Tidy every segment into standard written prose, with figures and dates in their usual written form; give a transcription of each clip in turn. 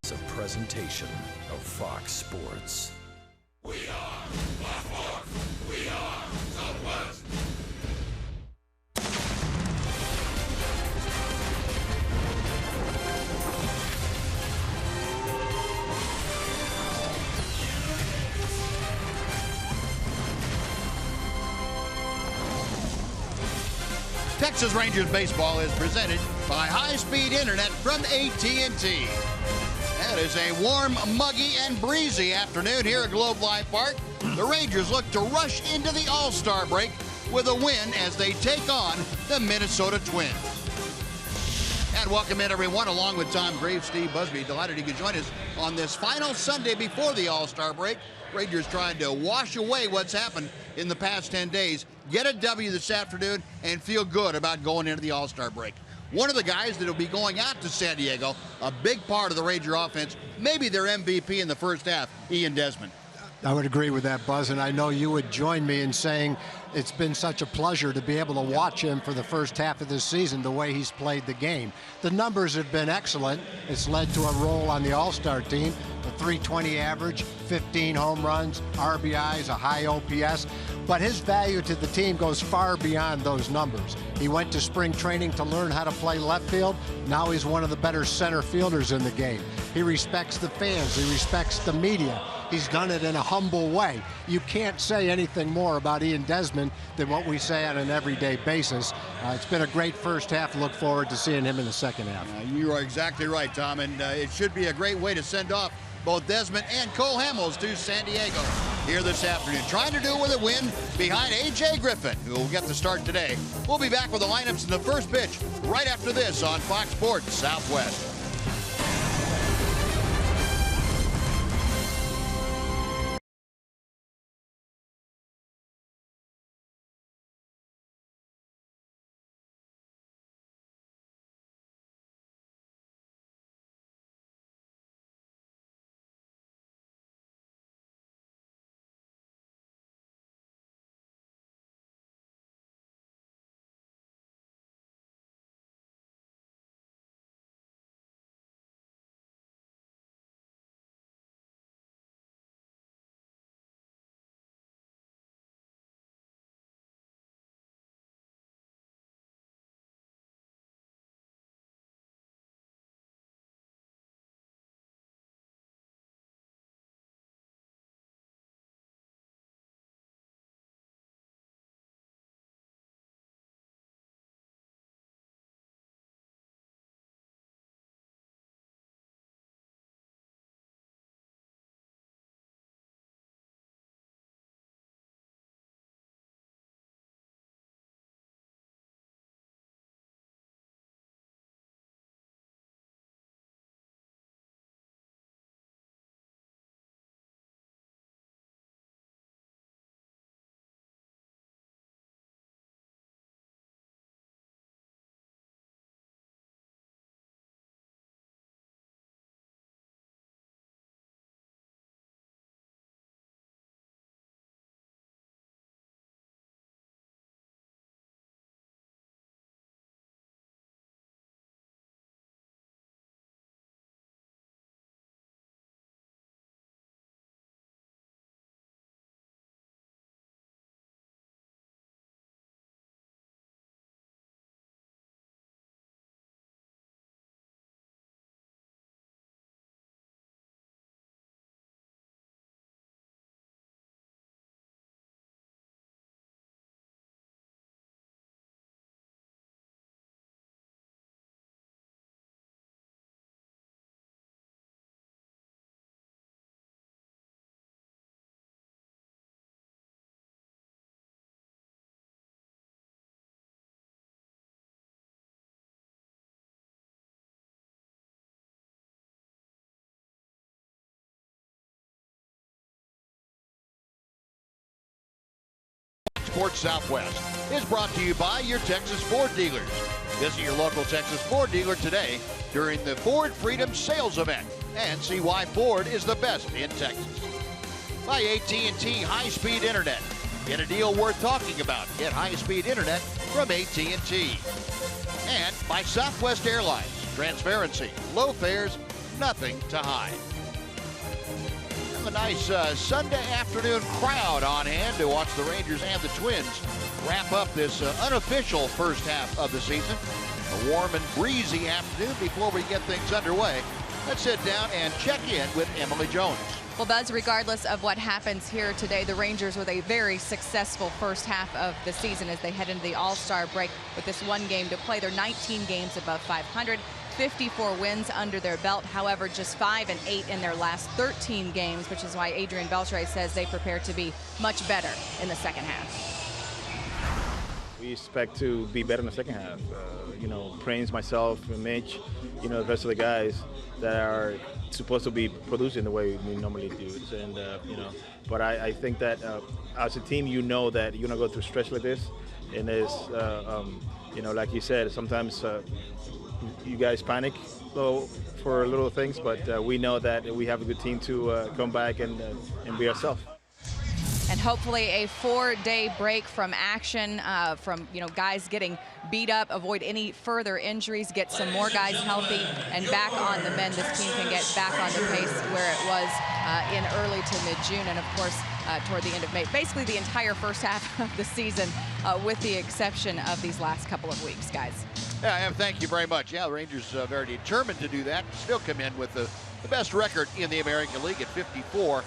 It's a presentation of Fox Sports. We are Baltimore. We are Southwest. Texas Rangers baseball is presented by high-speed internet from AT&T. It is a warm, muggy, and breezy afternoon here at Globe Life Park. The Rangers look to rush into the All-Star break with a win as they take on the Minnesota Twins. And welcome in, everyone, along with Tom Graves, Steve Busby. Delighted you could join us on this final Sunday before the All-Star break. Rangers trying to wash away what's happened in the past 10 days, get a W this afternoon, and feel good about going into the All-Star break. One of the guys that will be going out to San Diego, a big part of the Ranger offense, maybe their MVP in the first half, Ian Desmond. I would agree with that, Buzz, and I know you would join me in saying it's been such a pleasure to be able to watch him for the first half of this season, the way he's played the game. The numbers have been excellent. It's led to a role on the All-Star team, a .320 average, 15 home runs, RBIs, a high OPS. But his value to the team goes far beyond those numbers. He went to spring training to learn how to play left field. Now he's one of the better center fielders in the game. He respects the fans. He respects the media. He's done it in a humble way. You can't say anything more about Ian Desmond than what we say on an everyday basis. It's been a great first half. Look forward to seeing him in the second half. You are exactly right, Tom, and it should be a great way to send off both Desmond and Cole Hamels to San Diego here this afternoon. Trying to do it with a win behind A.J. Griffin, who will get the start today. We'll be back with the lineups in the first pitch right after this on Fox Sports Southwest. Sports Southwest is brought to you by your Texas Ford dealers. Visit your local Texas Ford dealer today during the Ford Freedom Sales Event and see why Ford is the best in Texas. By AT&T High-Speed Internet. Get a deal worth talking about. Get high-speed internet from AT&T. And by Southwest Airlines. Transparency, low fares, nothing to hide. A nice Sunday afternoon crowd on hand to watch the Rangers and the Twins wrap up this unofficial first half of the season. A warm and breezy afternoon. Before we get things underway, let's sit down and check in with Emily Jones. Well, Buzz, regardless of what happens here today, the Rangers with a very successful first half of the season as they head into the All-Star break with this one game to play. They're 19 games above 500. 54 wins under their belt. However, just 5-8 in their last 13 games, which is why Adrian Beltre says they prepare to be much better in the second half. We expect to be better in the second half. You know, Prince, myself, and Mitch, you know, the rest of the guys that are supposed to be producing the way we normally do. And, you know, but I think that as a team, you know that you're going to go through stretch like this. And it's, you know, like you said, sometimes you guys panic for little things, but we know that we have a good team to come back and be ourselves. And hopefully a 4-day break from action, from guys getting beat up, avoid any further injuries, get some more guys healthy and back on the mend. This team can get back on the pace where it was in early to mid-June, and of course toward the end of May. Basically the entire first half of the season, with the exception of these last couple of weeks, guys. Yeah, thank you very much. Yeah, the Rangers very determined to do that. Still come in with the best record in the American League at 54-35.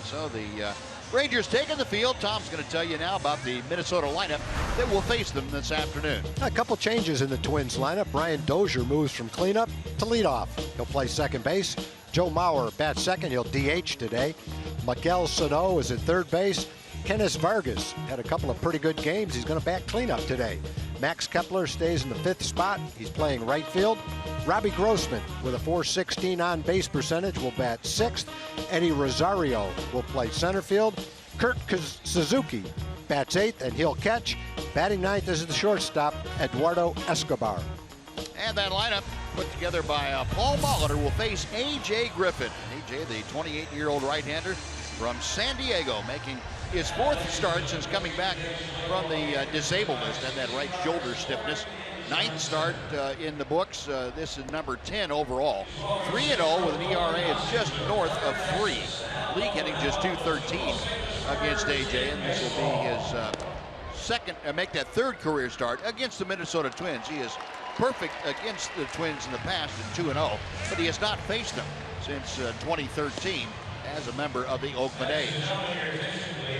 So the Rangers taking the field. Tom's going to tell you now about the Minnesota lineup that will face them this afternoon. A couple changes in the Twins lineup. Brian Dozier moves from cleanup to leadoff. He'll play second base. Joe Mauer bats second. He'll DH today. Miguel Sano is at third base. Kenneth Vargas had a couple of pretty good games. He's going to bat cleanup today. Max Kepler stays in the fifth spot. He's playing right field. Robbie Grossman with a .416 on base percentage will bat sixth. Eddie Rosario will play center field. Kurt Suzuki bats eighth and he'll catch. Batting ninth is the shortstop, Eduardo Escobar. And that lineup put together by Paul Molitor will face A.J. Griffin. A.J., the 28-year-old right-hander from San Diego, making his fourth start since coming back from the disabled list and that right shoulder stiffness. Ninth start in the books. This is number 10 overall. 3-0 with an ERA of just north of 3. League hitting just .213 against AJ, and this will be his second, make that third career start against the Minnesota Twins. He is perfect against the Twins in the past at 2-0, but he has not faced them since 2013 as a member of the Oakland A's.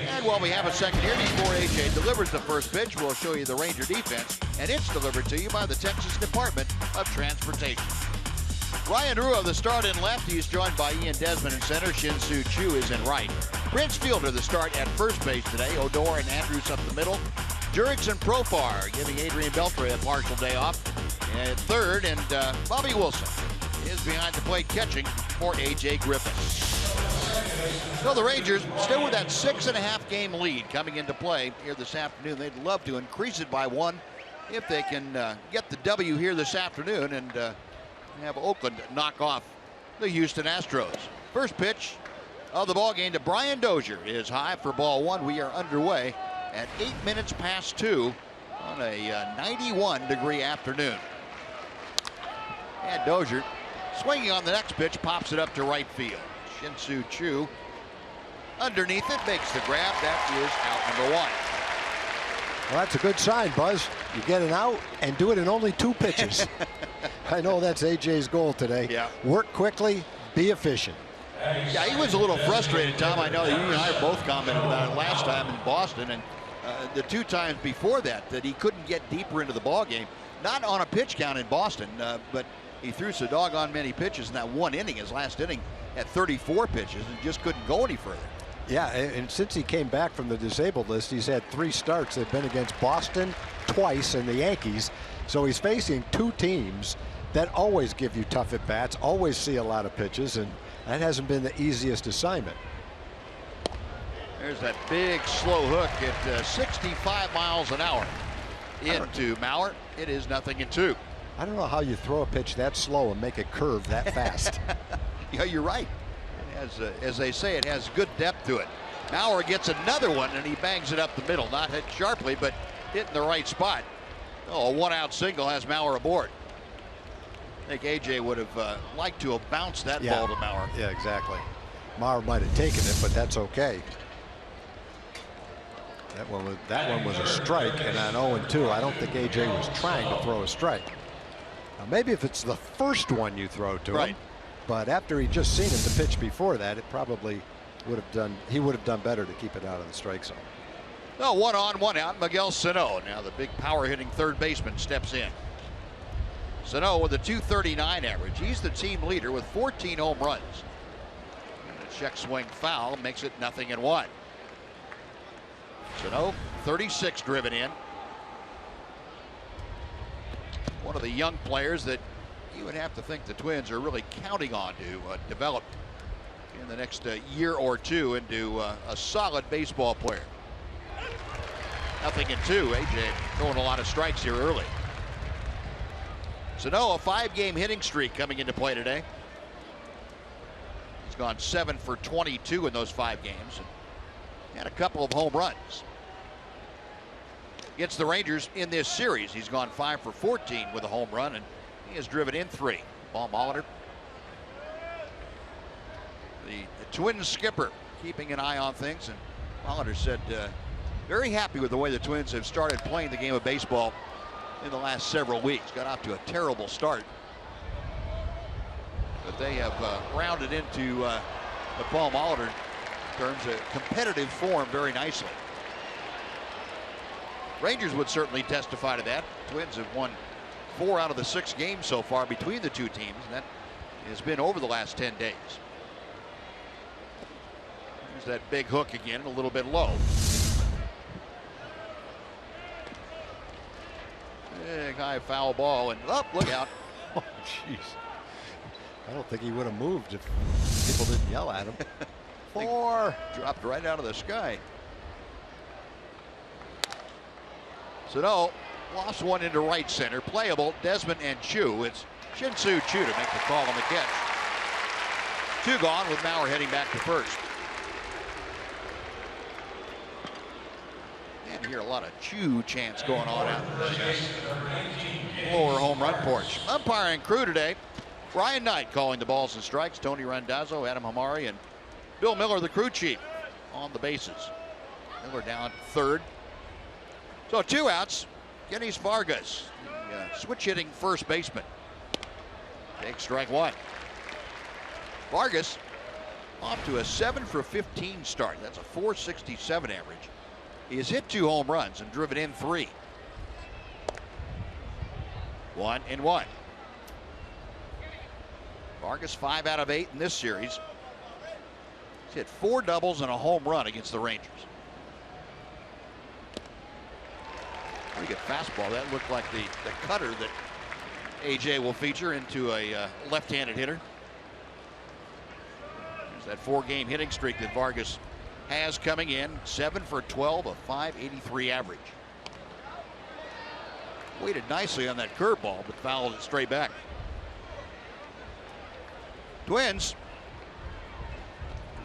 And while we have a second here before AJ delivers the first pitch, we'll show you the Ranger defense, and it's delivered to you by the Texas Department of Transportation. Ryan Rua, the start in left. He's joined by Ian Desmond in center. Shin-Soo Choo is in right. Prince Fielder, the start at first base today. Odor and Andrews up the middle. Jurickson and Profar giving Adrian Beltre a partial day off at third, and Bobby Wilson is behind the plate catching for A.J. Griffin. So the Rangers still with that 6.5 game lead coming into play here this afternoon. They'd love to increase it by one if they can get the W here this afternoon and have Oakland knock off the Houston Astros. First pitch of the ball game to Brian Dozier is high for ball one. We are underway at 8 minutes past 2 on a 91-degree afternoon. And Dozier swinging on the next pitch, pops it up to right field. Shin-Soo Choo underneath it, makes the grab. That is out number one. Well, that's a good sign, Buzz. You get an out and do it in only 2 pitches. I know that's AJ's goal today. Yeah. Work quickly, be efficient. Yeah, he was a little frustrated, Tom. I know you and I both commented about it last time in Boston, and the 2 times before that he couldn't get deeper into the ball game. Not on a pitch count in Boston, but he threw so doggone many pitches in that one inning, his last inning, at 34 pitches, and just couldn't go any further. Yeah, and since he came back from the disabled list, he's had 3 starts. They've been against Boston twice and the Yankees. So he's facing 2 teams that always give you tough at-bats, always see a lot of pitches, and that hasn't been the easiest assignment. There's that big slow hook at 65 miles an hour into Mauer. It is 0-2. I don't know how you throw a pitch that slow and make it curve that fast. Yeah, you're right. As they say, it has good depth to it. Mauer gets another one, and he bangs it up the middle. Not hit sharply, but hit in the right spot. Oh, a 1-out single has Mauer aboard. I think AJ would have liked to have bounced that ball to Mauer. Yeah, exactly. Mauer might have taken it, but that's okay. That one was a strike, and on 0-2, I don't think AJ was trying to throw a strike. Now, maybe if it's the first one you throw to him, but after he just seen him the pitch before that, it probably would have done. He would have done better to keep it out of the strike zone. No, 1 on, 1 out. Miguel Sano, now the big power hitting third baseman, steps in. Sano with a .239 average. He's the team leader with 14 home runs. And a check swing foul makes it 0-1. Sano, 36 driven in. One of the young players that you would have to think the Twins are really counting on to develop in the next year or two into a solid baseball player. 0-2. AJ throwing a lot of strikes here early. Sano, a 5-game hitting streak coming into play today. He's gone 7 for 22 in those 5 games. And a couple of home runs. Against the Rangers in this series, he's gone 5 for 14 with a home run, and he has driven in 3. Paul Molitor, the Twins skipper, keeping an eye on things, and Molitor said very happy with the way the Twins have started playing the game of baseball in the last several weeks. Got off to a terrible start, but they have rounded into the Paul Molitor terms of competitive form very nicely. Rangers would certainly testify to that. Twins have won 4 out of the 6 games so far between the two teams, and that has been over the last 10 days. There's that big hook again, a little bit low. Big high foul ball, and up, look out. Oh, jeez. I don't think he would have moved if people didn't yell at him. 4. Dropped right out of the sky. Sano lost one into right center. Playable, Desmond and Chu. It's Shin-Soo Choo to make the call on the catch. 2 gone with Mauer heading back to first. And hear a lot of Chu chants going on out the lower home run porch. Umpiring crew today. Brian Knight calling the balls and strikes. Tony Randazzo, Adam Hamari, and Bill Miller, the crew chief, on the bases. Miller down third. So 2 outs. Genis Vargas, the switch hitting first baseman. Take strike 1. Vargas off to a 7 for 15 start. That's a .467 average. He has hit 2 home runs and driven in 3. 1-1. Vargas 5 out of 8 in this series. He's hit 4 doubles and a home run against the Rangers. Pretty good fastball. That looked like the cutter that AJ will feature into a left-handed hitter. There's that 4-game hitting streak that Vargas has coming in. 7 for 12, a .583 average. Waited nicely on that curveball, but fouled it straight back. Twins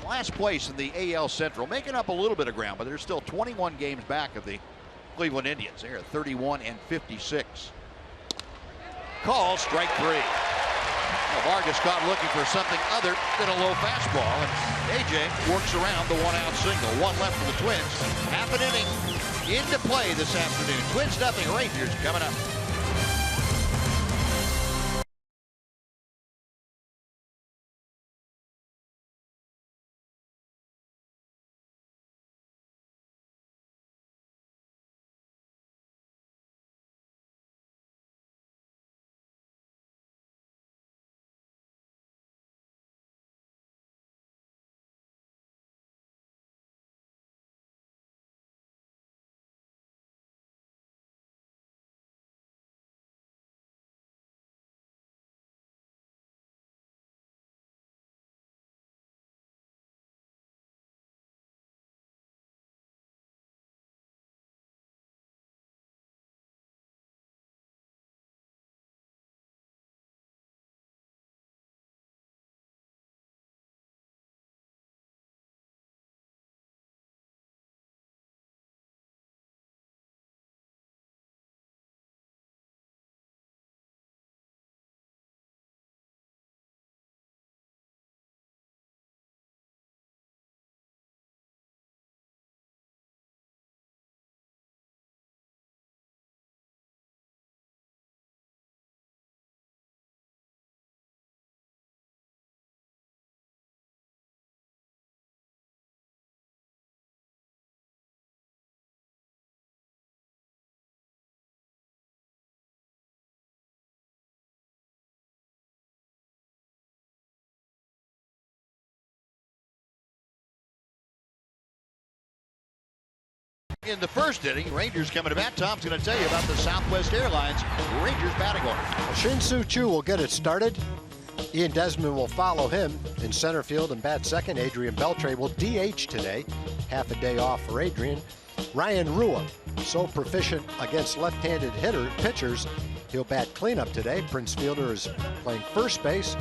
last place in the AL Central, making up a little bit of ground, but they're still 21 games back of the Cleveland Indians. They are 31 and 56. Call strike 3. Well, Vargas caught looking for something other than a low fastball, and AJ works around the 1-out single. 1 left for the Twins. Half an inning into play this afternoon. Twins nothing. Rangers coming up. in the first inning. Rangers coming to bat. Tom's going to tell you about the Southwest Airlines Rangers batting order. Shin-Soo Choo will get it started. Ian Desmond will follow him in center field and bat second. Adrian Beltre will DH today. Half a day off for Adrian. Ryan Rua, so proficient against left-handed pitchers, he'll bat cleanup today. Prince Fielder is playing first base.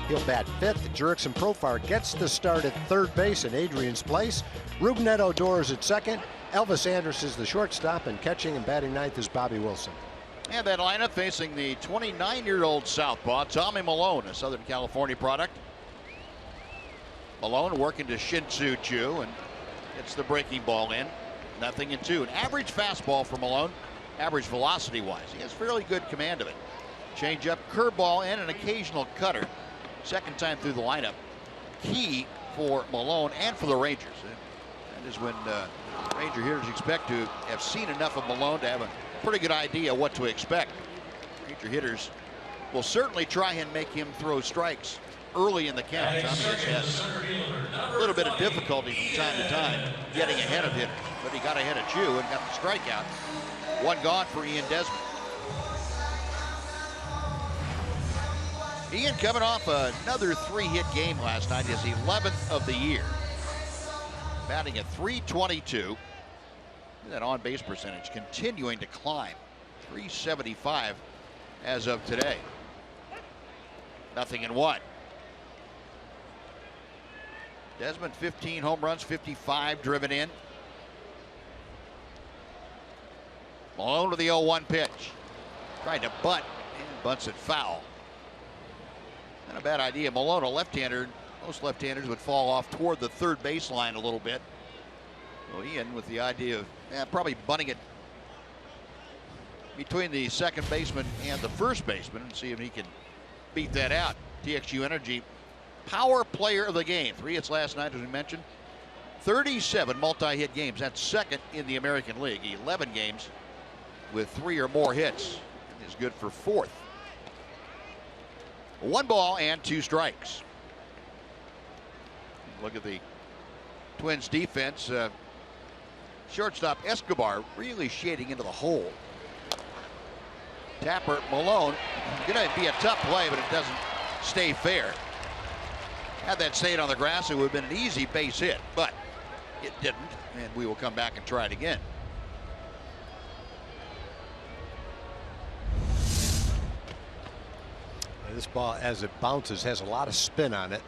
He'll bat fifth. Jurickson Profar gets the start at third base in Adrian's place. Rougned Odor is at second. Elvis Andrus is the shortstop, and catching and batting ninth is Bobby Wilson. And that lineup facing the 29-year-old southpaw, Tommy Milone, a Southern California product. Milone working to Shin-Soo Choo and gets the breaking ball in. 0-2. An average fastball for Milone, average velocity-wise. He has fairly good command of it. Change-up, curveball, and an occasional cutter. Second time through the lineup. Key for Milone and for the Rangers. That is when Ranger hitters expect to have seen enough of Milone to have a pretty good idea what to expect. Ranger hitters will certainly try and make him throw strikes early in the count. Tommy has a little bit of difficulty from time to time getting ahead of hitters, but he got ahead of Choo and got the strikeout. One gone for Ian Desmond. Ian coming off another 3-hit game last night, his 11th of the year. Batting at .322. That on-base percentage continuing to climb. .375 as of today. 0-1. Desmond 15 home runs, 55 driven in. Milone to the 0-1 pitch. Tried to bunt and bunts it foul. Not a bad idea. Milone, a left-hander. Most left-handers would fall off toward the third baseline a little bit. Well, Ian with the idea of probably bunting it between the second baseman and the first baseman and see if he can beat that out. TXU Energy power player of the game. 3 hits last night, as we mentioned. 37 multi-hit games. That's second in the American League. 11 games with 3 or more hits. And is good for 4th. 1 ball and 2 strikes. Look at the Twins defense. Shortstop Escobar really shading into the hole. Tapper Milone, gonna be a tough play, but it doesn't stay fair. Had that stayed on the grass, it would have been an easy base hit, but it didn't, and we will come back and try it again. This ball, as it bounces, has a lot of spin on it.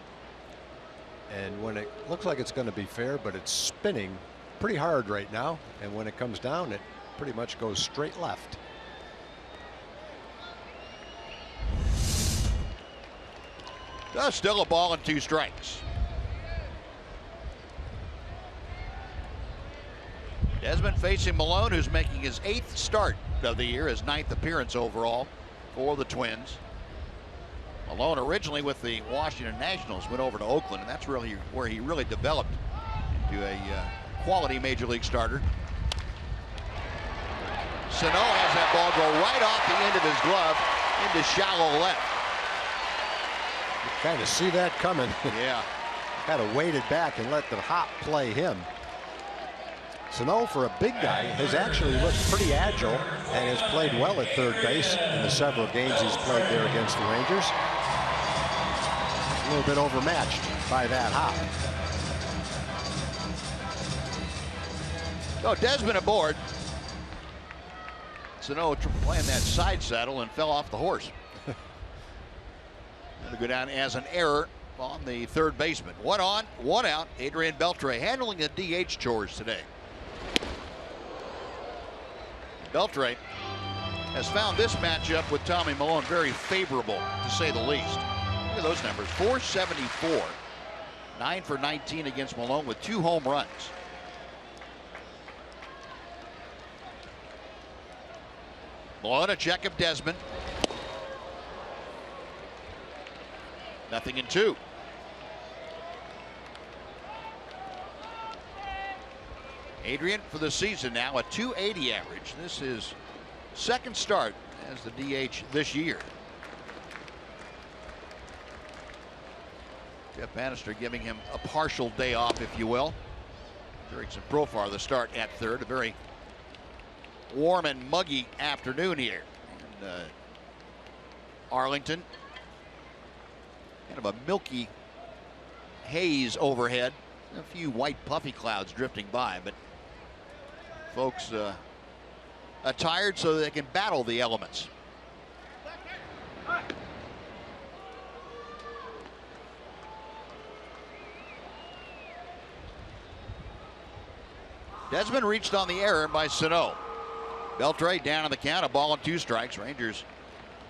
And when it looks like it's going to be fair, but it's spinning pretty hard right now. And when it comes down, it pretty much goes straight left. Still a ball and 2 strikes. Desmond facing Milone, who's making his 8th start of the year, his 9th appearance overall for the Twins. Milone originally with the Washington Nationals, went over to Oakland, and that's really where he really developed into a quality major league starter. Sano has that ball go right off the end of his glove into shallow left. You kind of see that coming. Yeah. Kind of waded back and let the hop play him. Sano, for a big guy, has actually looked pretty agile and has played well at third base in the several games he's played there against the Rangers. A little bit overmatched by that hop. So Desmond aboard. Sano playing that side saddle and fell off the horse. Going to go down as an error on the third baseman. 1 on, 1 out. Adrian Beltre handling the DH chores today. Beltre has found this matchup with Tommy Milone very favorable, to say the least. Look at those numbers. .474. 9 for 19 against Milone with 2 home runs. Milone a check of Desmond. 0-2. Adrian for the season now a .280 average. This is second start as the DH this year. Jeff Bannister giving him a partial day off, if you will. Jurickson Profar the start at third. A very warm and muggy afternoon here in Arlington. Kind of a milky haze overhead. A few white puffy clouds drifting by, but folks attired so they can battle the elements. Desmond reached on the error by Sano. Beltre down on the count, a ball and 2 strikes. Rangers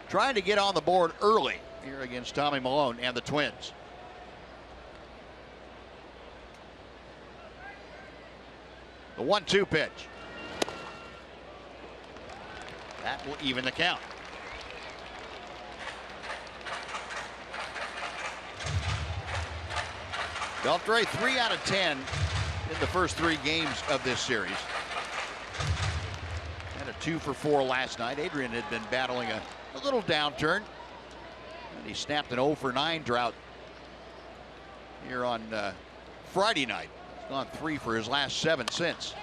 trying to get on the board early here against Tommy Malone and the Twins. The 1-2 pitch. That will even the count. Beltre 3 out of 10 in the first 3 games of this series. Had a 2 for 4 last night. Adrian had been battling a little downturn. And he snapped an 0 for 9 drought here on Friday night. He's gone 3 for his last 7 since.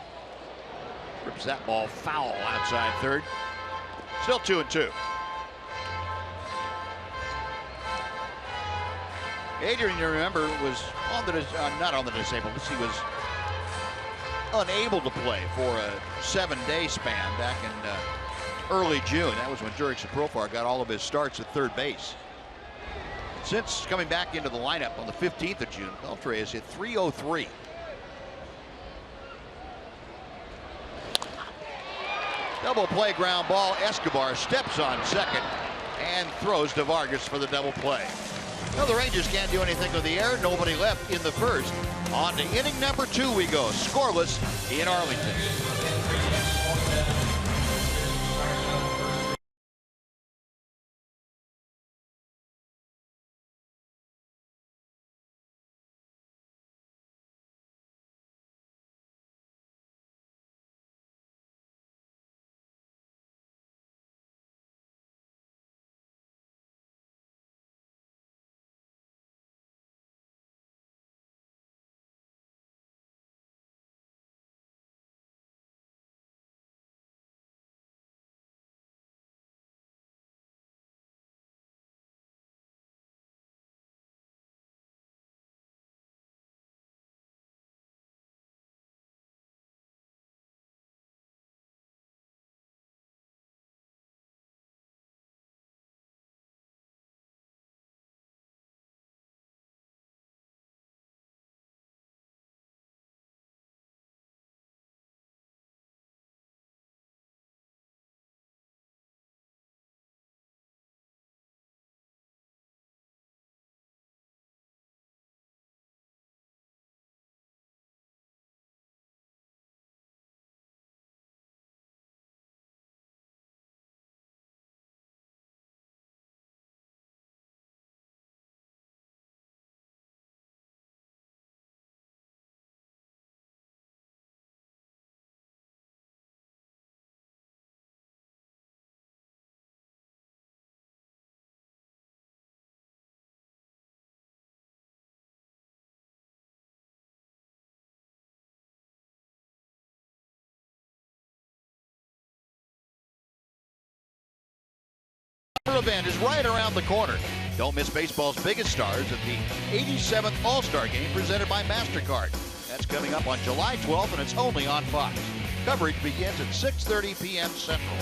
Rips that ball foul outside third. Still 2-2. Adrian, you remember, was on the not on the disabled list. He was unable to play for a 7-day span back in early June. That was when Jurickson Profar got all of his starts at third base. Since coming back into the lineup on the 15th of June, Beltre has hit .303. Double play ground ball. Escobar steps on second and throws to Vargas for the double play. Well, the Rangers can't do anything with the air. Nobody left in the first. On to inning number 2 we go. Scoreless in Arlington. Event is right around the corner. Don't miss baseball's biggest stars at the 87th All-Star Game presented by MasterCard. That's coming up on July 12th, and it's only on Fox. Coverage begins at 6:30 p.m. Central.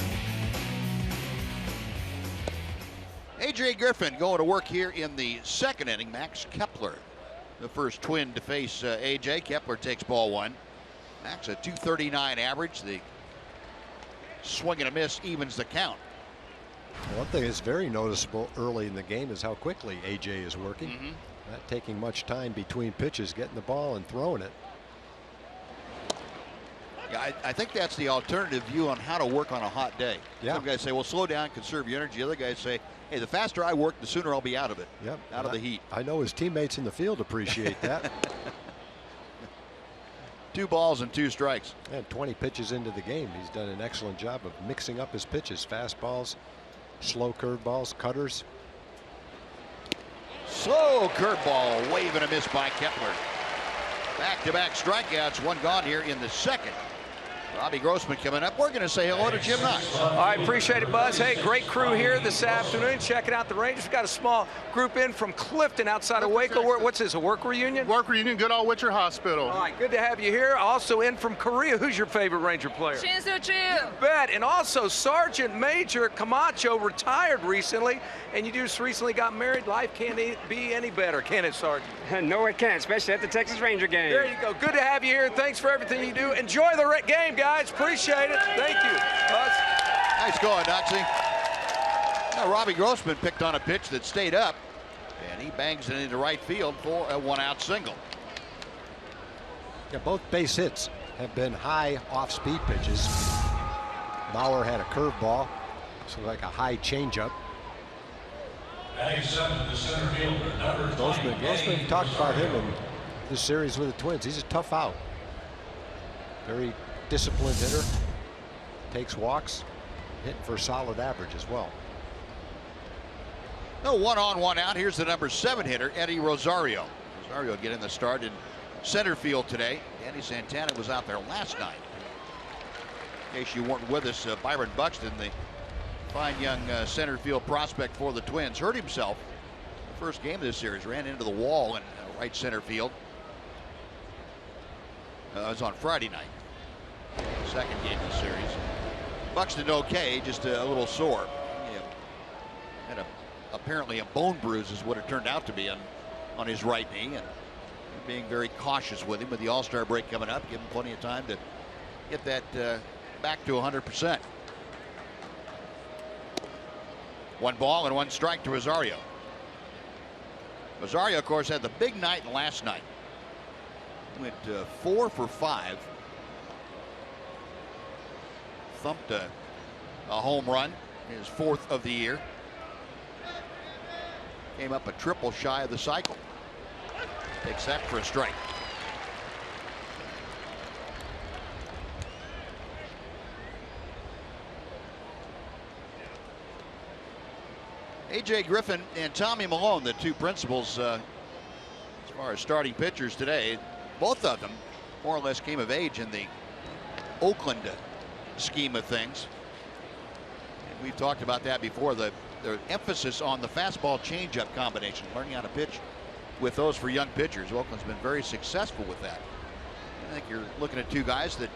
A.J. Griffin going to work here in the second inning. Max Kepler, the first Twin to face A.J. Kepler takes ball 1. Max a .239 average. The swing and a miss evens the count. One thing that's very noticeable early in the game is how quickly AJ is working. Not taking much time between pitches, getting the ball and throwing it. Yeah, I think that's the alternative view on how to work on a hot day. Yeah. Some guys say, well, slow down, conserve your energy. Other guys say, hey, the faster I work, the sooner I'll be out of it. Yep. Out of the heat. I know his teammates in the field appreciate that. 2 balls and 2 strikes. And 20 pitches into the game, he's done an excellent job of mixing up his pitches. Fastballs, slow curveballs, cutters. Slow curveball, wave and a miss by Kepler. Back-to-back strikeouts, one gone here in the second. Robbie Grossman coming up. We're going to say hello to Jim Knox. All right, appreciate it, Buzz. Hey, great crew here this afternoon. Checking out the Rangers. We've got a small group in from Clifton outside of Waco. What's this, a work reunion? Work reunion, good old Witcher Hospital. All right, good to have you here. Also in from Korea. Who's your favorite Ranger player? Shin-Soo Choo. You bet. And also Sergeant Major Camacho retired recently, and you just recently got married. Life can't be any better, can it, Sergeant? No, it can't, especially at the Texas Ranger game. There you go. Good to have you here. Thanks for everything you do. Enjoy the game, guys. Appreciate it. Thank you. Buzz. Nice going, Noxie. Now, Robbie Grossman picked on a pitch that stayed up, and he bangs it into right field for a one-out single. Yeah, both base hits have been high off-speed pitches. Mauer had a curveball, so like a high changeup. Grossman talked about him in this series with the Twins. He's a tough out. Very disciplined hitter. Takes walks, hitting for solid average as well. No, 1 on, 1 out. Here's the number 7 hitter, Eddie Rosario. Rosario getting the start in center field today. Danny Santana was out there last night. In case you weren't with us, Byron Buxton, the fine young center field prospect for the Twins, hurt himself the first game of this series. Ran into the wall in right center field. It was on Friday night. Second game of the series. Buxton okay, just a little sore. Had apparently a bone bruise is what it turned out to be on his right knee, and being very cautious with him with the All-Star break coming up. Give him plenty of time to get that back to 100%. 1 ball and 1 strike to Rosario. Rosario, of course, had the big night last night. Went 4 for 5. Thumped a home run, his 4th of the year. Came up a triple shy of the cycle. Takes that for a strike. A.J. Griffin and Tommy Malone, the two principals as far as starting pitchers today. Both of them more or less came of age in the Oakland scheme of things. And we've talked about that before, the emphasis on the fastball changeup combination, learning how to pitch with those for young pitchers. Oakland's been very successful with that. I think you're looking at two guys that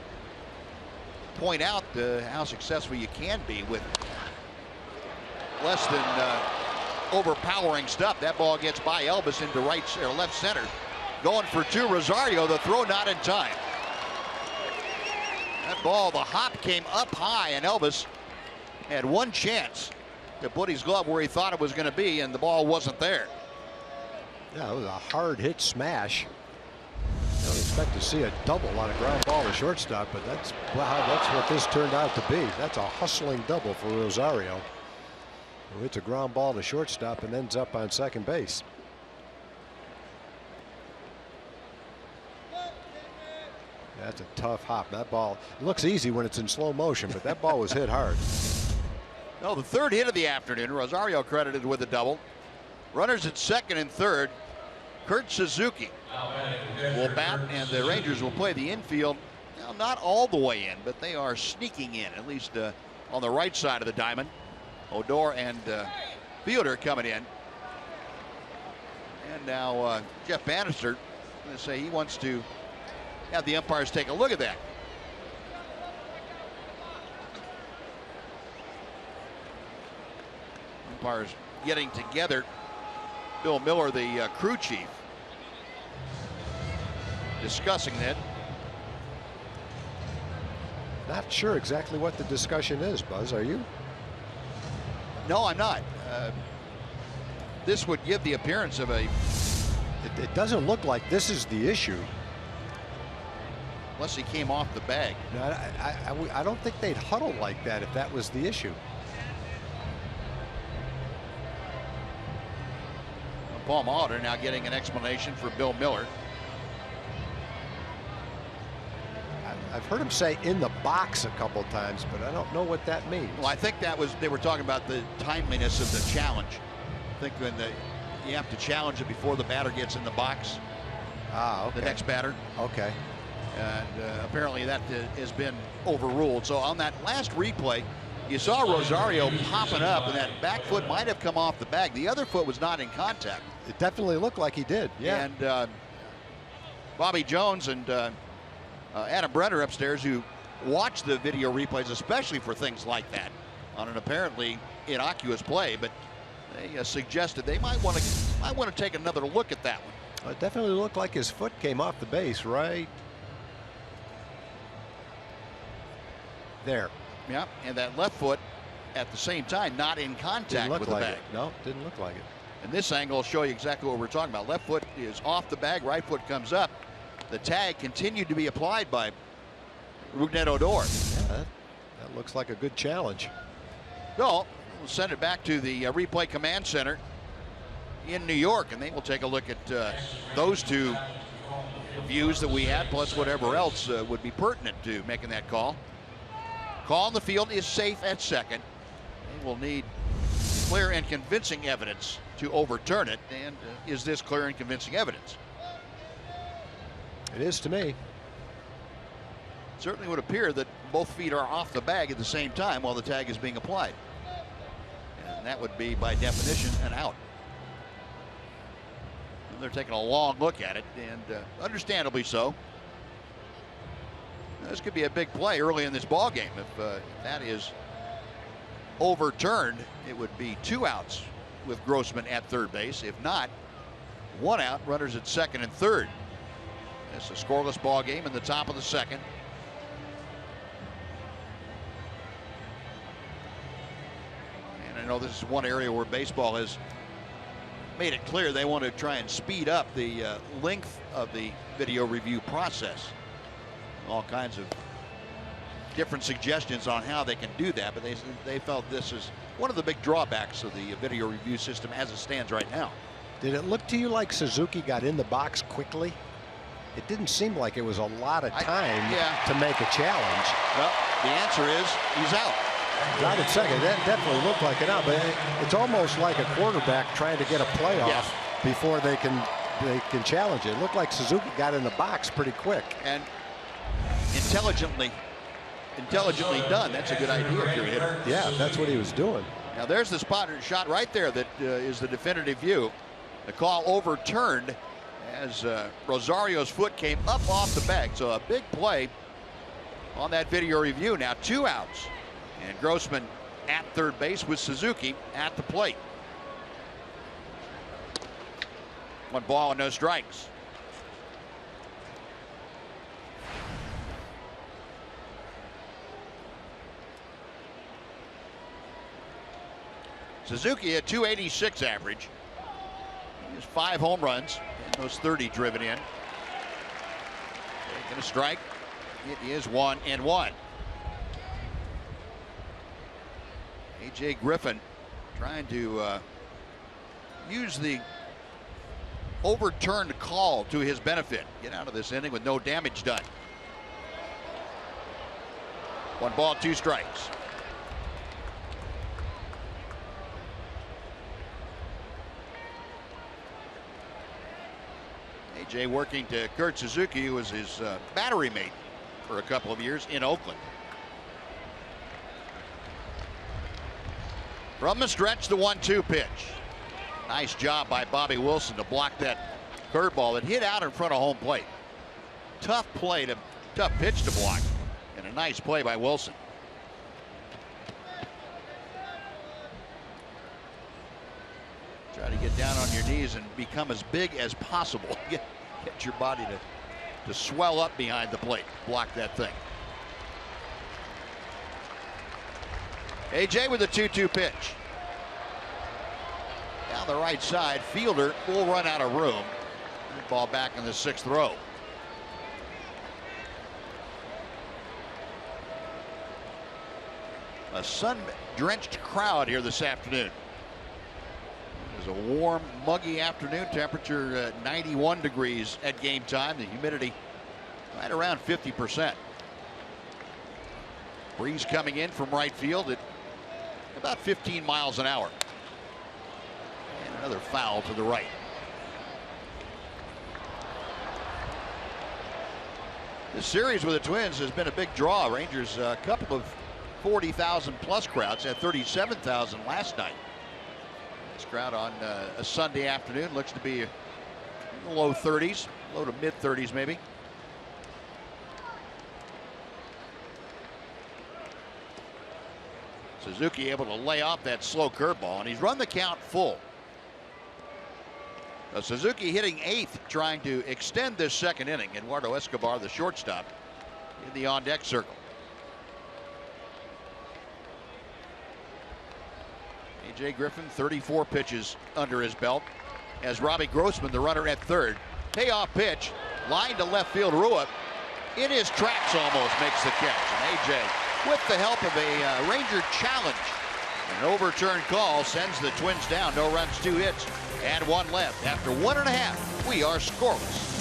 point out how successful you can be with less than overpowering stuff. That ball gets by Elvis into right or left center. Going for 2, Rosario, the throw not in time. That ball, the hop came up high, and Elvis had one chance to put his glove where he thought it was going to be, and the ball wasn't there. Yeah, it was a hard hit smash. I don't expect to see a double on a ground ball to shortstop, but that's what this turned out to be. That's a hustling double for Rosario, who hits a ground ball to shortstop and ends up on second base. That's a tough hop. That ball looks easy when it's in slow motion, but that ball was hit hard. No, the 3rd hit of the afternoon. Rosario credited with a double. Runners at 2nd and 3rd. Kurt Suzuki will bat, and the Rangers will play the infield. Now, not all the way in, but they are sneaking in, at least on the right side of the diamond. Odor and Fielder coming in. And now Jeff Bannister is going to say he wants to have the umpires take a look at that. Umpires getting together. Bill Miller, the crew chief, discussing that. Not sure exactly what the discussion is, Buzz. Are you? No, I'm not. This would give the appearance of a... It doesn't look like this is the issue. Unless he came off the bag. No, I don't think they'd huddle like that if that was the issue. Paul Molitor now getting an explanation for Bill Miller. I've heard him say in the box a couple times, but I don't know what that means. Well, I think that was, they were talking about the timeliness of the challenge. I think when you have to challenge it before the batter gets in the box. The next batter. Okay. And apparently that has been overruled. So on that last replay, you saw Rosario popping up, and that back foot might have come off the bag. The other foot was not in contact. It definitely looked like he did. Yeah. And Bobby Jones and Adam Brenner upstairs, who watch the video replays, especially for things like that, on an apparently innocuous play, but they suggested they might want to take another look at that one. It definitely looked like his foot came off the base right there. Yeah, and that left foot at the same time not in contact with the bag. No, didn't look like it. And this angle will show you exactly what we're talking about. Left foot is off the bag, right foot comes up. The tag continued to be applied by Rougned Odor. Yeah, that looks like a good challenge. So we'll send it back to the replay command center in New York, and they will take a look at those two views that we had, plus whatever else would be pertinent to making that call. Call on the field is safe at second. They will need clear and convincing evidence to overturn it. And is this clear and convincing evidence? It is to me. It certainly would appear that both feet are off the bag at the same time while the tag is being applied. And that would be, by definition, an out. And they're taking a long look at it, and understandably so. This could be a big play early in this ball game. If that is overturned, it would be 2 outs with Grossman at third base. If not, 1 out, runners at second and third. It's a scoreless ball game in the top of the second. And I know this is one area where baseball has made it clear they want to try and speed up the length of the video review process. All kinds of different suggestions on how they can do that, but they felt this is one of the big drawbacks of the video review system as it stands right now. Did it look to you like Suzuki got in the box quickly? It didn't seem like it was a lot of time to make a challenge. Well, the answer is he's out. Out at second. That definitely looked like an out, but it's almost like a quarterback trying to get a play off before they can challenge it. It looked like Suzuki got in the box pretty quick. And intelligently done. That's a good idea if you're a hitter. Yeah, that's what he was doing. Now there's the shot right there that is the definitive view. The call overturned as Rosario's foot came up off the bag. So a big play on that video review. Now 2 outs. And Grossman at third base with Suzuki at the plate. 1 ball and no strikes. Suzuki at .286 average. He has 5 home runs and those 30 driven in. Taking a strike. It is 1-1. A.J. Griffin trying to use the overturned call to his benefit. Get out of this inning with no damage done. 1 ball, 2 strikes. A.J. working to Kurt Suzuki, who was his battery mate for a couple of years in Oakland. From the stretch, the 1-2 pitch. Nice job by Bobby Wilson to block that curveball that hit out in front of home plate. Tough pitch to block, and a nice play by Wilson. Try to get down on your knees and become as big as possible. Get your body to swell up behind the plate. Block that thing. A.J. with a 2-2 pitch. Down the right side, fielder will run out of room. Ball back in the 6th row. A sun-drenched crowd here this afternoon. It was a warm, muggy afternoon. Temperature 91 degrees at game time. The humidity right around 50%. Breeze coming in from right field at about 15 miles an hour. And another foul to the right. The series with the Twins has been a big draw. Rangers, a couple of 40,000 plus crowds, had 37,000 last night. This crowd on a Sunday afternoon looks to be in the low 30s, low to mid 30s maybe. Suzuki able to lay off that slow curveball, and he's run the count full. Suzuki hitting 8th, trying to extend this second inning. Eduardo Escobar, the shortstop, in the on-deck circle. A.J. Griffin, 34 pitches under his belt, as Robbie Grossman, the runner at third. Payoff pitch, line to left field. Rua, in his tracks almost, makes the catch. And A.J., with the help of a Ranger challenge, an overturned call sends the Twins down. No runs, 2 hits, and 1 left. After 1.5, we are scoreless.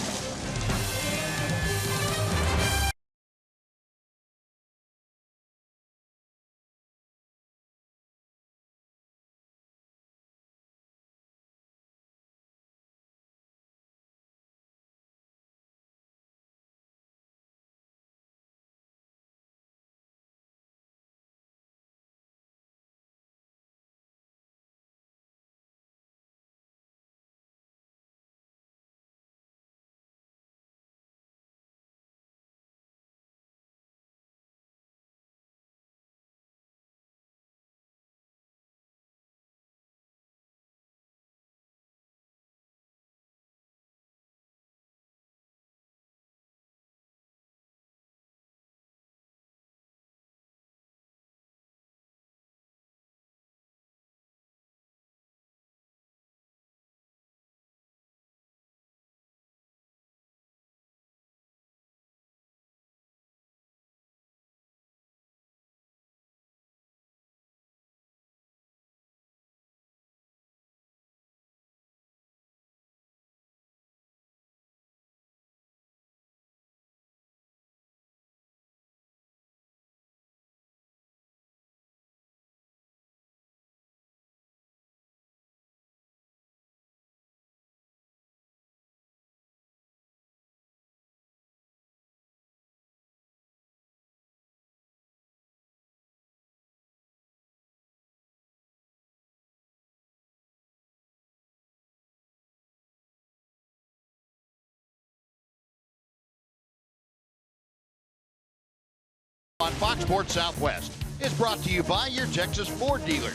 On Fox Sports Southwest is brought to you by your Texas Ford dealers.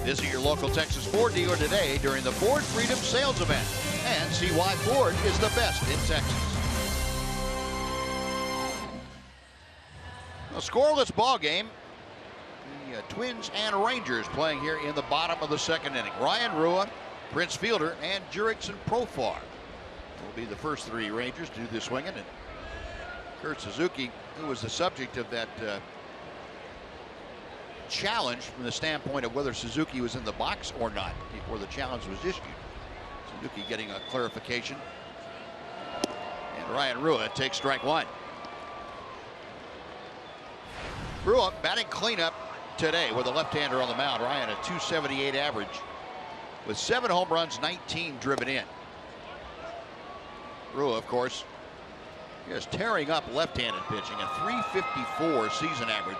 Visit your local Texas Ford dealer today during the Ford Freedom Sales Event and see why Ford is the best in Texas. A scoreless ball game. The Twins and Rangers playing here in the bottom of the second inning. Ryan Rua, Prince Fielder, and Jurickson Profar will be the first 3 Rangers to do this swinging. And Kurt Suzuki, who was the subject of that challenge from the standpoint of whether Suzuki was in the box or not before the challenge was issued. Suzuki getting a clarification. And Ryan Rua takes strike 1. Rua batting cleanup today with a left-hander on the mound. Ryan, a .278 average with 7 home runs, 19 driven in. Rua, of course, is tearing up left-handed pitching, a .354 season average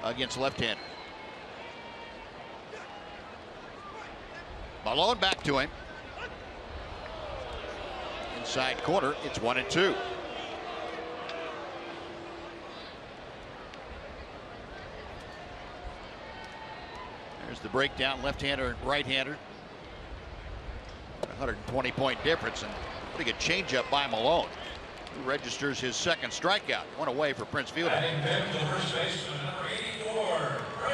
against left-handers. Malone back to him. Inside corner, it's 1-2. There's the breakdown, left-hander and right-hander. 120-point difference, and pretty good changeup by Malone, who registers his second strikeout. 1 away for Prince Fielder.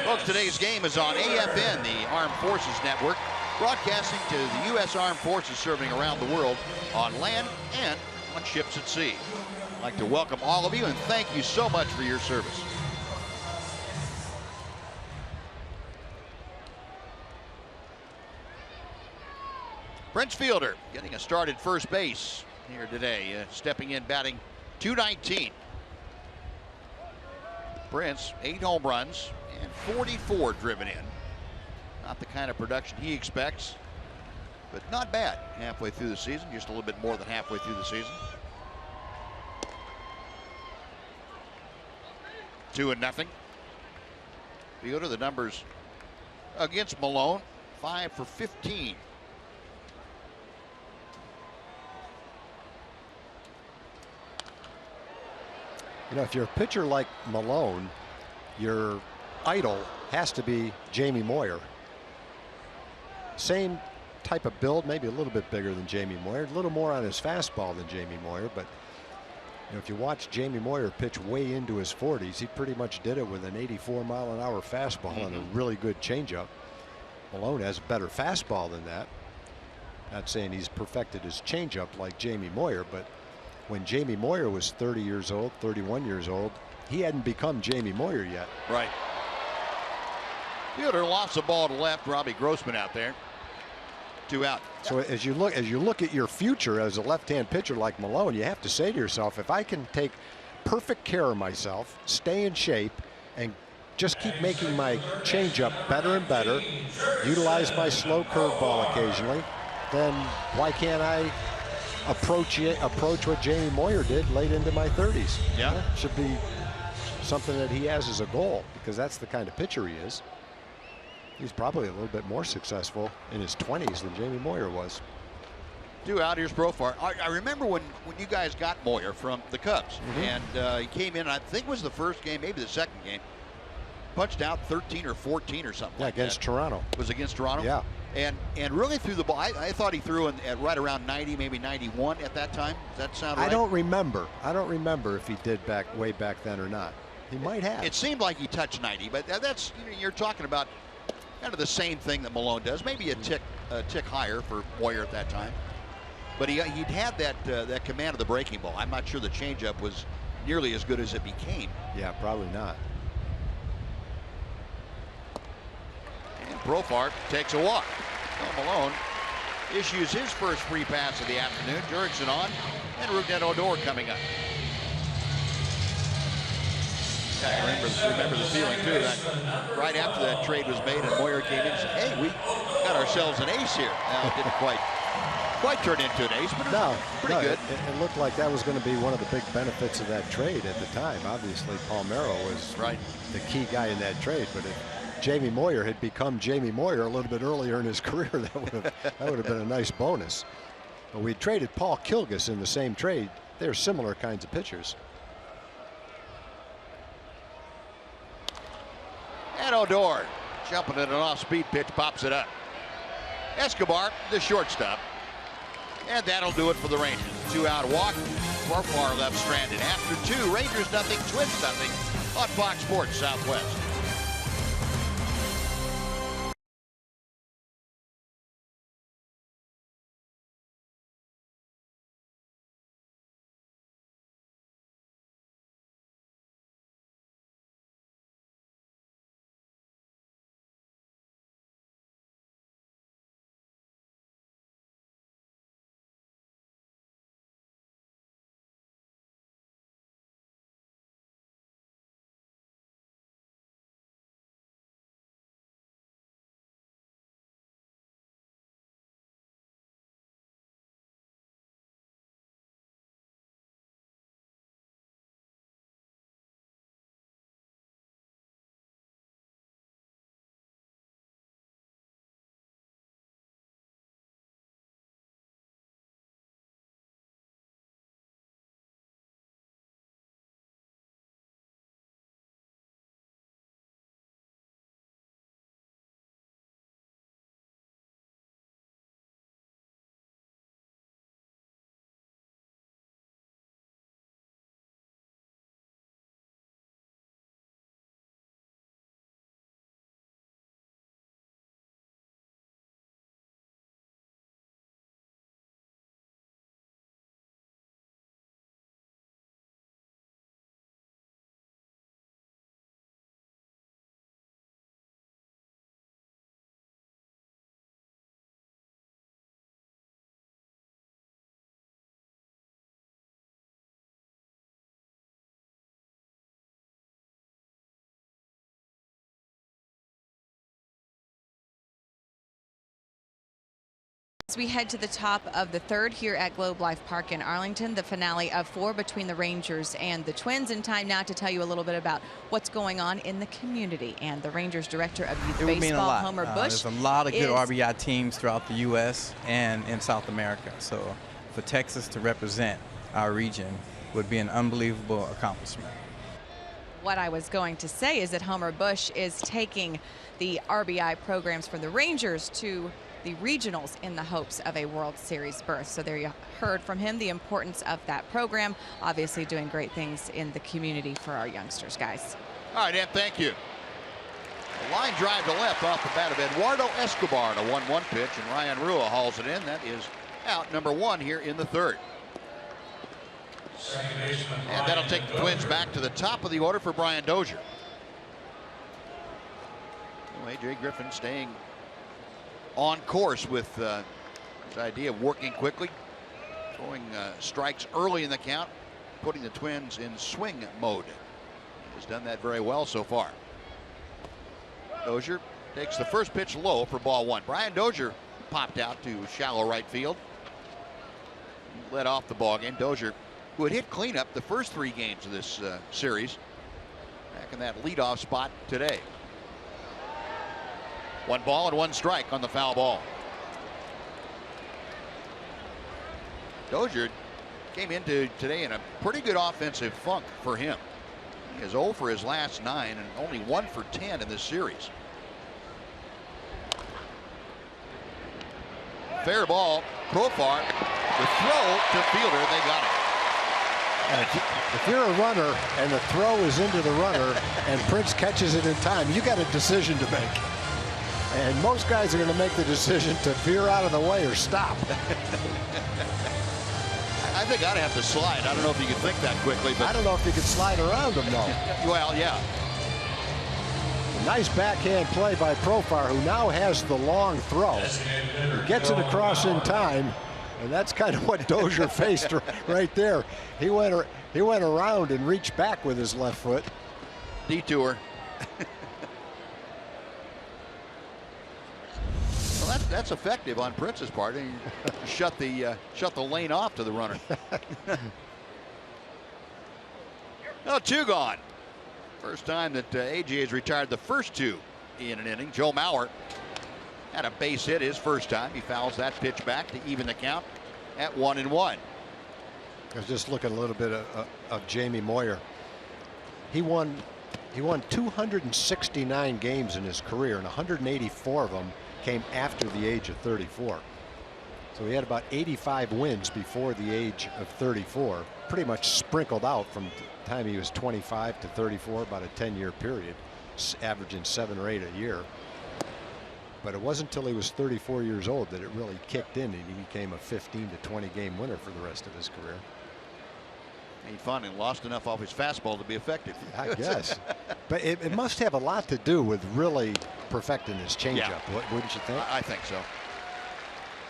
Folks, today's game is on AFN, the Armed Forces Network, broadcasting to the U.S. Armed Forces serving around the world on land and on ships at sea. I'd like to welcome all of you and thank you so much for your service. Prince Fielder getting a start at first base here today, stepping in batting .219. Prince, 8 home runs and 44 driven in. Not the kind of production he expects, but not bad halfway through the season, just a little bit more than halfway through the season. 2-0. We go to the numbers against Malone. 5 for 15. You know, if you're a pitcher like Malone, your idol has to be Jamie Moyer. Same type of build, maybe a little bit bigger than Jamie Moyer, a little more on his fastball than Jamie Moyer, but you know, if you watch Jamie Moyer pitch way into his 40s, he pretty much did it with an 84-mile-an-hour fastball and a really good changeup. Malone has a better fastball than that. Not saying he's perfected his changeup like Jamie Moyer, but when Jamie Moyer was 30 years old, 31 years old, he hadn't become Jamie Moyer yet. Right. Fielder lost the ball to left. Robbie Grossman out there. 2 out. So as you look at your future as a left-hand pitcher like Malone, you have to say to yourself, if I can take perfect care of myself, stay in shape, and just keep making my changeup better and better, utilize my slow curveball occasionally, then why can't I approach what Jamie Moyer did late into my 30s? Yeah. That should be something that he has as a goal, because that's the kind of pitcher he is. He's probably a little bit more successful in his 20s than Jamie Moyer was. 2 out. Here's Profar. I remember when you guys got Moyer from the Cubs, and he came in, I think it was the first game, maybe the second game, punched out 13 or 14 or something. Yeah, like against that. Toronto. Was against Toronto? Yeah. And really threw the ball. I thought he threw at right around 90, maybe 91 at that time. Does that sound right? I don't remember if he did way back then or not. He might have. It seemed like he touched 90, but that's, you're talking about kind of the same thing that Malone does, maybe a tick higher for Moyer at that time. But he'd had that command of the breaking ball. I'm not sure the changeup was nearly as good as it became. Yeah, probably not. And Profar takes a walk. Well, Malone issues his first free pass of the afternoon. Jurickson on, and Rougned Odor coming up. Yeah, I remember the feeling too, that right after that trade was made and Moyer came in and said, hey, we got ourselves an ace here. Now, it didn't quite turn into an ace, but it was pretty good. It looked like that was going to be one of the big benefits of that trade at the time. Obviously, Palmeiro was the key guy in that trade, but if Jamie Moyer had become Jamie Moyer a little bit earlier in his career, that would have been a nice bonus. But we traded Paul Kilgus in the same trade. They're similar kinds of pitchers. And Odor jumping at an off-speed pitch, pops it up. Escobar, the shortstop. And that'll do it for the Rangers. 2-out walk. Profar left stranded. After 2, Rangers nothing, Twins nothing on Fox Sports Southwest. As we head to the top of the third here at Globe Life Park in Arlington, the finale of 4 between the Rangers and the Twins. In time now to tell you a little bit about what's going on in the community. And the Rangers director of youth baseball, Homer Bush. There's a lot of good RBI teams throughout the U.S. and in South America. So for Texas to represent our region would be an unbelievable accomplishment. What I was going to say is that Homer Bush is taking the RBI programs for the Rangers to the regionals in the hopes of a World Series berth. So there you heard from him the importance of that program. Obviously doing great things in the community for our youngsters, guys. All right, Ed, thank you. A line drive to left off the bat of Eduardo Escobar, a 1-1 pitch, and Ryan Rua hauls it in. That is out number 1 here in the third. And that'll take the Twins back to the top of the order for Brian Dozier. Well, A.J. Griffin staying on course with his idea of working quickly, throwing strikes early in the count, putting the Twins in swing mode. He has done that very well so far. Dozier takes the first pitch low for ball 1. Brian Dozier popped out to shallow right field. He led off the ball game. Dozier, who had hit cleanup the first 3 games of this series, back in that leadoff spot today. 1 ball and 1 strike on the foul ball. Dozier came into today in a pretty good offensive funk for him. He is 0 for his last 9 and only 1 for 10 in this series. Fair ball, Profar, the throw to fielder, they got it. If you're a runner and the throw is into the runner and Prince catches it in time, you got a decision to make. And most guys are going to make the decision to veer out of the way or stop. I think I'd have to slide. I don't know if you could think that quickly, but I don't know if you could slide around him, though. Well, yeah. Nice backhand play by Profar, who now has the long throw. He gets it across in time, and that's kind of what Dozier faced right there. He went around and reached back with his left foot. Detour. Well, that's effective on Prince's part. He shut the lane off to the runner. No, 2 gone. First time that A.J. has retired the first 2 in an inning. Joe Mauer had a base hit his first time. He fouls that pitch back to even the count at 1-1. I was just looking a little bit of Jamie Moyer. He won 269 games in his career, and 184 of them came after the age of 34. So he had about 85 wins before the age of 34, pretty much sprinkled out from the time he was 25 to 34, about a 10-year period, averaging 7 or 8 a year. But it wasn't until he was 34 years old that it really kicked in and he became a 15 to 20 game winner for the rest of his career. He finally lost enough off his fastball to be effective. I guess. But it must have a lot to do with really perfecting his changeup. Yeah. Wouldn't you think? I think so.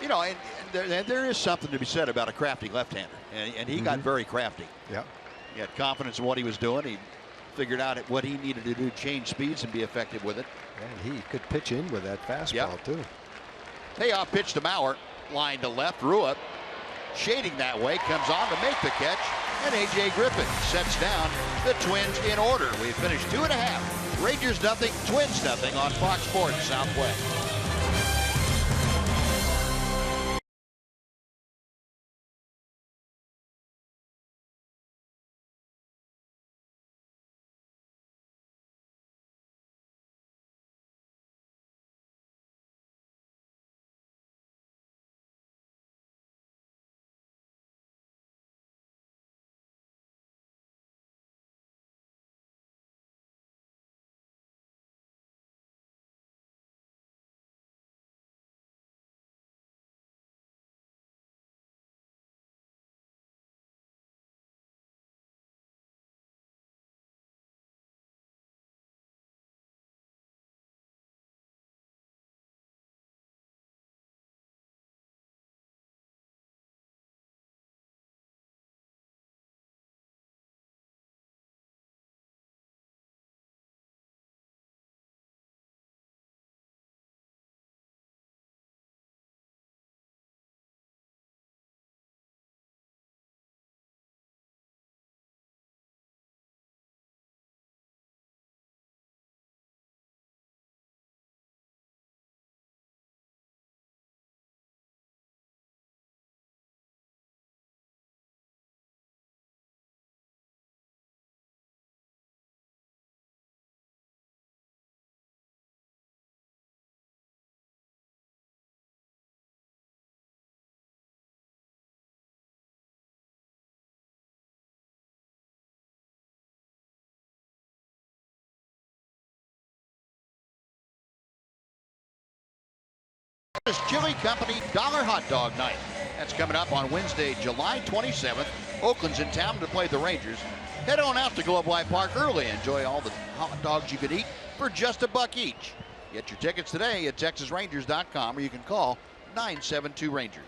You know, and there is something to be said about a crafty left-hander, and he got very crafty. Yeah. He had confidence in what he was doing. He figured out what he needed to do, change speeds, and be effective with it. And he could pitch in with that fastball too. Payoff pitch to Mauer, line to left. Rua shading that way, comes on to make the catch, and A.J. Griffin sets down the Twins in order. We finished 2.5. Rangers nothing, Twins nothing on Fox Sports Southwest. Chili Company Dollar Hot Dog Night. That's coming up on Wednesday, July 27th. Oakland's in town to play the Rangers. Head on out to Globe Life Park early. Enjoy all the hot dogs you could eat for just $1 each. Get your tickets today at TexasRangers.com, or you can call 972-RANGERS.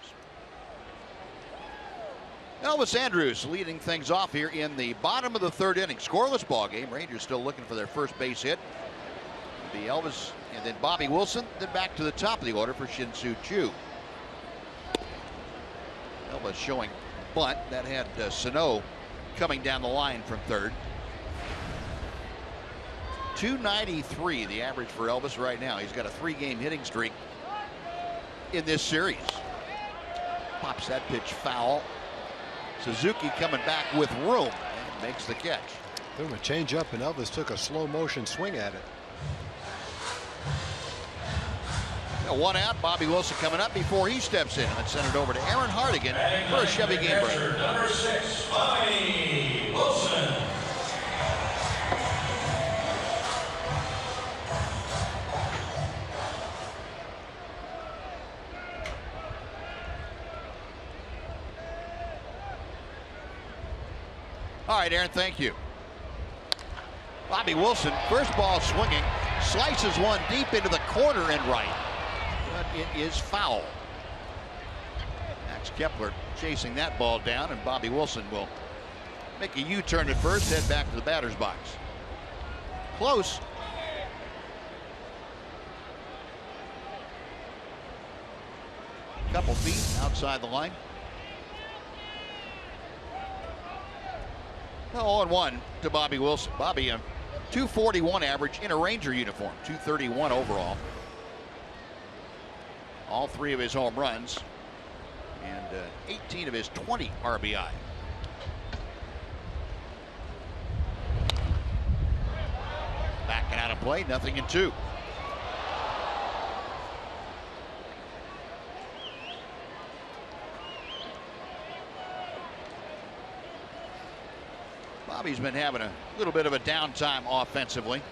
Elvis Andrus leading things off here in the bottom of the third inning. Scoreless ball game. Rangers still looking for their first base hit. It'll be Elvis and then Bobby Wilson. Then back to the top of the order for Shin-Soo Choo. Elvis showing bunt. That had Sano coming down the line from third. 293 the average for Elvis right now. He's got a 3-game hitting streak in this series. Pops that pitch foul. Suzuki coming back with room and makes the catch. Threw him a changeup, and Elvis took a slow motion swing at it. Now 1 out. Bobby Wilson coming up before he steps in. Let's send it over to Aaron Hardigan for a Chevy game break. Number 6, Bobby Wilson. All right, Aaron, thank you. Bobby Wilson, first ball swinging, slices one deep into the corner and right. But it is foul. Max Kepler chasing that ball down, and Bobby Wilson will make a U-turn at first, head back to the batter's box. Close. Couple feet outside the line. 0-1 to Bobby Wilson. Bobby, a 241 average in a Ranger uniform, 231 overall. All 3 of his home runs and 18 of his 20 RBI. Backing out of play, 0-2. Bobby's been having a little bit of a downtime offensively.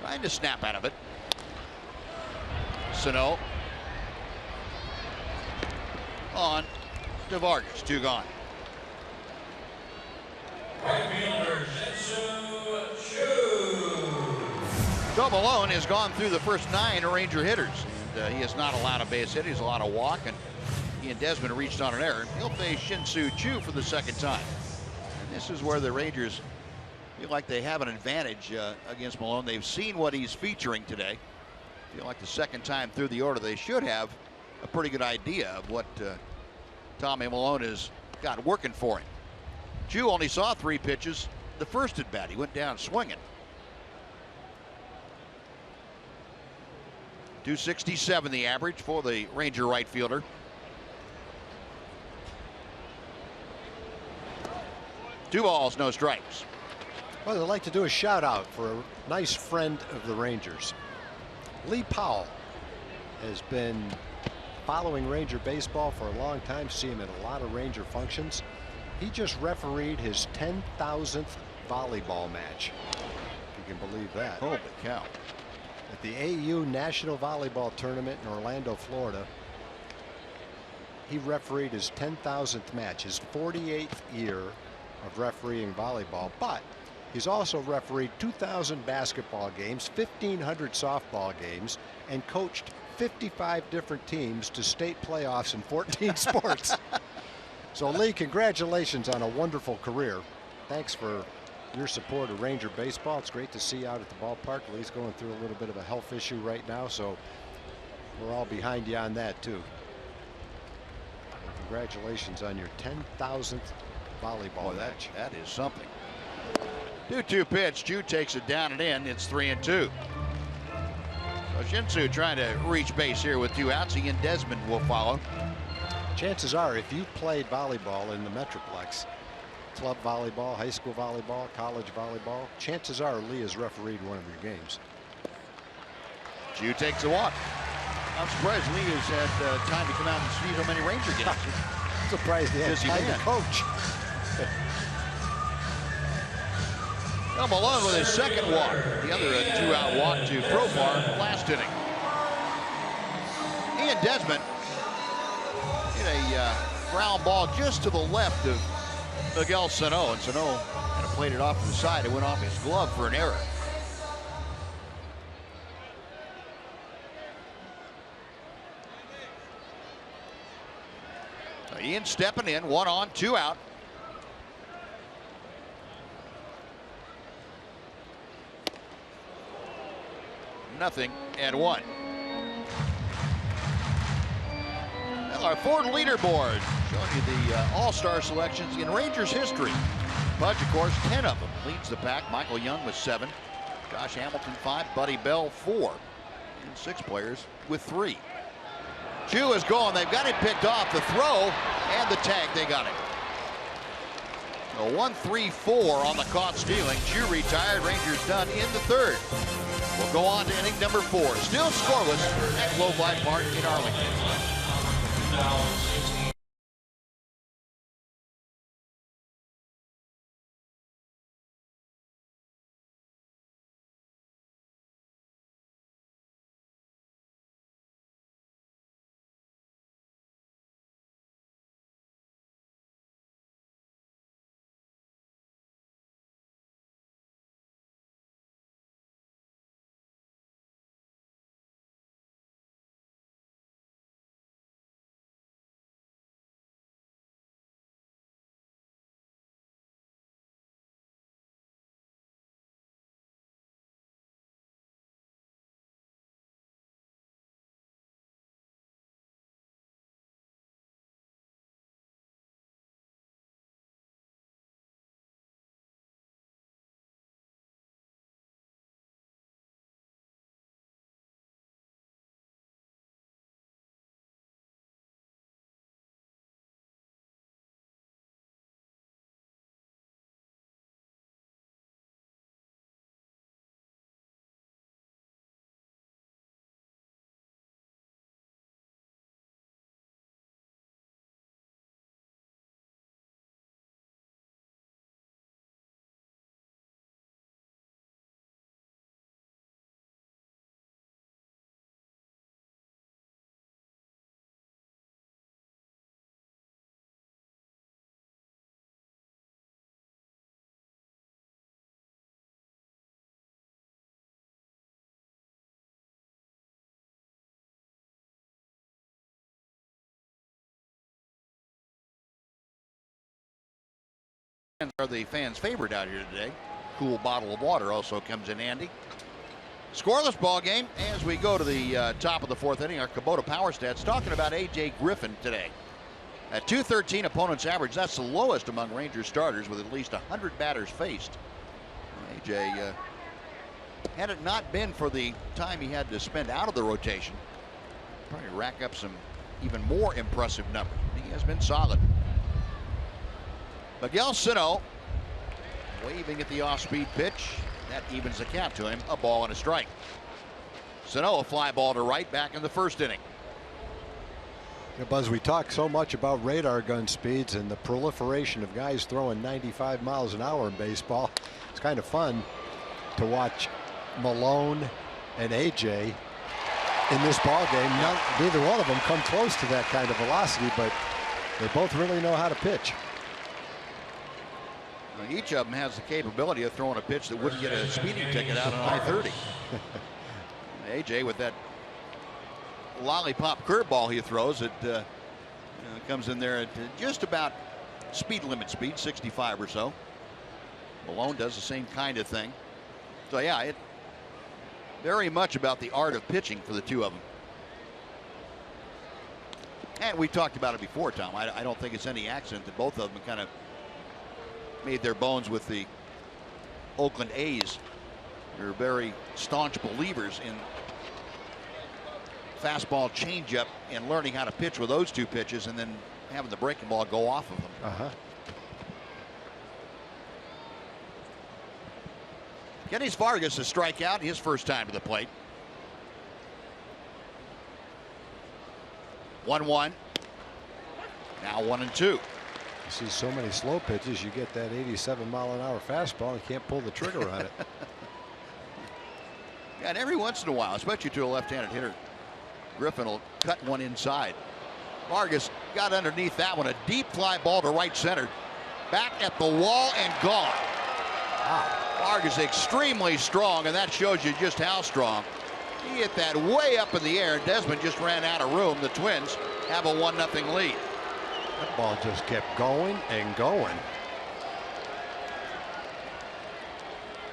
Trying to snap out of it. Sano. On to Vargas. 2 gone. Right fielder, Shin-Soo Choo. Joe Malone has gone through the first 9 Ranger hitters. And he has not allowed a base hit. He's allowed a walk, and he and Desmond reached on an error. He'll face Shin-Soo Choo for the second time. This is where the Rangers feel like they have an advantage against Malone. They've seen what he's featuring today. Feel like the second time through the order, they should have a pretty good idea of what Tommy Malone has got working for him. Choo only saw 3 pitches the first at bat. He went down swinging. 267 the average for the Ranger right fielder. Two balls, no strikes. Well, I'd like to do a shout out for a nice friend of the Rangers. Lee Powell has been following Ranger baseball for a long time. See him at a lot of Ranger functions. He just refereed his 10,000th volleyball match, if you can believe that. Holy cow. At the AU National Volleyball Tournament in Orlando, Florida, he refereed his 10,000th match, his 48th year of refereeing volleyball, but he's also refereed 2,000 basketball games, 1,500 softball games, and coached 55 different teams to state playoffs in 14 sports. So Lee, congratulations on a wonderful career. Thanks for your support of Ranger baseball. It's great to see you out at the ballpark. Lee's going through a little bit of a health issue right now, so we're all behind you on that too. Congratulations on your 10,000th volleyball match. That is something. 2-2 pitch. Choo takes it down and in. It's 3-2. So Shin-Soo trying to reach base here with 2 outs. He and Desmond will follow. Chances are, if you played volleyball in the Metroplex, club volleyball, high school volleyball, college volleyball, chances are Lee has refereed one of your games. Choo takes a walk. I'm surprised Lee has had time to come out and see so many Ranger games. I'm surprised he had time to coach. Well, Malone with his second walk. The other 2-out walk to Profar last inning. Desmond hit a ground ball just to the left of Miguel Sano, and Sano kind of played it off to the side. It went off his glove for an error. Ian stepping in, 1 on, 2 out. Nothing and 1. Well, our Ford leaderboard showing you the all-star selections in Rangers history. Pudge, of course, 10 of them. Leads the pack. Michael Young with 7. Josh Hamilton 5. Buddy Bell 4. And 6 players with 3. Chu is gone. They've got him picked off. The throw and the tag. They got him. A 1-3-4 on the caught stealing. Chu retired. Rangers done in the 3rd. We'll go on to inning number 4. Still scoreless at Globe Life Park in Arlington. Are the fans' favorite out here today. Cool bottle of water also comes in handy. Scoreless ball game as we go to the top of the 4th inning. Our Kubota Power Stats talking about A.J. Griffin today. At .213 opponent's average, that's the lowest among Rangers starters with at least 100 batters faced. A.J. Had it not been for the time he had to spend out of the rotation, probably rack up some even more impressive numbers. He has been solid. Miguel Sano waving at the off-speed pitch. That evens the count to him. A ball and a strike. Sano, a fly ball to right, back in the 1st inning. Yeah, Buzz, we talk so much about radar gun speeds and the proliferation of guys throwing 95 miles an hour in baseball. It's kind of fun to watch Malone and AJ in this ball game. Neither one of them come close to that kind of velocity, but they both really know how to pitch. Each of them has the capability of throwing a pitch that wouldn't get a speeding ticket out on I-30. AJ with that lollipop curveball he throws, it comes in there at just about speed limit speed, 65 or so. Malone does the same kind of thing. So yeah, it very much about the art of pitching for the two of them. And we talked about it before, Tom. I don't think it's any accident that both of them kind of made their bones with the Oakland A's. They're very staunch believers in fastball, changeup, and learning how to pitch with those two pitches, and then having the breaking ball go off of them. Gettys Vargas a strikeout, his first time to the plate. 1-1. Now 1-2. See so many slow pitches, you get that 87-mile-an-hour fastball and can't pull the trigger on it. Yeah, and every once in a while, especially to a left-handed hitter, Griffin will cut one inside. Vargas got underneath that one. A deep fly ball to right center. Back at the wall and gone. Wow. Vargas extremely strong, and that shows you just how strong. He hit that way up in the air, and Desmond just ran out of room. The Twins have a 1-0 lead. That ball just kept going and going.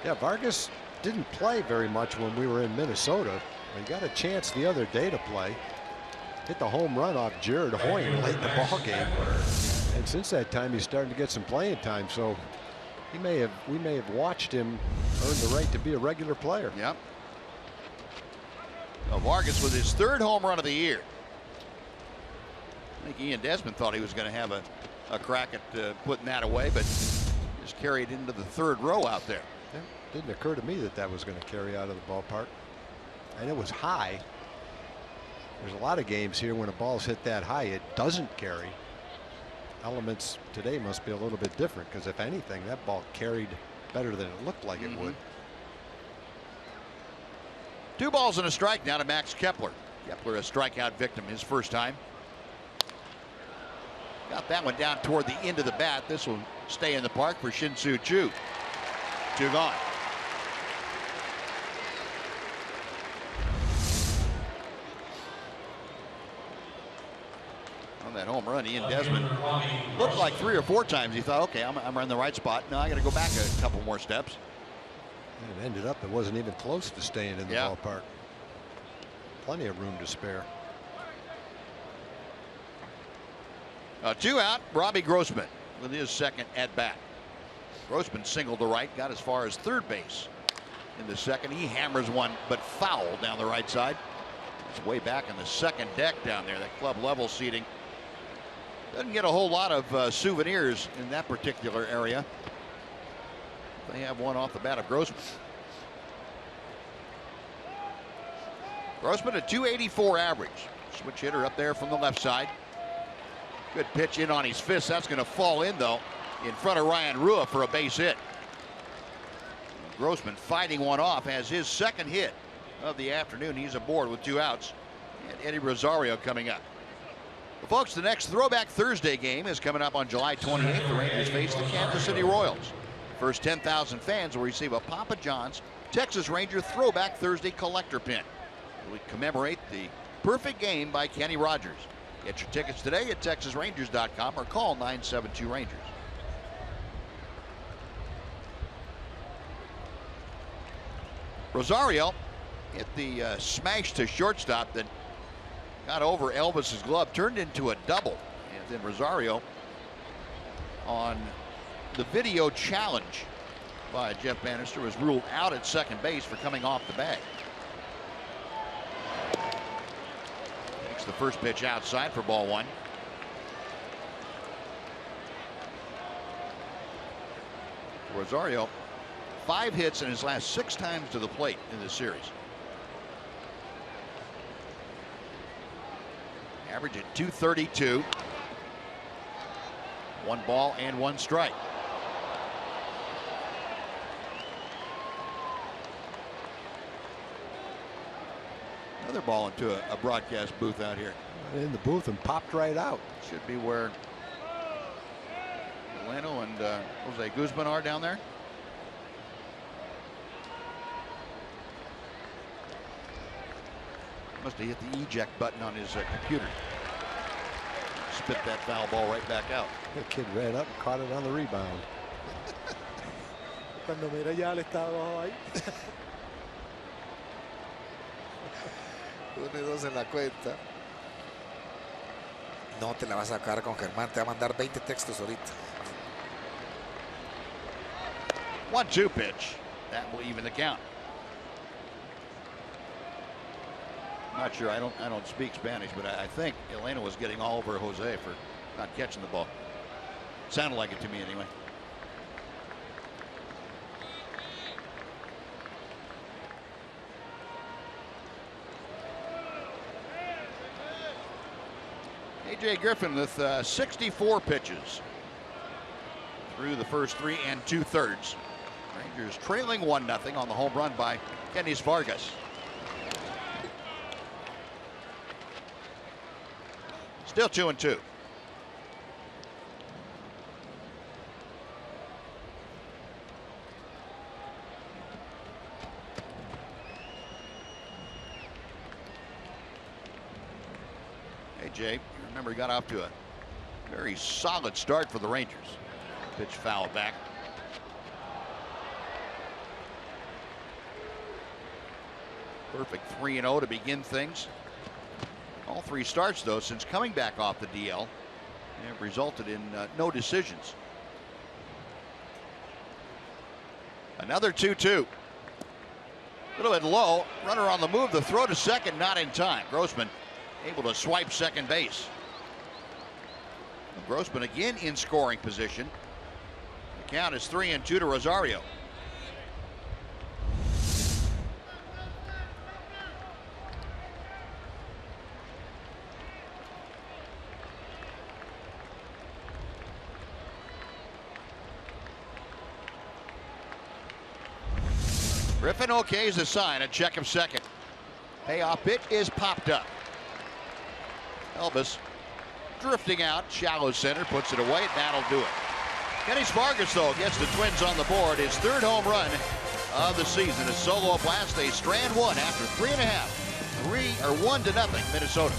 Yeah, Vargas didn't play very much when we were in Minnesota. He got a chance the other day to play. Hit the home run off Jared Hoying late in the ball game. And since that time, he's starting to get some playing time. So we may have watched him earn the right to be a regular player. Yep. Well, Vargas with his 3rd home run of the year. I think Ian Desmond thought he was going to have a crack at putting that away, but just carried into the 3rd row out there. Yeah, didn't occur to me that that was going to carry out of the ballpark. And it was high. There's a lot of games here when a ball's hit that high, it doesn't carry. Elements today must be a little bit different, because if anything, that ball carried better than it looked like it would. 2 balls and a strike now to Max Kepler. Kepler a strikeout victim his first time. Got that one down toward the end of the bat. This will stay in the park for Shin-Soo Choo. 2 gone. On that home run, Ian Desmond looked like 3 or 4 times he thought, okay, I'm in the right spot. Now I got to go back a couple more steps. And it ended up it wasn't even close to staying in the ballpark. Plenty of room to spare. 2 out, Robbie Grossman with his 2nd at bat. Grossman singled to right, got as far as 3rd base in the 2nd. He hammers one, but foul down the right side. It's way back in the 2nd deck down there, that club level seating. Doesn't get a whole lot of souvenirs in that particular area. They have one off the bat of Grossman. Grossman a .284 average. Switch hitter up there from the left side. Good pitch in on his fist. That's going to fall in, though, in front of Ryan Rua for a base hit. Grossman fighting one off, has his 2nd hit of the afternoon. He's aboard with 2 outs. And Eddie Rosario coming up. Well, folks, the next Throwback Thursday game is coming up on July 28th. The Rangers face the Kansas City Royals. First 10,000 fans will receive a Papa John's Texas Ranger Throwback Thursday collector pin. We commemorate the perfect game by Kenny Rogers. Get your tickets today at TexasRangers.com or call 972-RANGERS. Rosario hit the smash to shortstop that got over Elvis's glove, turned into a double. And then Rosario on the video challenge by Jeff Bannister was ruled out at 2nd base for coming off the bag. Takes the first pitch outside for ball 1. Rosario 5 hits in his last 6 times to the plate in this series. Average at .232. 1 ball and 1 strike. Another ball into a broadcast booth out here. In the booth and popped right out. Should be where Delano and Jose Guzman are down there. Must have hit the eject button on his computer. Spit that foul ball right back out. The kid ran up and caught it on the rebound. Cuando mira ya le estaba abajo ahí. 1-2 en la cuenta. No te la vas a sacar con Germán. Te va a mandar 20 textos ahorita. 1-2 pitch. That will even the count. Not sure. I don't speak Spanish, but I think Elena was getting all over Jose for not catching the ball. Sounded like it to me anyway. AJ Griffin with 64 pitches through the first 3 2/3. Rangers trailing 1-0 on the home run by Kenys Vargas. Still 2-2. AJ, remember, he got off to a very solid start for the Rangers. Pitch foul back. Perfect 3-0 to begin things. All three starts, though, since coming back off the DL, have resulted in no decisions. Another 2-2. A little bit low. Runner on the move. The throw to second, not in time. Grossman able to swipe second base. Grossman again in scoring position. The count is 3-2 to Rosario. Griffin okays the sign, a check of second. Payoff pitch is popped up. Elvis drifting out, shallow center, puts it away, that'll do it. Kenny Spargus, though, gets the Twins on the board. His third home run of the season. A solo blast. They strand one after 3.5. 1-0 Minnesota.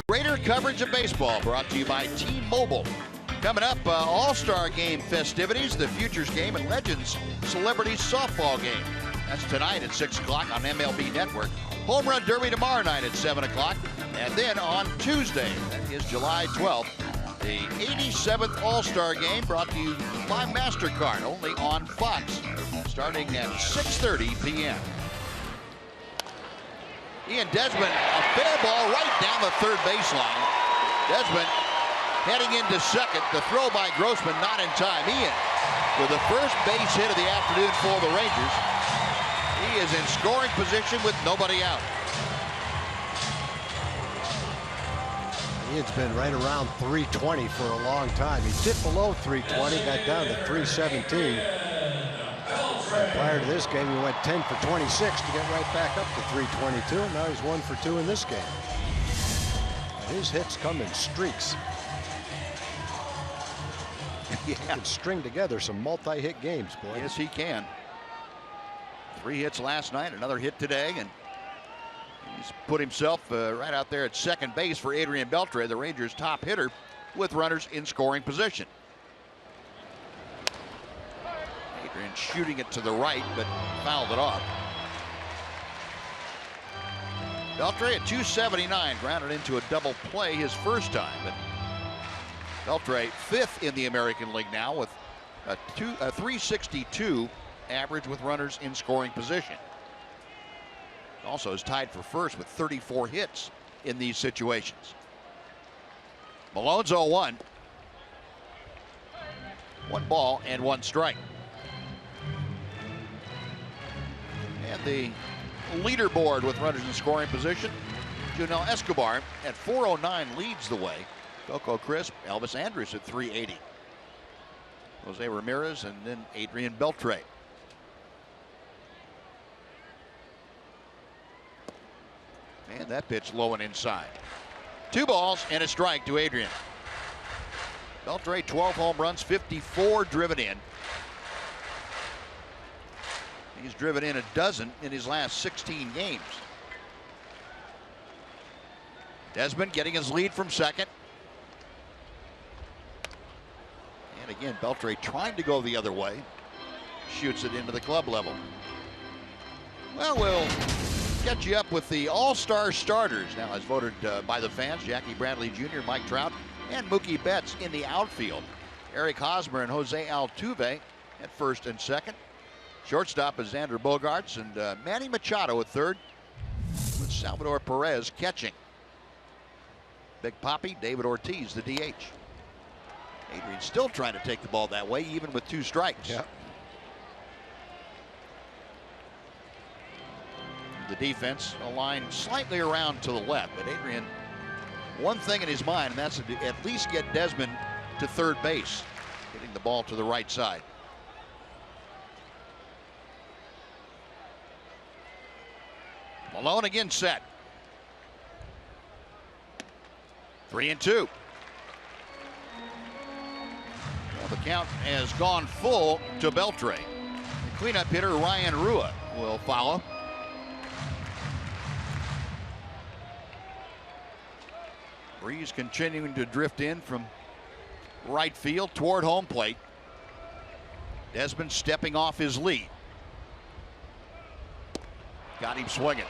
Greater coverage of baseball brought to you by T-Mobile. Coming up, All-Star Game festivities, the Futures Game, and Legends Celebrities Softball Game. That's tonight at 6 o'clock on MLB Network. Home Run Derby tomorrow night at 7 o'clock. And then on Tuesday, that is July 12th, the 87th All-Star Game brought to you by MasterCard, only on Fox, starting at 6:30 p.m. Ian Desmond, a fair ball right down the third baseline. Desmond heading into second. The throw by Grossman not in time. Ian with the first base hit of the afternoon for the Rangers. He is in scoring position with nobody out. Ian's been right around 320 for a long time. He dipped below 320, got down to 317. Prior to this game, he went 10 for 26 to get right back up to 322, and now he's 1 for 2 in this game. His hits come in streaks. He can string together some multi-hit games, boy. Yes, he can. 3 hits last night, another hit today, and he's put himself right out there at second base for Adrian Beltre, the Rangers' top hitter, with runners in scoring position. Adrian shooting it to the right, but fouled it off. Beltre at 279, grounded into a double play his first time, but Beltre 5th in the American League now with a 362 average with runners in scoring position. Also is tied for first with 34 hits in these situations. Malone's 0-1. 1 ball and 1 strike. the leaderboard with runners in scoring position. Junel Escobar at 409 leads the way. Coco Crisp, Elvis Andrus at 380. Jose Ramirez and then Adrian Beltre. And that pitch low and inside. 2 balls and a strike to Adrian. Beltre 12 home runs, 54 driven in. He's driven in a dozen in his last 16 games. Desmond getting his lead from second. And again, Beltre trying to go the other way. Shoots it into the club level. Well, we'll get you up with the all-star starters now as voted by the fans. Jackie Bradley Jr., Mike Trout, and Mookie Betts in the outfield. Eric Hosmer and Jose Altuve at first and second. Shortstop is Xander Bogaerts and Manny Machado at third with Salvador Perez catching. Big Papi, David Ortiz, the DH. Adrian still trying to take the ball that way, even with 2 strikes. Yeah. The defense aligned slightly around to the left, but Adrian, one thing in his mind, and that's to at least get Desmond to third base, getting the ball to the right side. Malone again set. 3-2. Well, the count has gone full to Beltre. The cleanup hitter Ryan Rua will follow. Breeze continuing to drift in from right field toward home plate. Desmond stepping off his lead. Got him swinging.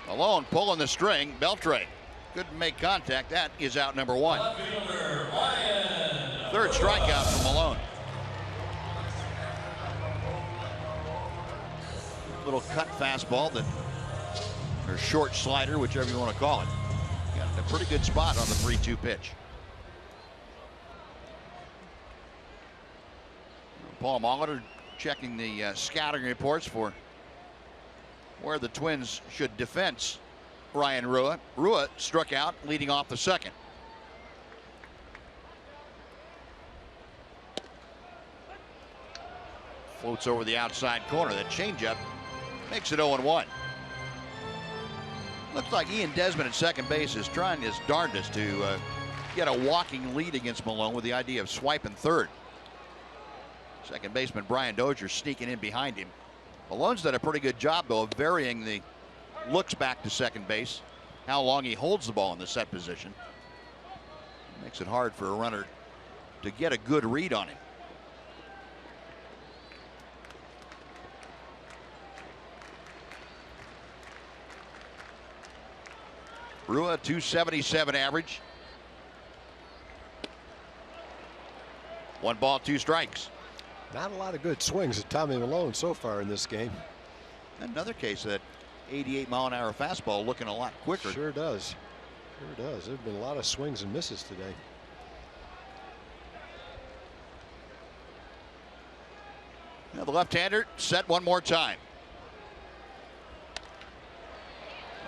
Malone pulling the string. Beltre couldn't make contact. That is out number 1. Third strikeout from Malone. Little cut fastball that, or short slider, whichever you want to call it. Got a pretty good spot on the 3-2 pitch. Paul Molitor checking the scouting reports for where the Twins should defense Ryan Rua. Rua struck out leading off the second. Floats over the outside corner. That changeup makes it 0-1. Looks like Ian Desmond at second base is trying his darndest to get a walking lead against Malone with the idea of swiping third. Second baseman Brian Dozier sneaking in behind him. Malone's done a pretty good job, though, of varying the looks back to second base, how long he holds the ball in the set position. Makes it hard for a runner to get a good read on him. Rua, 277 average. 1 ball, 2 strikes. Not a lot of good swings at Tommy Malone so far in this game. Another case of that 88-mile-an-hour fastball looking a lot quicker. Sure does. Sure does. There have been a lot of swings and misses today. Now the left-hander set one more time.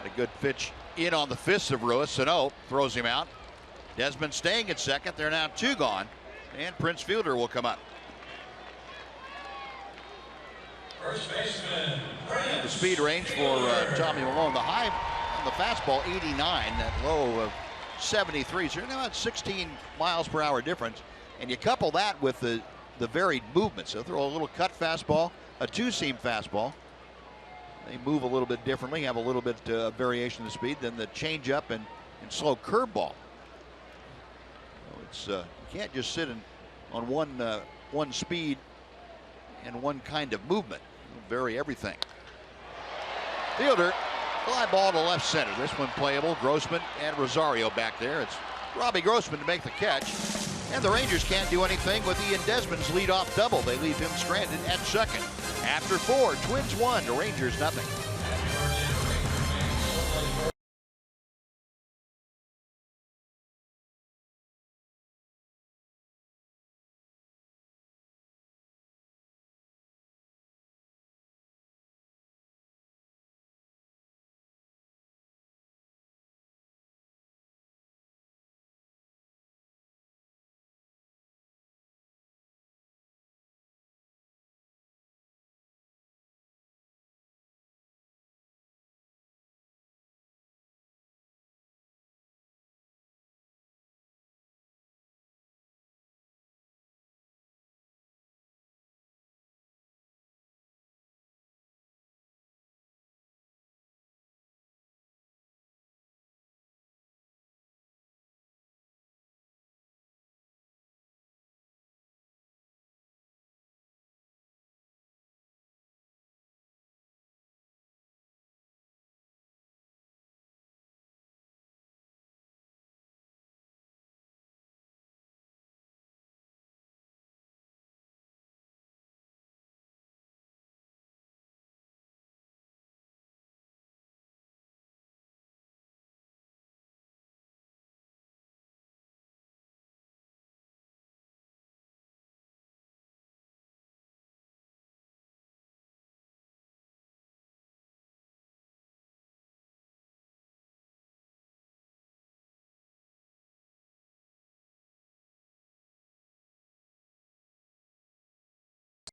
Got a good pitch in on the fist of Rua. Sano throws him out. Desmond staying at second. They're now 2 gone. And Prince Fielder will come up. First baseman, The speed range for Tommy Malone. The high on the fastball, 89. That low of 73. So you're now at 16 miles per hour difference. And you couple that with the varied movements. So throw a little cut fastball, a 2-seam fastball. They move a little bit differently, have a little bit variation of speed than the changeup and slow curveball. It's you can't just sit on one speed and one kind of movement. You vary everything. Fielder, fly ball to left center. This one playable. Grossman and Rosario back there. It's Robbie Grossman to make the catch. And the Rangers can't do anything with Ian Desmond's leadoff double. They leave him stranded at second. After 4, Twins 1 to Rangers nothing.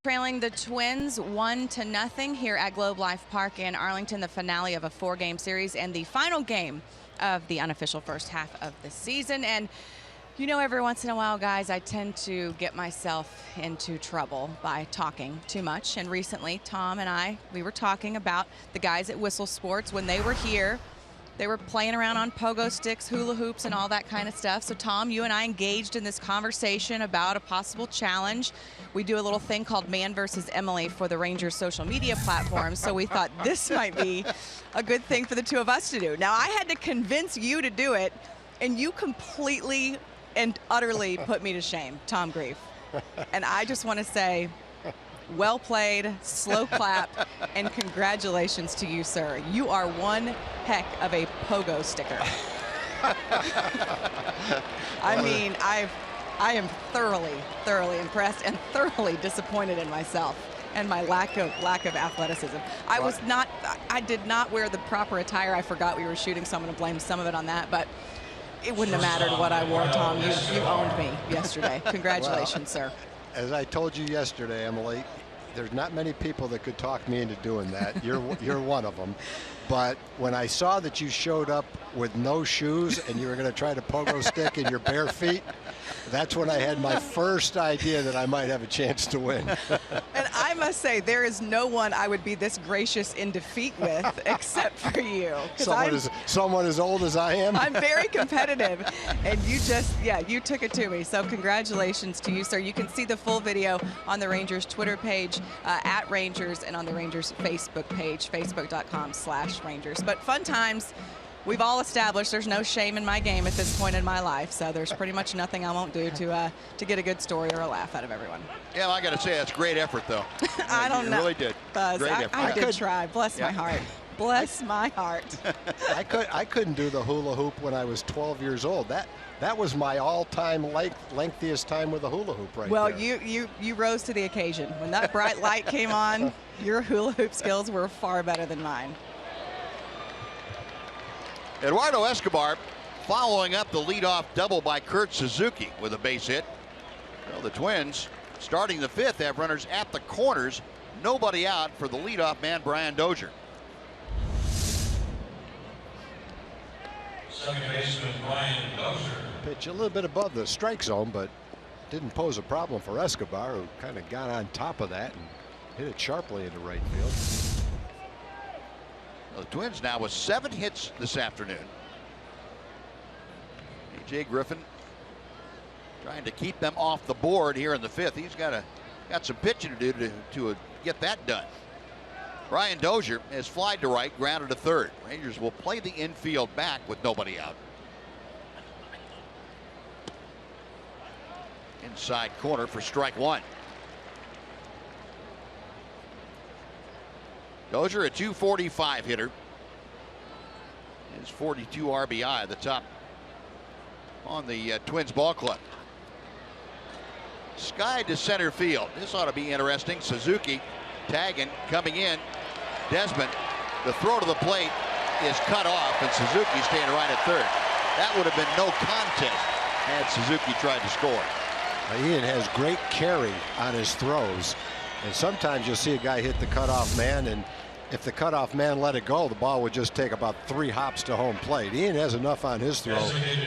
trailing the Twins 1-0 here at Globe Life Park in Arlington, the finale of a 4-game series and the final game of the unofficial first half of the season. And you know, every once in a while, guys, I tend to get myself into trouble by talking too much. And recently, Tom and we were talking about the guys at Whistle Sports when they were here. They were playing around on pogo sticks, hula hoops, and all that kind of stuff. So, Tom, you and I engaged in this conversation about a possible challenge. We do a little thing called Man versus Emily for the Rangers social media platform. So we thought this might be a good thing for the two of us to do. Now, I had to convince you to do it, and you completely and utterly put me to shame, Tom Grief. And I just want to say, well played, slow clap, and congratulations to you, sir. You are one heck of a pogo sticker. I mean, I am thoroughly impressed and thoroughly disappointed in myself and my lack of athleticism. I did not wear the proper attire. I forgot we were shooting, so I'm going to blame some of it on that, but it wouldn't have mattered what I wore, Tom. You owned me yesterday. Congratulations, sir. As I told you yesterday, Emily, there's not many people that could talk me into doing that. You're one of them. But when I saw that you showed up with no shoes and you were going to try to pogo stick in your bare feet, that's when I had my first idea that I might have a chance to win. And I must say, there is no one I would be this gracious in defeat with except for you. Someone as old as I am? I'm very competitive. And you took it to me. So congratulations to you, sir. You can see the full video on the Rangers Twitter page, at Rangers, and on the Rangers Facebook page, facebook.com/Rangers. But fun times. We've all established there's no shame in my game at this point in my life, so there's pretty much nothing I won't do to get a good story or a laugh out of everyone. Yeah, I got to say, that's great effort, though. I don't know. You really did. Buzz, great effort. I did try. Bless my heart. Bless my heart. I couldn't do the hula hoop when I was 12 years old. That was my all-time lengthiest time with a hula hoop right well, there. you rose to the occasion. When that bright light came on, your hula hoop skills were far better than mine. Eduardo Escobar following up the leadoff double by Kurt Suzuki with a base hit. Well, the Twins, starting the 5th, have runners at the corners. Nobody out for the leadoff man, Brian Dozier. Second baseman Brian Dozier. Pitch a little bit above the strike zone, but didn't pose a problem for Escobar, who kind of got on top of that and hit it sharply into right field. The Twins now with 7 hits this afternoon. A.J. Griffin trying to keep them off the board here in the 5th. He's got some pitching to do to get that done. Brian Dozier has flied to right, grounded to third. Rangers will play the infield back with nobody out. Inside corner for strike one. Dozier, a .245 hitter. His 42 RBI, the top on the Twins ball club. Sky to center field. This ought to be interesting. Suzuki tagging, coming in. Desmond, the throw to the plate is cut off, and Suzuki staying right at third. That would have been no contest had Suzuki tried to score. Ian has great carry on his throws, and sometimes you'll see a guy hit the cutoff man, and if the cutoff man let it go, the ball would just take about 3 hops to home plate. Ian has enough on his throw.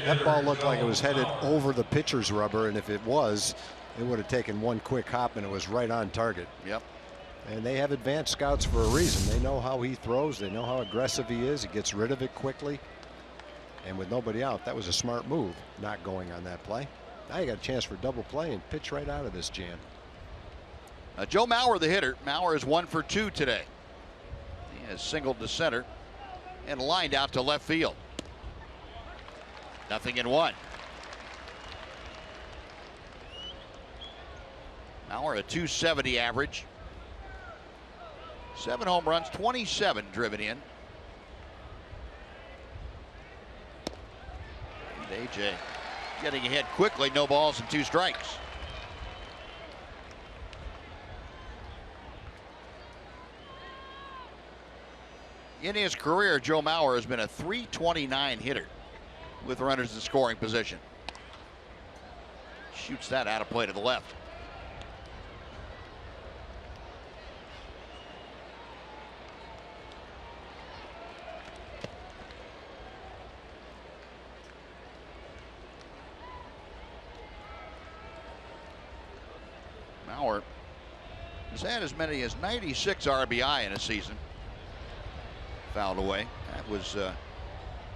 That ball looked like it was headed over the pitcher's rubber, and if it was, it would have taken 1 quick hop, and it was right on target. Yep. And they have advanced scouts for a reason. They know how he throws. They know how aggressive he is. He gets rid of it quickly. And with nobody out, that was a smart move, not going on that play. Now you got a chance for double play and pitch right out of this jam. Joe Mauer, the hitter. Mauer is 1 for 2 today. He has singled to center and lined out to left field. 0-1. Mauer, a .270 average. 7 home runs, 27 driven in. And AJ getting ahead quickly, no balls and 2 strikes. In his career, Joe Mauer has been a .329 hitter with runners in scoring position. Shoots that out of play to the left. has had as many as 96 RBI in a season. Fouled away. That was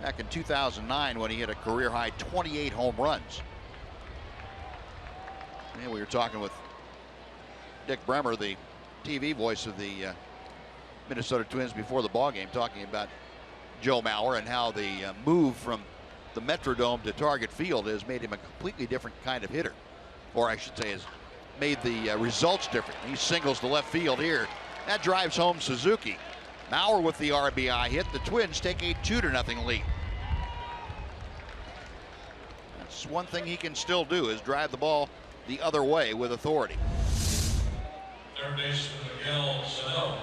back in 2009 when he hit a career high 28 home runs. And we were talking with Dick Bremer, the TV voice of the Minnesota Twins before the ball game, talking about Joe Mauer and how the move from the Metrodome to Target Field has made him a completely different kind of hitter, or I should say has made the results different. He singles to left field here. That drives home Suzuki. Mauer with the RBI hit. The Twins take a 2-0 lead. That's one thing he can still do, is drive the ball the other way with authority. Third baseman Miguel Sano.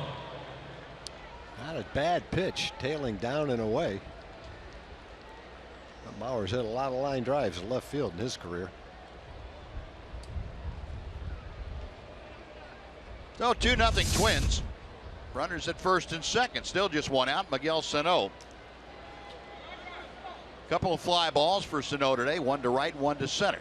Not a bad pitch, tailing down and away. But Mauer's hit a lot of line drives to left field in his career. So 2-0 Twins. Runners at first and second. Still just one out. Miguel Sano. Couple of fly balls for Sano today. One to right, one to center.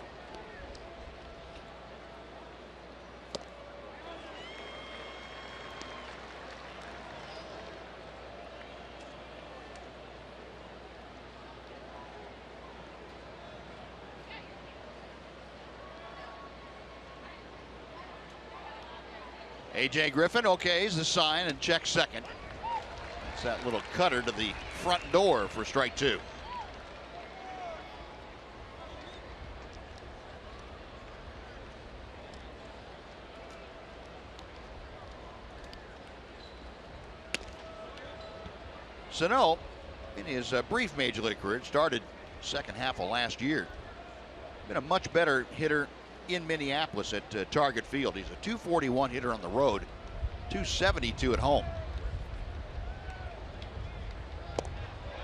A.J. Griffin okays the sign and checks second. It's that little cutter to the front door for strike two. Sano, in his brief major league career, started second half of last year, been a much better hitter in Minneapolis at Target Field. He's a 241 hitter on the road, 272 at home.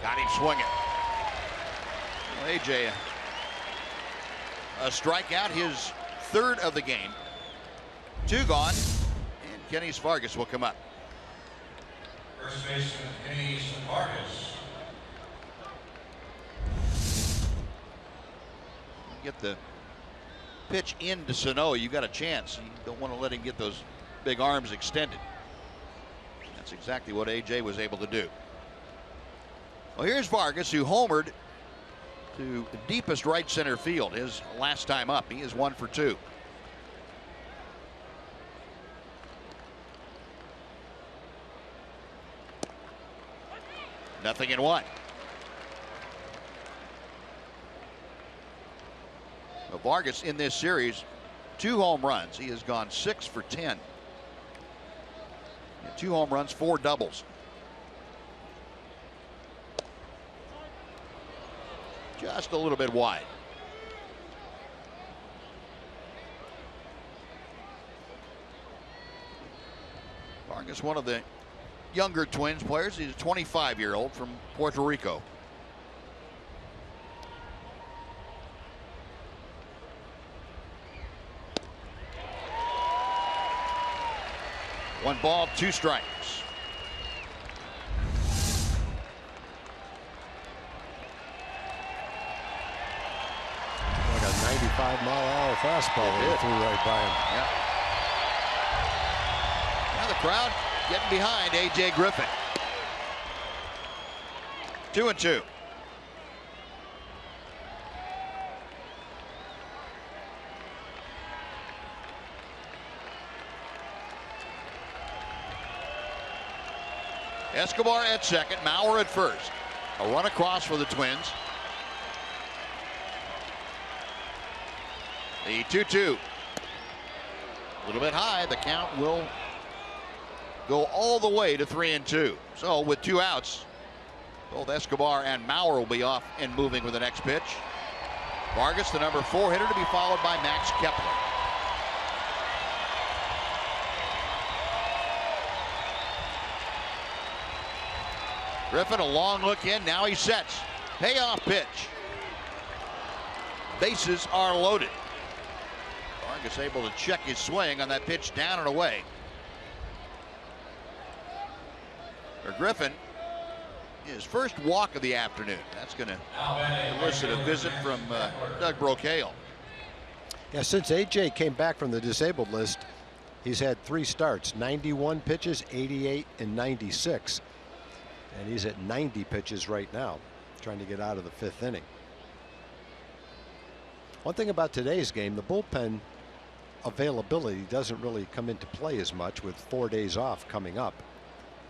Got him swinging. Well, AJ, a strikeout, his third of the game. Two gone, and Kenny Vargas will come up. First baseman Kenny Vargas. Get the pitch into Sano, you got a chance. You don't want to let him get those big arms extended. That's exactly what AJ was able to do. Well, here's Vargas, who homered to the deepest right center field his last time up. He is 1 for 2. Nothing in 1. Well, Vargas in this series, 2 home runs. He has gone 6 for 10. 2 home runs, 4 doubles. Just a little bit wide. Vargas, one of the younger Twins players. He's a 25-year-old from Puerto Rico. One ball, 2 strikes. Like a 95-mile-an-hour fastball that threw right by him. Yeah. Now the crowd getting behind A.J. Griffin. 2-2. Escobar at second, Mauer at first. A run across for the Twins. The 2-2. A little bit high. The count will go all the way to 3-2. So with 2 outs, both Escobar and Mauer will be off and moving with the next pitch. Vargas, the number 4 hitter, to be followed by Max Kepler. Griffin, a long look in. Now he sets. Payoff pitch. Bases are loaded. Vargas able to check his swing on that pitch down and away. For Griffin, his first walk of the afternoon. That's going to elicit a visit from Doug Brocail. Yeah, since AJ came back from the disabled list, He's had 3 starts, 91 pitches, 88, and 96. And he's at 90 pitches right now, trying to get out of the 5th inning. One thing about today's game, the bullpen availability doesn't really come into play as much with 4 days off coming up.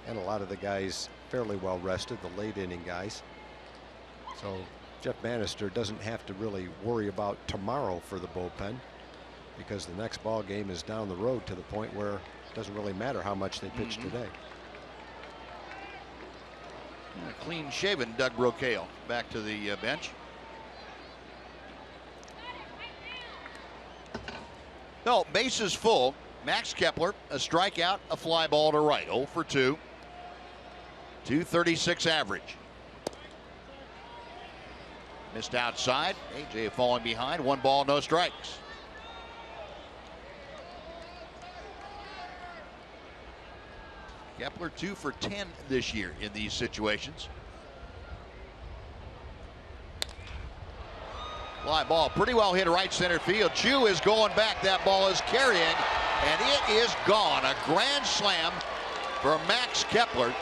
And a lot of the guys fairly well rested, the late inning guys. So Jeff Bannister doesn't have to really worry about tomorrow for the bullpen, because the next ball game is down the road to the point where it doesn't really matter how much they pitch today. Clean shaven Doug Brocail back to the bench. No, bases full. Max Kepler, a strikeout, a fly ball to right. 0 for 2. 236 average. Missed outside. AJ falling behind. 1 ball, no strikes. Kepler 2 for 10 this year in these situations. Fly ball pretty well hit right center field. Chu is going back. That ball is carrying, and it is gone. A grand slam for Max Kepler.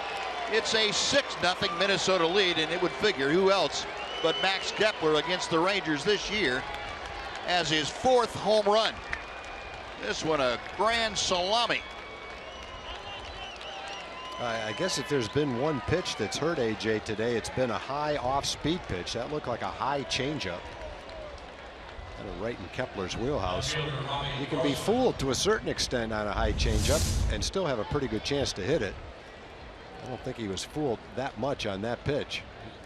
It's a 6-0 Minnesota lead, and it would figure who else but Max Kepler against the Rangers this year as his 4th home run. This one a grand salami. I guess if there's been one pitch that's hurt AJ today, it's been a high off-speed pitch. That looked like a high changeup. Kind of right in Kepler's wheelhouse. You can be fooled to a certain extent on a high changeup and still have a pretty good chance to hit it. I don't think he was fooled that much on that pitch.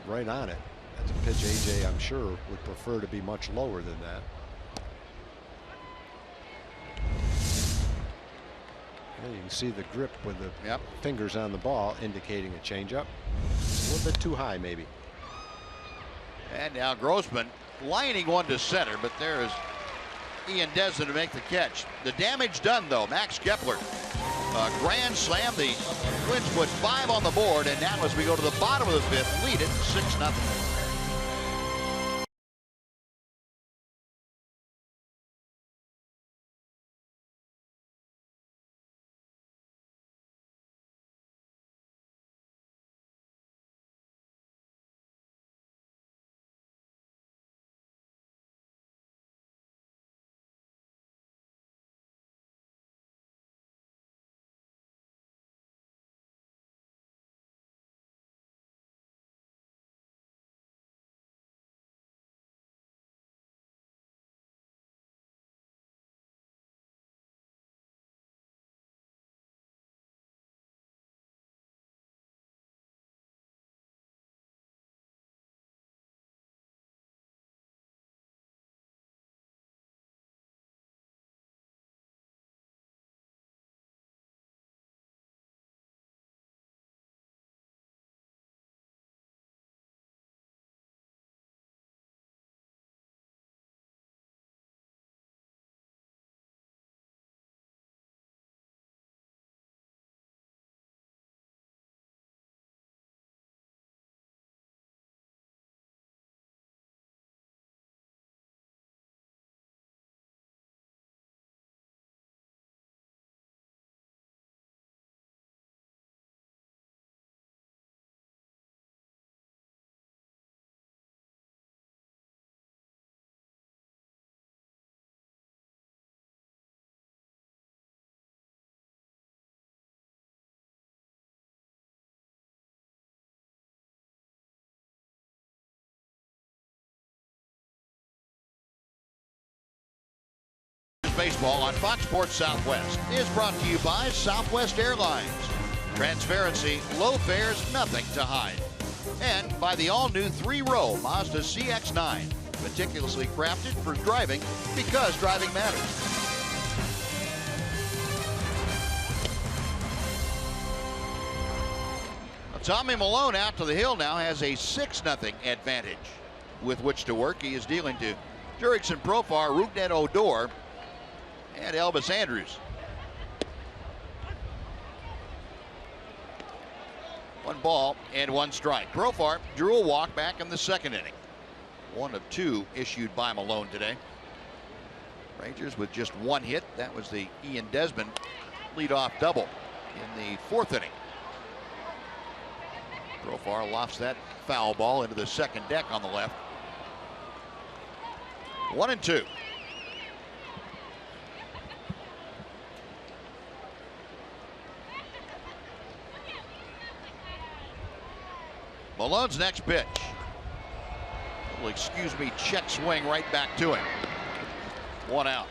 Right on it. That's a pitch AJ, I'm sure, would prefer to be much lower than that. You can see the grip with the fingers on the ball indicating a changeup. A little bit too high, maybe. And now Grossman lining one to center, but there is Ian Desmond to make the catch. The damage done, though. Max Kepler, a grand slam. The Twins put 5 on the board, and now as we go to the bottom of the 5th, lead it 6-0. Baseball on Fox Sports Southwest is brought to you by Southwest Airlines. Transparency, low fares, nothing to hide. And by the all-new 3-row Mazda CX-9, meticulously crafted for driving because driving matters. Tommy Malone out to the hill now has a 6-0 advantage with which to work. He is dealing to Jurickson Profar, Rougned Odor, and Elvis Andrus. 1 ball and 1 strike. Profar drew a walk back in the 2nd inning. 1 of 2 issued by Malone today. Rangers with just one hit. That was the Ian Desmond leadoff double in the 4th inning. Profar lofts that foul ball into the second deck on the left. 1-2. Malone's next pitch. Little excuse me check swing right back to him. 1 out.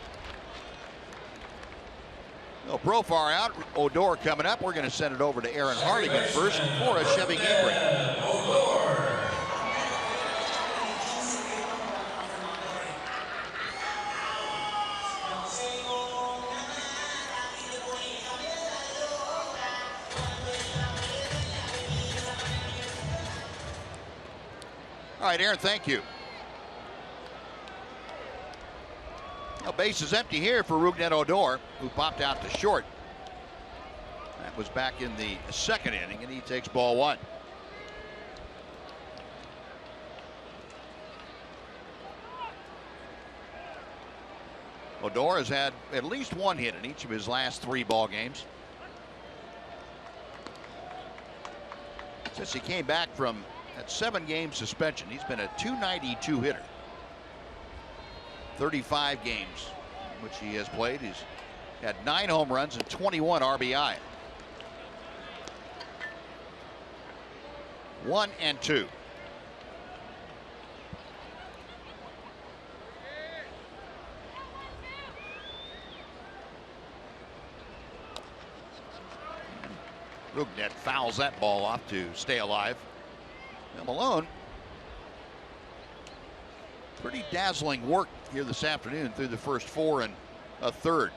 No, Profar out. Odor coming up. We're going to send it over to Aaron Hardigan first for a Chevy game break. All right, Aaron, thank you. Now, base is empty here for Rougned Odor, who popped out to short. That was back in the 2nd inning, and he takes ball 1. Odor has had at least 1 hit in each of his last 3 ball games. Since he came back from that 7-game suspension, he's been a .292 hitter. 35 games in which he has played. He's had 9 home runs and 21 RBI. 1-2. Rougned fouls that ball off to stay alive. Now Malone, pretty dazzling work here this afternoon through the first 4 1/3.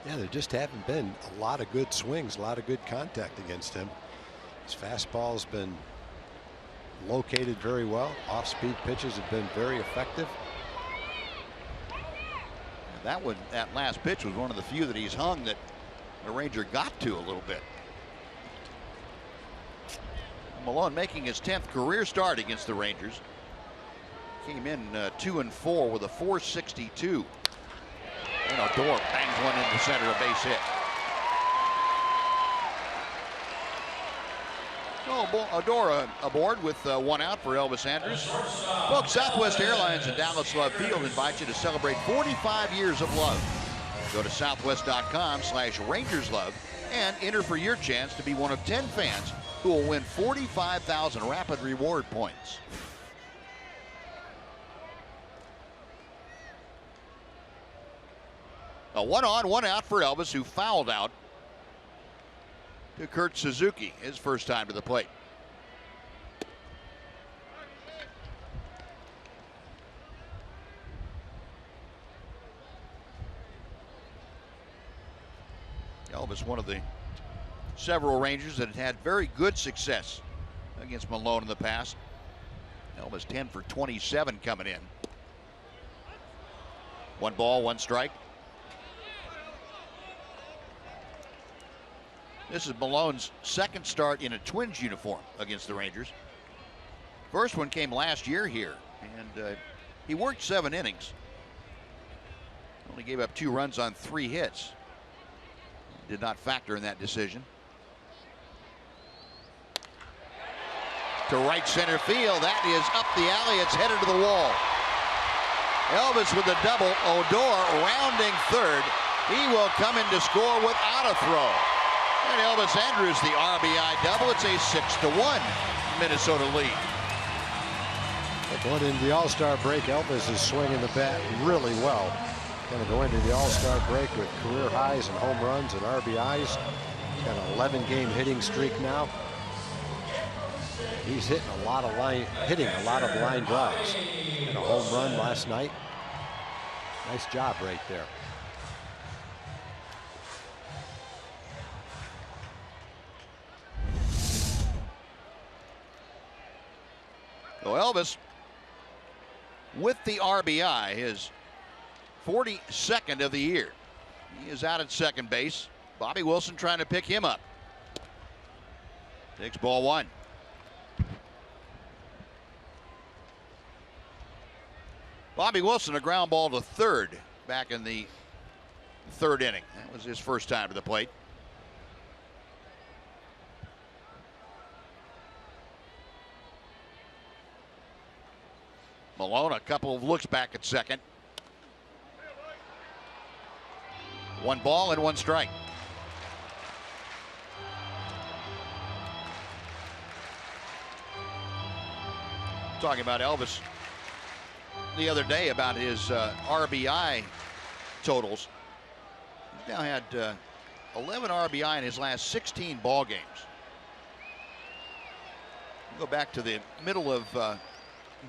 Yeah, there just haven't been a lot of good swings, a lot of good contact against him. His fastball's been located very well. Off-speed pitches have been very effective. That last pitch was one of the few that he's hung that the Ranger got to a little bit. Malone making his 10th career start against the Rangers. Came in 2-4 with a .462. And Odor bangs one into center, a base hit. So Odor aboard with 1 out for Elvis Andrus. Folks, Southwest Airlines and Dallas Love Field invite you to celebrate 45 years of love. Go to southwest.com/RangersLove and enter for your chance to be one of 10 fans who will win 45,000 Rapid Reward points. A 1 on, 1 out for Elvis, who fouled out to Kurt Suzuki, his first time to the plate. Elvis, one of the several Rangers that had had very good success against Malone in the past. Elvis 10 for 27 coming in. 1 ball, 1 strike. This is Malone's 2nd start in a Twins uniform against the Rangers. First one came last year here, and he worked 7 innings. Only gave up 2 runs on 3 hits. Did not factor in that decision. To right center field. That is up the alley. It's headed to the wall. Elvis with a double. Odor rounding 3rd. He will come in to score without a throw. And Elvis Andrus the RBI double. It's a 6-1 Minnesota lead. Going into the All-Star break, Elvis is swinging the bat really well. Going to go into the All-Star break with career highs in home runs and RBIs. He's got an 11-game hitting streak now. He's hitting a lot of line drives. And a home run last night. Nice job right there. So Elvis with the RBI, his 42nd of the year. He is out at second base. Bobby Wilson trying to pick him up. Takes ball 1. Bobby Wilson, a ground ball to third back in the third inning. That was his first time to the plate. Malone, a couple of looks back at second. 1 ball and 1 strike. Talking about Elvis the other day about his RBI totals. He's now had 11 RBI in his last 16 ball games. Go back to the middle of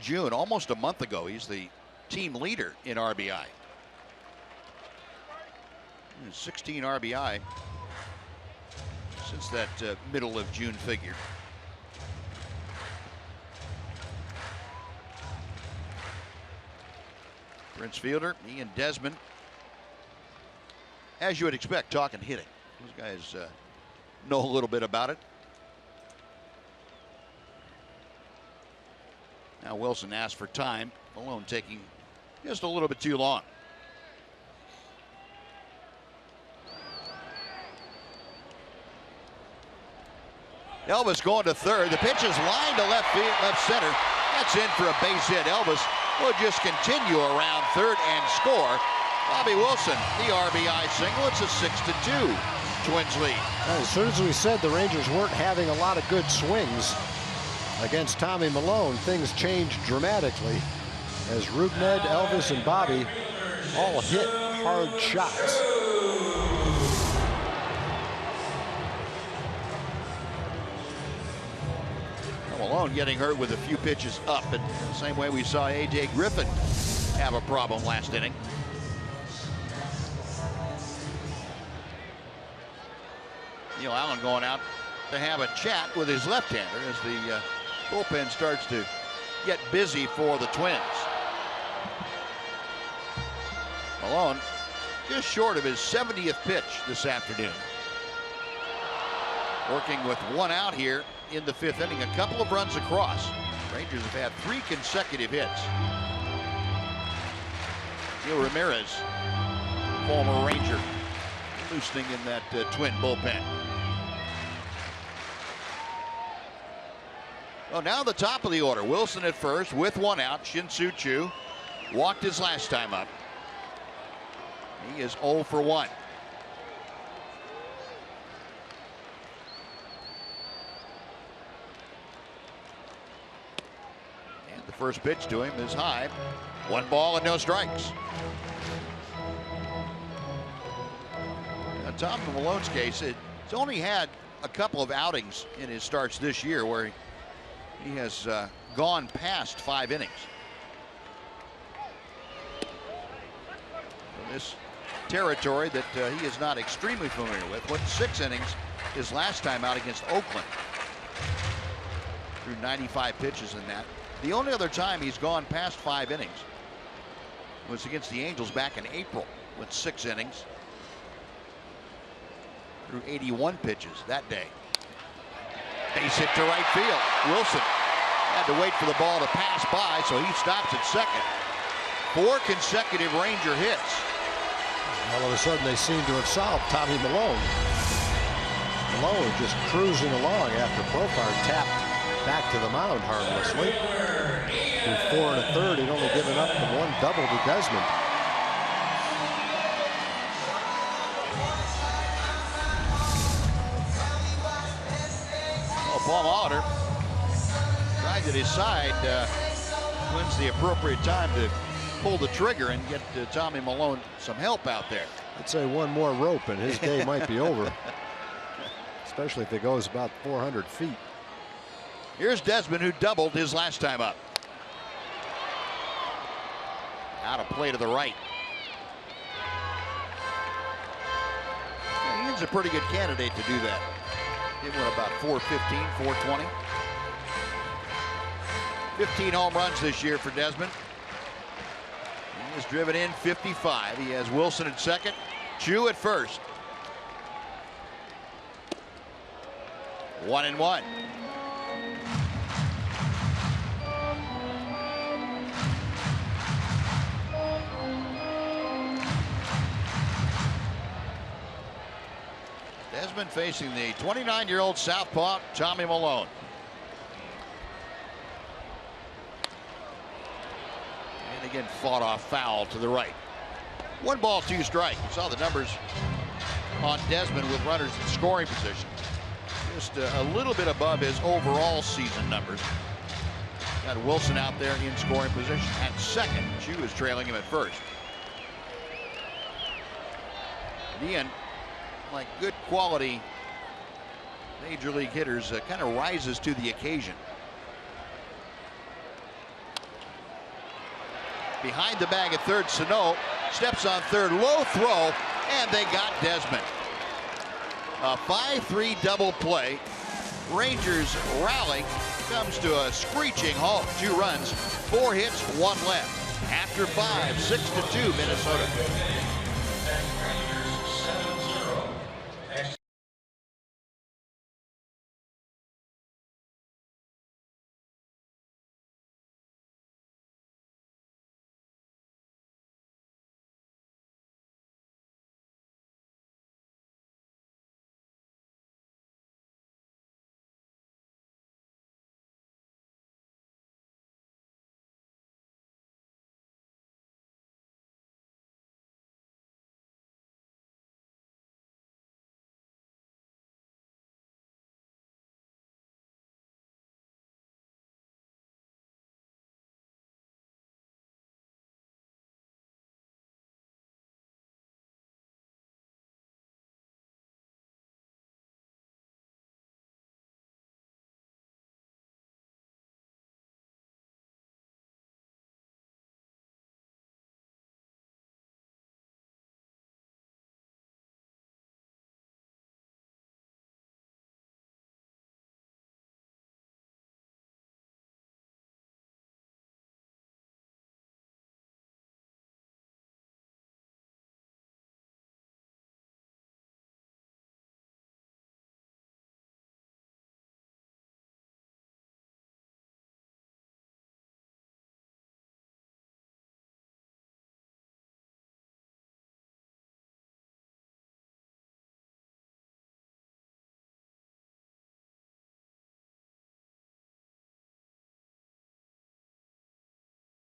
June, almost a month ago. He's the team leader in RBI. 16 RBI since that middle of June figure. Prince Fielder, he and Desmond, as you would expect, talking hitting. Those guys know a little bit about it. Now Wilson asked for time. Malone taking just a little bit too long. Elvis going to third. The pitch is lined to left field, left center. That's in for a base hit. Elvis will just continue around third and score. Bobby Wilson, the RBI single. It's a 6-2 Twins lead. As soon as we said the Rangers weren't having a lot of good swings against Tommy Malone, things changed dramatically as Rougned, Elvis, and Bobby all hit hard shots. Malone getting hurt with a few pitches up, and the same way we saw A.J. Griffin have a problem last inning. Neil Allen going out to have a chat with his left-hander as the bullpen starts to get busy for the Twins. Malone just short of his 70th pitch this afternoon. Working with 1 out here in the 5th inning, a couple of runs across. Rangers have had 3 consecutive hits. Gil Ramirez, former Ranger, loosening in that Twin bullpen. Well, now the top of the order. Wilson at first with 1 out. Shin-Soo Choo walked his last time up. He is 0 for 1. And the first pitch to him is high. 1 ball and no strikes. Now, Tom Malone's case, he's only had a couple of outings in his starts this year where he has gone past 5 innings. So this territory that he is not extremely familiar with. Went 6 innings his last time out against Oakland. Threw 95 pitches in that. The only other time he's gone past 5 innings was against the Angels back in April. Went 6 innings. Threw 81 pitches that day. Base hit to right field. Wilson had to wait for the ball to pass by, so he stops at second. 4 consecutive Ranger hits. All of a sudden, they seem to have solved Tommy Malone. Malone just cruising along after Profar tapped back to the mound harmlessly. Through 4 1/3, he'd only given up the 1 double to Desmond. Paul Molitor trying to decide when's the appropriate time to pull the trigger and get Tommy Malone some help out there. I'd say 1 more rope and his day might be over, especially if it goes about 400 feet. Here's Desmond, who doubled his last time up. Out of play to the right. Yeah, he's a pretty good candidate to do that. He went about 415, 420. 15 home runs this year for Desmond. He has driven in 55. He has Wilson at second, Choo at first. 1-1. Desmond facing the 29-year-old southpaw, Tommy Malone. And again, fought off foul to the right. 1 ball, 2 strike. You saw the numbers on Desmond with runners in scoring position. Just a little bit above his overall season numbers. Got Wilson out there in scoring position at second. Chu is trailing him at first. Ian, like good quality major league hitters, kind of rises to the occasion. Behind the bag at third, Sano steps on third, low throw, and they got Desmond. A 5-3 double play. Rangers rally comes to a screeching halt. 2 runs, 4 hits, 1 left. After 5, 6-2 Minnesota.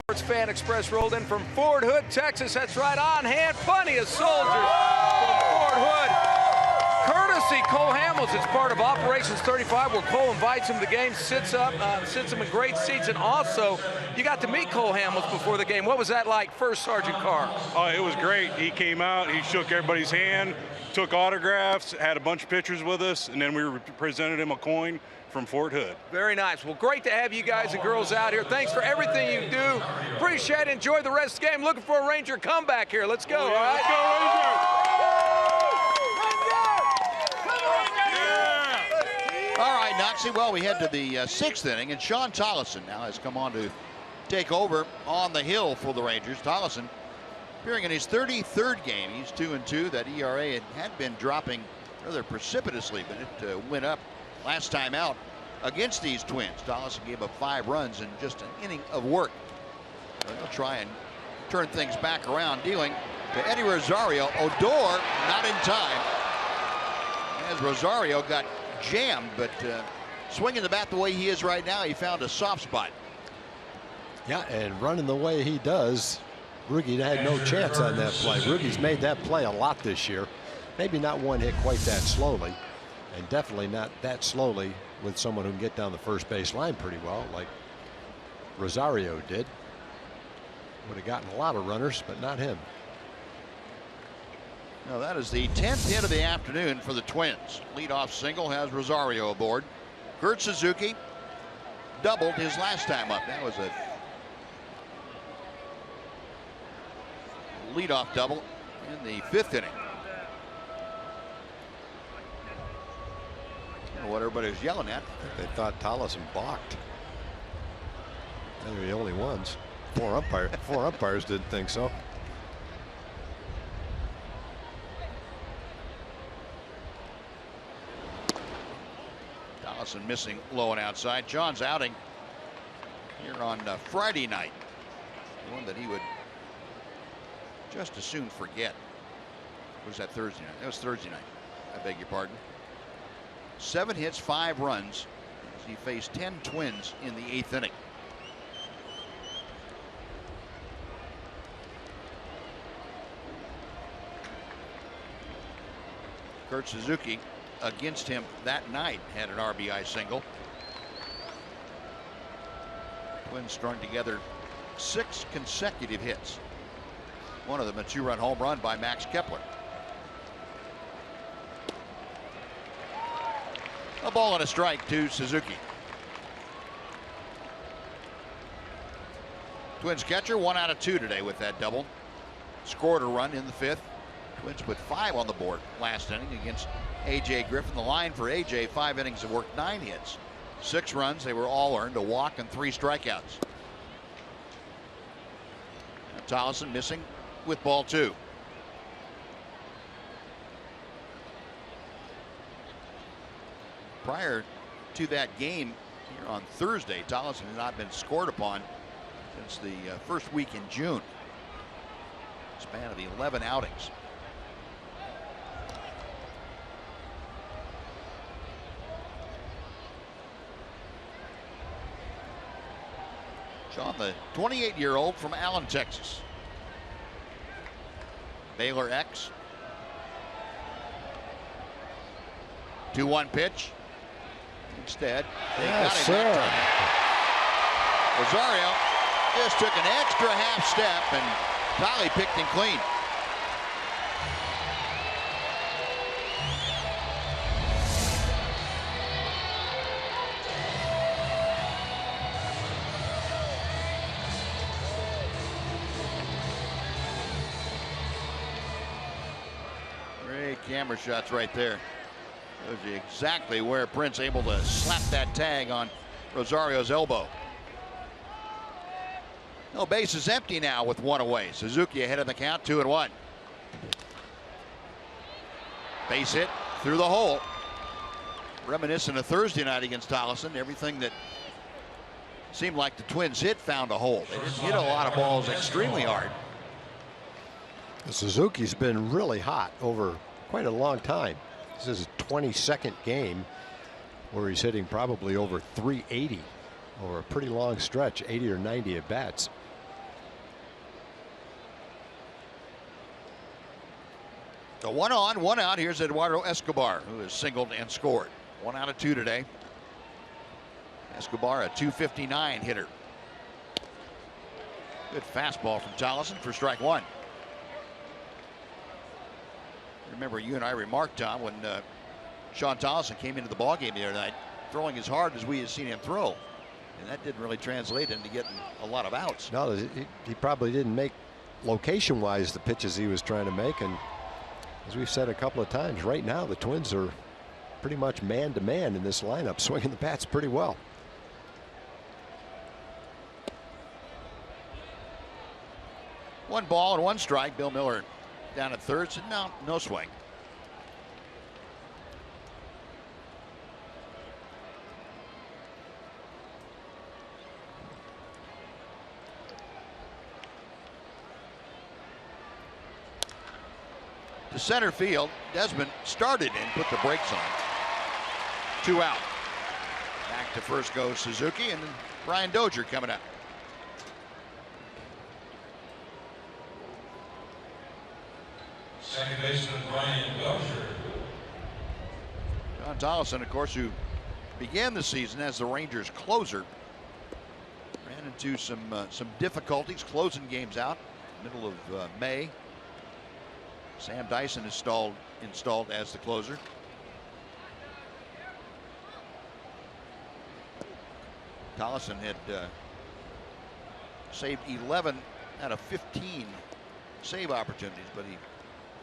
Sports Fan Express rolled in from Fort Hood, Texas. That's right, on hand, plenty of soldiers from Fort Hood. Courtesy Cole Hamels. It's part of Operations 35, where Cole invites him to the game, sits him in great seats, and also you got to meet Cole Hamels before the game. What was that like, First Sergeant Carr? Oh, it was great. He came out, he shook everybody's hand, took autographs, had a bunch of pictures with us, and then we presented him a coin from Fort Hood. Very nice. Well, great to have you guys and girls out here. Thanks for everything you do. Appreciate it. Enjoy the rest of the game. Looking for a Ranger comeback here. Let's go. All right? Let's go, Ranger! All right, Noxie. Well, we head to the 6th inning, and Sean Tollison now has come on to take over on the hill for the Rangers. Tollison appearing in his 33rd game. He's 2-2. That ERA had been dropping rather precipitously, but it went up last time out against these Twins. Tollison gave up 5 runs in just an inning of work. They'll try and turn things back around, dealing to Eddie Rosario. Odor not in time, as Rosario got jammed, but swinging the bat the way he is right now, he found a soft spot. Yeah, and running the way he does, Brugge had no chance on that play. Brugge's made that play a lot this year. Maybe not one hit quite that slowly, and definitely not that slowly with someone who can get down the first base line pretty well, like Rosario did. Would have gotten a lot of runners, but not him. Now that is the 10th hit of the afternoon for the Twins. Leadoff single has Rosario aboard. Kurt Suzuki doubled his last time up. That was a leadoff double in the 5th inning. What everybody was yelling at. They thought Tollison balked. They were the only ones. 4 umpires didn't think so. Tollison missing low and outside. John's outing here on Friday night. One that he would just as soon forget. Was that Thursday night? That was Thursday night. I beg your pardon. 7 hits, 5 runs as he faced 10 Twins in the 8th inning. Kurt Suzuki against him that night had an RBI single. Twins strung together 6 consecutive hits. One of them a 2-run home run by Max Kepler. A ball and a strike to Suzuki. Twins catcher 1 out of 2 today with that double. Scored a run in the 5th. Twins put 5 on the board last inning against A.J. Griffin. The line for A.J., 5 innings have worked 9 hits. 6 runs, they were all earned, a walk and 3 strikeouts. Now Tollison missing with ball 2. Prior to that game here on Thursday, Tollison had not been scored upon since the first week in June. Span of the 11 outings. Sean, the 28-year-old from Allen, Texas. Baylor X. 2-1 pitch. Instead, they got him that time. Rosario just took an extra half step, and Tolly picked him clean. Great camera shots right there. Shows you exactly where Prince able to slap that tag on Rosario's elbow. No, base is empty now with 1 away. Suzuki ahead of the count, 2-1. Base hit through the hole. Reminiscent of Thursday night against Tollison. Everything that seemed like the Twins hit found a hole. They didn't hit a lot of balls extremely hard. Suzuki's been really hot over quite a long time. This is his 22nd game where he's hitting probably over 380 over a pretty long stretch, 80 or 90 at bats. So 1 on, 1 out. Here's Eduardo Escobar, who has singled and scored. 1 out of 2 today. Escobar, a .259 hitter. Good fastball from Tollison for strike 1. Remember, you and I remarked, Tom, when Sean Tollison came into the ballgame the other night, throwing as hard as we had seen him throw. And that didn't really translate into getting a lot of outs. No, he probably didn't make location-wise the pitches he was trying to make. And as we've said a couple of times, right now the Twins are pretty much man-to-man in this lineup, swinging the bats pretty well. One ball and 1 strike. Bill Miller down at third, said no swing. To center field, Desmond started and put the brakes on. 2 out. Back to first goes Suzuki, and then Brian Dozier coming up. Second baseman Brian Dozier. John Tollison, of course, who began the season as the Rangers closer, ran into some difficulties closing games out middle of May. Sam Dyson installed as the closer. Tollison had saved 11 out of 15 save opportunities, but he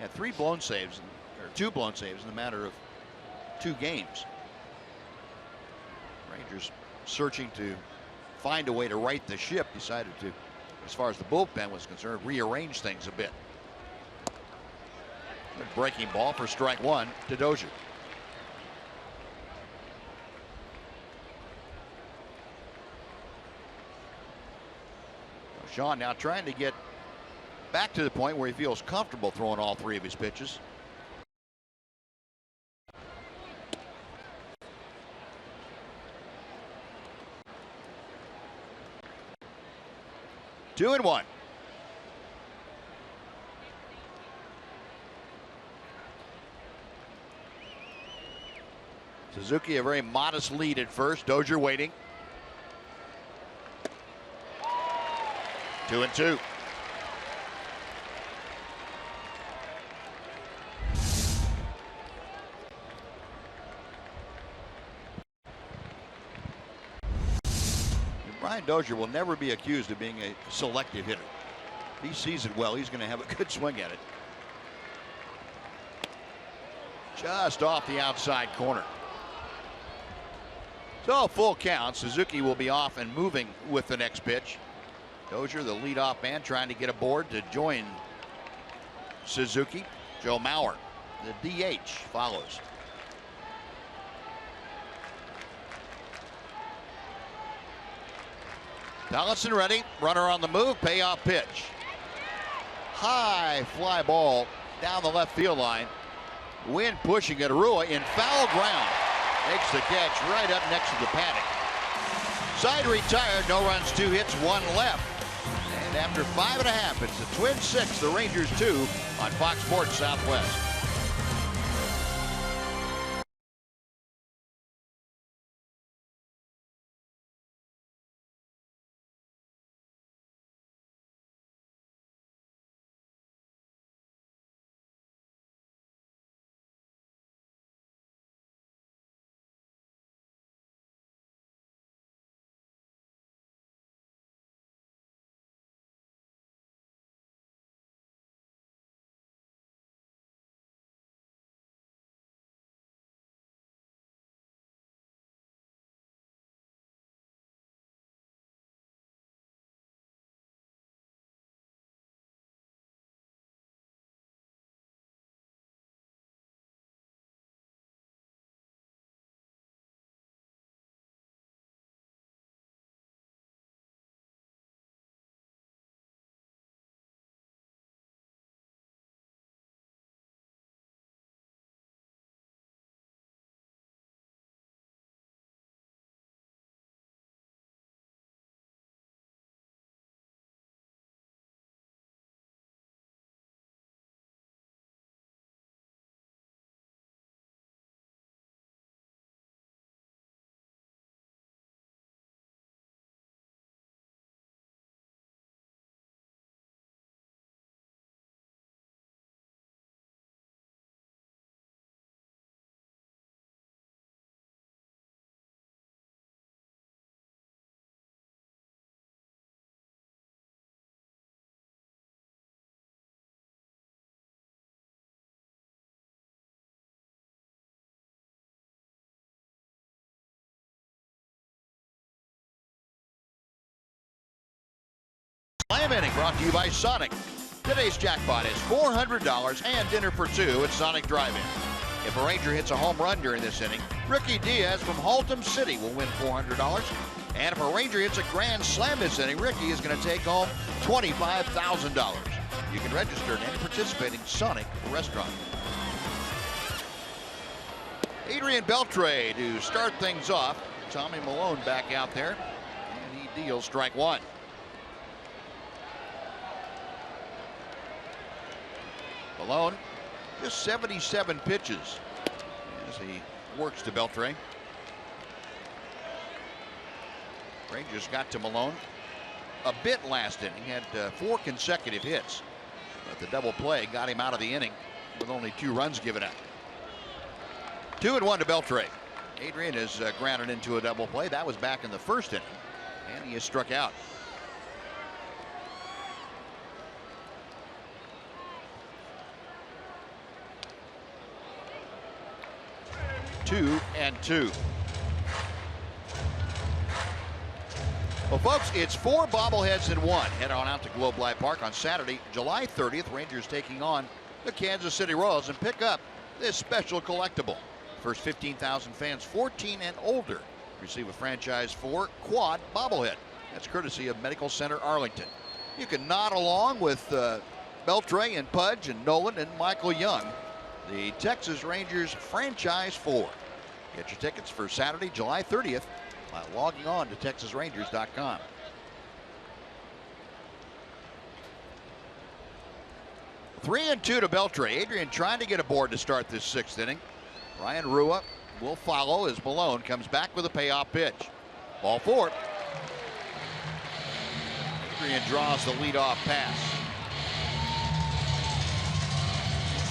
had 3 blown saves, or 2 blown saves in a matter of 2 games. Rangers, searching to find a way to right the ship, decided to, as far as the bullpen was concerned, rearrange things a bit. Good breaking ball for strike 1 to Dozier. Sean now trying to get back to the point where he feels comfortable throwing all 3 of his pitches. 2-1. Suzuki a very modest lead at first. Dozier waiting. 2-2. Brian Dozier will never be accused of being a selective hitter. If he sees it well, he's going to have a good swing at it. Just off the outside corner. So full count. Suzuki will be off and moving with the next pitch. Dozier, the leadoff man, trying to get aboard to join Suzuki. Joe Mauer, the DH, follows. Donaldson ready. Runner on the move. Payoff pitch. High fly ball down the left field line. Wind pushing it. Arua in foul ground. Makes the catch right up next to the paddock. Side retired. No runs, 2 hits, 1 left. And after 5.5, it's the Twins 6, the Rangers 2 on Fox Sports Southwest. Slam inning brought to you by Sonic. Today's jackpot is $400 and dinner for 2 at Sonic Drive-In. If a Ranger hits a home run during this inning, Ricky Diaz from Haltom City will win $400. And if a Ranger hits a grand slam this inning, Ricky is going to take home $25,000. You can register at any participating Sonic restaurant. Adrian Beltre to start things off. Tommy Malone back out there, and he deals strike 1. Malone, just 77 pitches as he works to Beltre. Rangers got to Malone a bit last inning. He had 4 consecutive hits, but the double play got him out of the inning with only 2 runs given up. 2-1 to Beltre. Adrian is grounded into a double play. That was back in the first inning, and he is struck out. 2-2. Well, folks, it's 4 bobbleheads in 1. Head on out to Globe Life Park on Saturday, July 30th. Rangers taking on the Kansas City Royals, and pick up this special collectible. First 15,000 fans 14 and older receive a franchise 4 quad bobblehead. That's courtesy of Medical Center Arlington. You can nod along with Beltre and Pudge and Nolan and Michael Young, the Texas Rangers franchise 4. Get your tickets for Saturday, July 30th by logging on to TexasRangers.com. 3-2 to Beltre. Adrian trying to get aboard to start this 6th inning. Ryan Rua will follow as Malone comes back with a payoff pitch. Ball 4. Adrian draws the leadoff pass.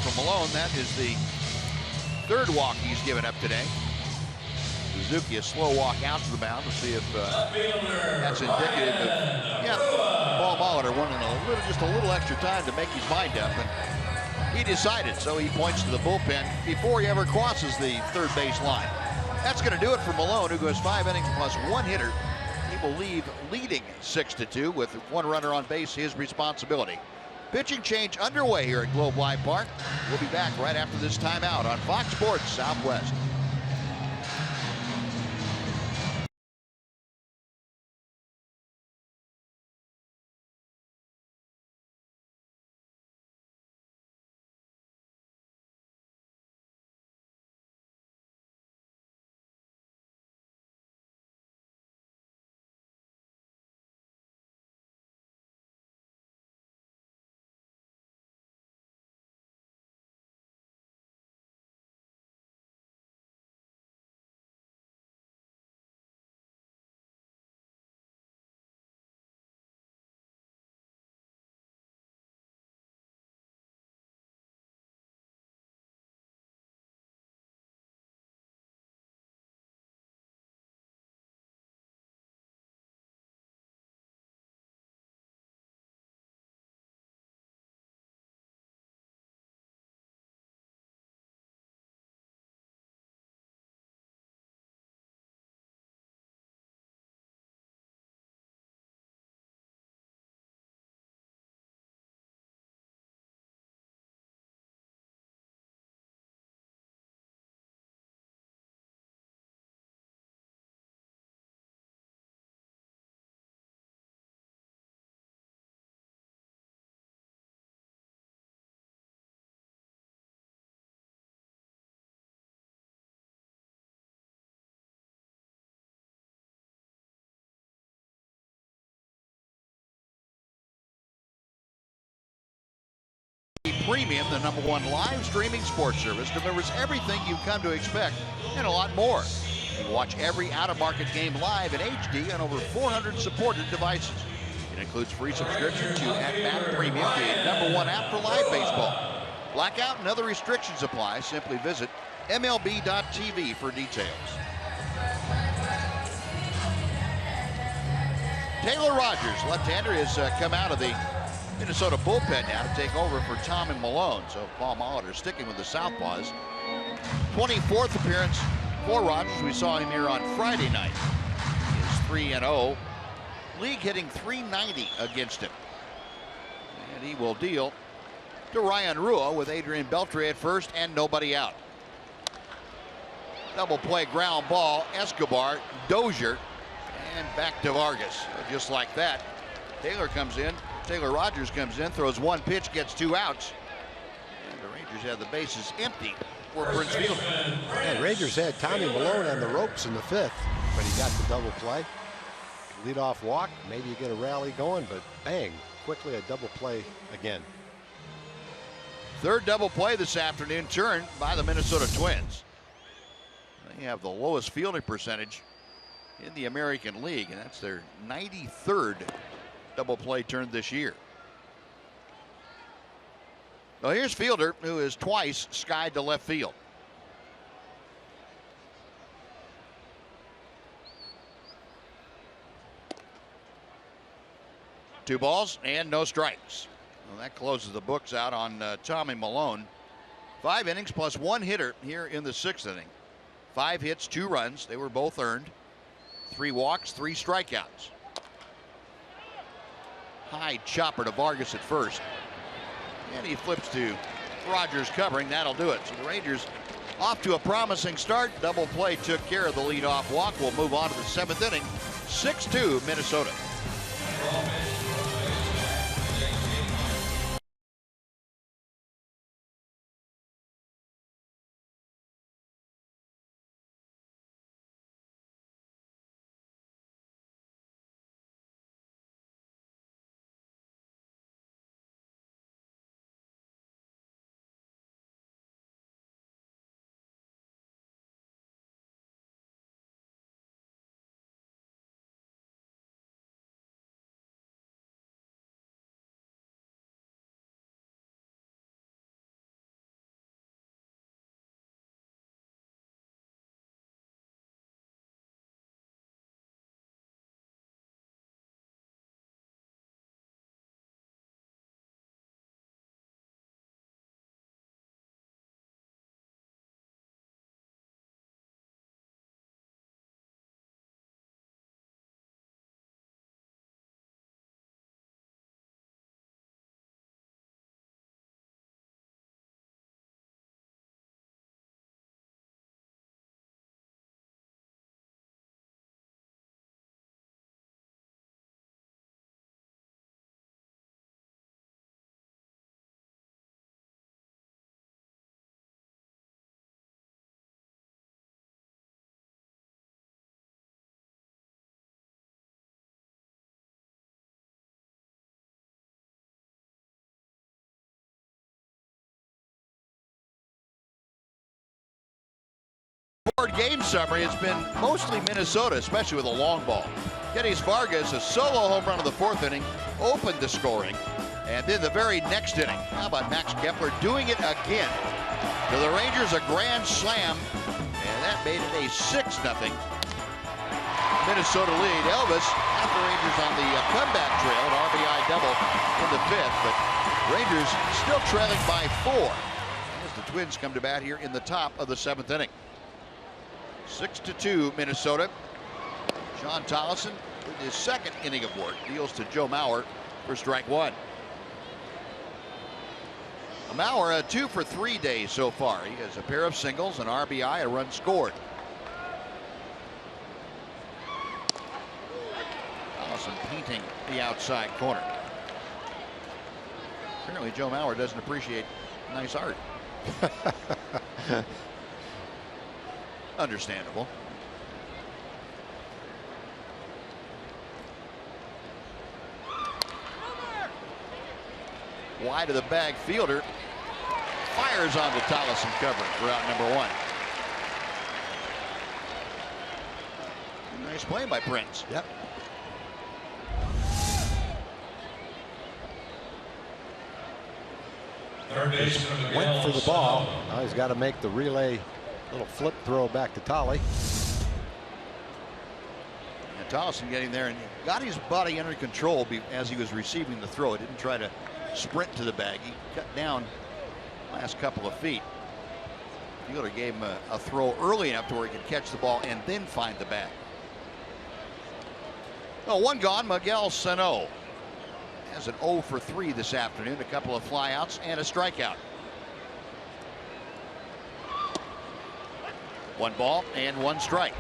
From Malone, that is the 3rd walk he's given up today. Suzuki a slow walk out to the mound to see if that's indicative of Paul Molitor wanting just a little extra time to make his mind up, and he decided. So he points to the bullpen before he ever crosses the 3rd base line. That's going to do it for Malone, who goes 5 innings plus 1 hitter. He will leave leading 6-2 with 1 runner on base, his responsibility. Pitching change underway here at Globe Life Park. We'll be back right after this timeout on Fox Sports Southwest. Premium, the #1 live streaming sports service, delivers everything you've come to expect and a lot more. You can watch every out-of-market game live in HD on over 400 supported devices. It includes free subscription to At-Bat Premium, the #1 app for live baseball. Blackout and other restrictions apply. Simply visit MLB.tv for details. Taylor Rogers, left-hander, has come out of the Minnesota bullpen now to take over for Tommy Malone. So Paul Molitor sticking with the Southpaws. 24th appearance for Rogers. We saw him here on Friday night. He is 3-0. League hitting .390 against him. And he will deal to Ryan Rua with Adrian Beltre at first and nobody out. Double play ground ball. Escobar, Dozier, and back to Vargas. Just like that, Taylor Rogers comes in, throws 1 pitch, gets 2 outs. And the Rangers have the bases empty for Prince Fielder. And Rangers had Tommy Malone on the ropes in the 5th, but he got the double play. Leadoff walk, maybe you get a rally going, but bang, quickly a double play again. 3rd double play this afternoon, turned by the Minnesota Twins. They have the lowest fielding percentage in the American League, and that's their 93rd double play turned this year. Well, here's Fielder, who has twice skied to left field. Two balls and no strikes. Well, that closes the books out on Tommy Malone. 5 innings plus 1 hitter here in the 6th inning. 5 hits, 2 runs. They were both earned. 3 walks, 3 strikeouts. High chopper to Vargas at first. And he flips to Rogers covering. That'll do it. So the Rangers off to a promising start. Double play took care of the leadoff walk. We'll move on to the 7th inning. 6-2 Minnesota. Game summary, it's been mostly Minnesota, especially with a long ball. Geddes Vargas, a solo home run of the 4th inning, opened the scoring. And then the very next inning, how about Max Kepler doing it again? To the Rangers, a grand slam, and that made it a 6-0 Minnesota lead. Elvis had the Rangers on the comeback trail, an RBI double in the 5th, but Rangers still trailing by 4 as the Twins come to bat here in the top of the 7th inning. 6-2 Minnesota. Sean Tollison with his 2nd inning of work deals to Joe Mauer for strike 1. Mauer 2 for 3 days so far. He has a pair of singles, an RBI, a run scored. Tollison painting the outside corner. Apparently Joe Mauer doesn't appreciate nice art. Understandable. Wide of the bag fielder fires onto Tollison covering for out number 1. Nice play by Prince. Yep. Went for the ball. Now he's got to make the relay little flip throw back to Tolly. And Tollison getting there and got his body under control as he was receiving the throw. He didn't try to sprint to the bag. He cut down last couple of feet. Fielder gave him a throw early enough to where he could catch the ball and then find the bag. Well, 1 gone. Miguel Sano has an 0 for 3 this afternoon. A couple of flyouts and a strikeout. 1 ball and 1 strike.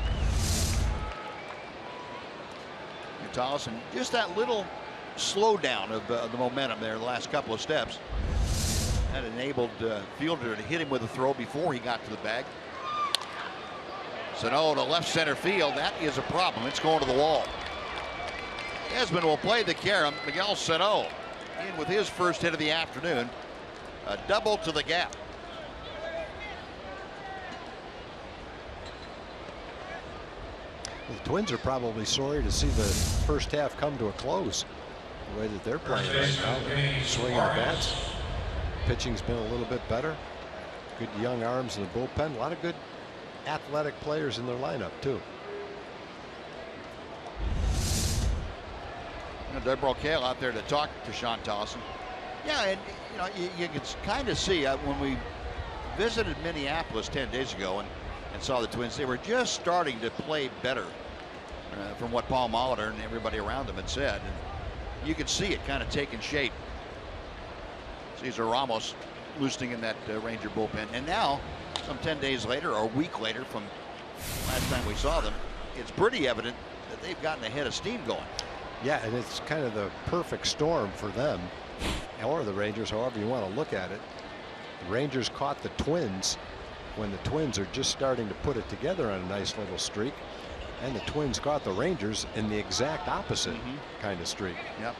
Tollison, just that little slowdown of the momentum there the last couple of steps. That enabled Fielder to hit him with a throw before he got to the bag. Sano to left center field. That is a problem. It's going to the wall. Esmond will play the carom. Miguel Sano in with his first hit of the afternoon. A double to the gap. The Twins are probably sorry to see the first half come to a close. The way that they're playing right now, swinging the bats. Pitching's been a little bit better. Good young arms in the bullpen. A lot of good athletic players in their lineup too. Deborah Kale out there to talk to Sean Tollison. Yeah, and you can kind of see when we visited Minneapolis 10 days ago and saw the Twins, they were just starting to play better from what Paul Molitor and everybody around them had said. And you could see it kind of taking shape. Cesar Ramos loosening in that Ranger bullpen. And now, some 10 days later or a week later from last time we saw them, it's pretty evident that they've gotten a head of steam going. Yeah, and it's kind of the perfect storm for them, or the Rangers, however you want to look at it. The Rangers caught the Twins when the Twins are just starting to put it together on a nice little streak, and the Twins caught the Rangers in the exact opposite kind of streak. Yep.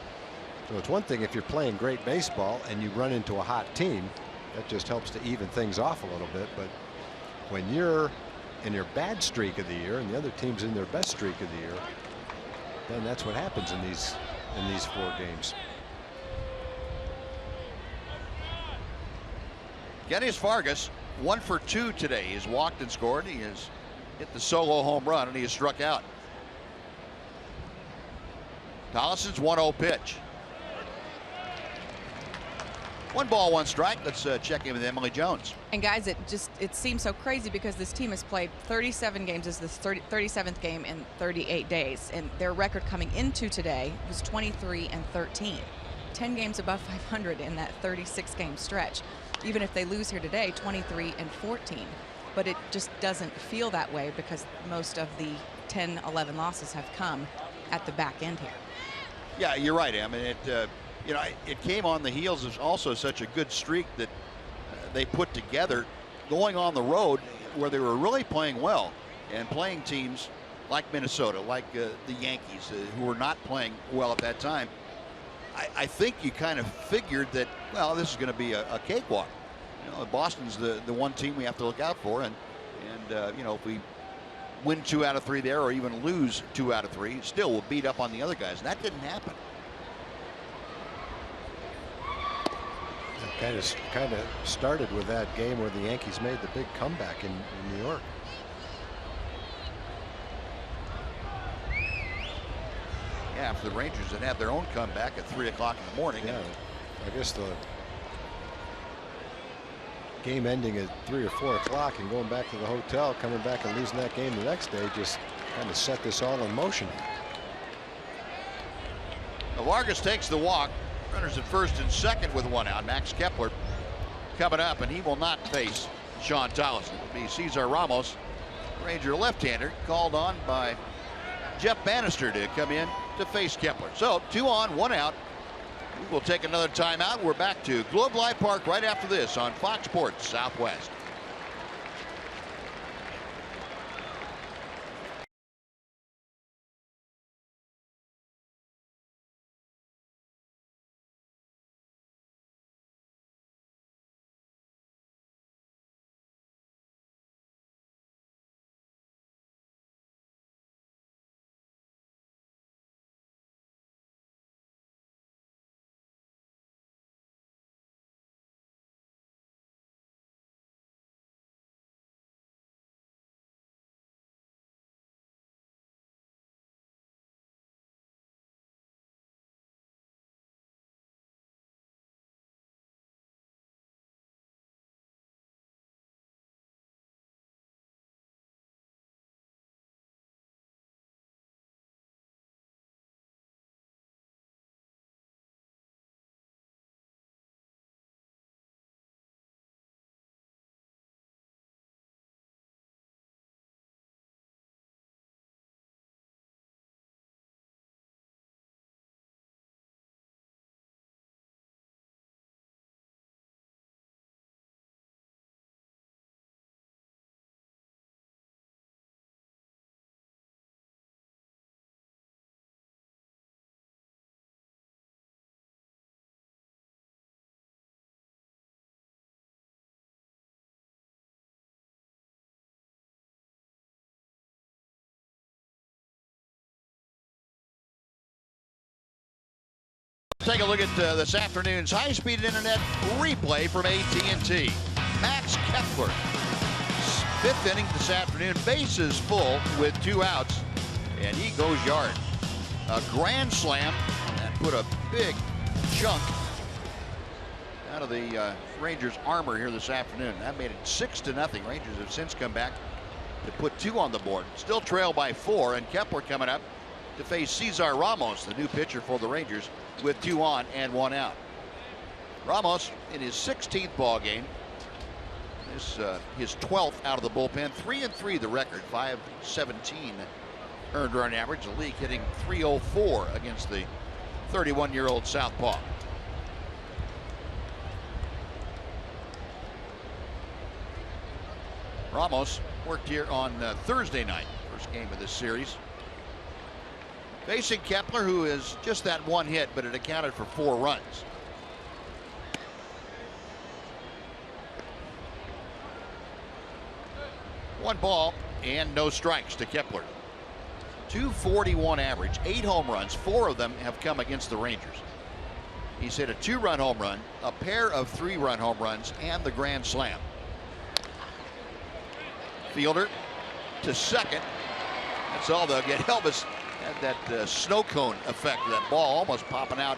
So it's one thing if you're playing great baseball and you run into a hot team, that just helps to even things off a little bit. But when you're in your bad streak of the year and the other team's in their best streak of the year, then that's what happens in these 4 games. Geddes Vargas 1 for 2 today. He's walked and scored. He has hit the solo home run and he has struck out. Tollison's 1-0 pitch. 1 ball, 1 strike. Let's check in with Emily Jones. And guys, it seems so crazy because this team has played 37 games. This is the 37th game in 38 days, and their record coming into today was 23-13. 10 games above 500 in that 36-game stretch. Even if they lose here today, 23-14. But it just doesn't feel that way because most of the 10-11 losses have come at the back end here. Yeah, you're right, Em. And it came on the heels of also such a good streak that they put together going on the road where they were really playing well and playing teams like Minnesota, like the Yankees, who were not playing well at that time. I think you kind of figured that, well, this is going to be a cakewalk. Boston's the one team we have to look out for, and And, you know, if we win 2 out of 3 there or even lose 2 out of 3, still we'll beat up on the other guys. And that didn't happen. Kind of started with that game where the Yankees made the big comeback in New York. Yeah, for the Rangers that had their own comeback at 3 o'clock in the morning. Yeah, I guess the game ending at 3 or 4 o'clock and going back to the hotel, coming back and losing that game the next day just kind of set this all in motion. Vargas takes the walk. Runners at first and second with 1 out. Max Kepler coming up, and he will not face Sean Tolleson. It'll be Cesar Ramos, Ranger left-hander, called on by Jeff Bannister to come in to face Kepler. So 2 on, 1 out. We will take another timeout. We're back to Globe Life Park right after this on Fox Sports Southwest. Take a look at this afternoon's high-speed internet replay from AT&T. Max Kepler, 5th inning this afternoon, bases full with 2 outs, and he goes yard. A grand slam that put a big chunk out of the Rangers' armor here this afternoon. That made it 6-0. Rangers have since come back to put 2 on the board. Still trail by 4, and Kepler coming up to face Cesar Ramos, the new pitcher for the Rangers, with 2 on and 1 out. Ramos in his 16th ball game. This his 12th out of the bullpen. 3-3 the record. .517 earned run average. The league hitting .304 against the 31-year-old southpaw. Ramos worked here on Thursday night, first game of this series. Facing Kepler, who is just that 1 hit, but it accounted for 4 runs. One ball and no strikes to Kepler. .241 average, 8 home runs, 4 of them have come against the Rangers. He's hit a 2-run home run, a pair of 3-run home runs, and the grand slam. Fielder to second. That's all they'll get. Elvis had that snow cone effect of that ball almost popping out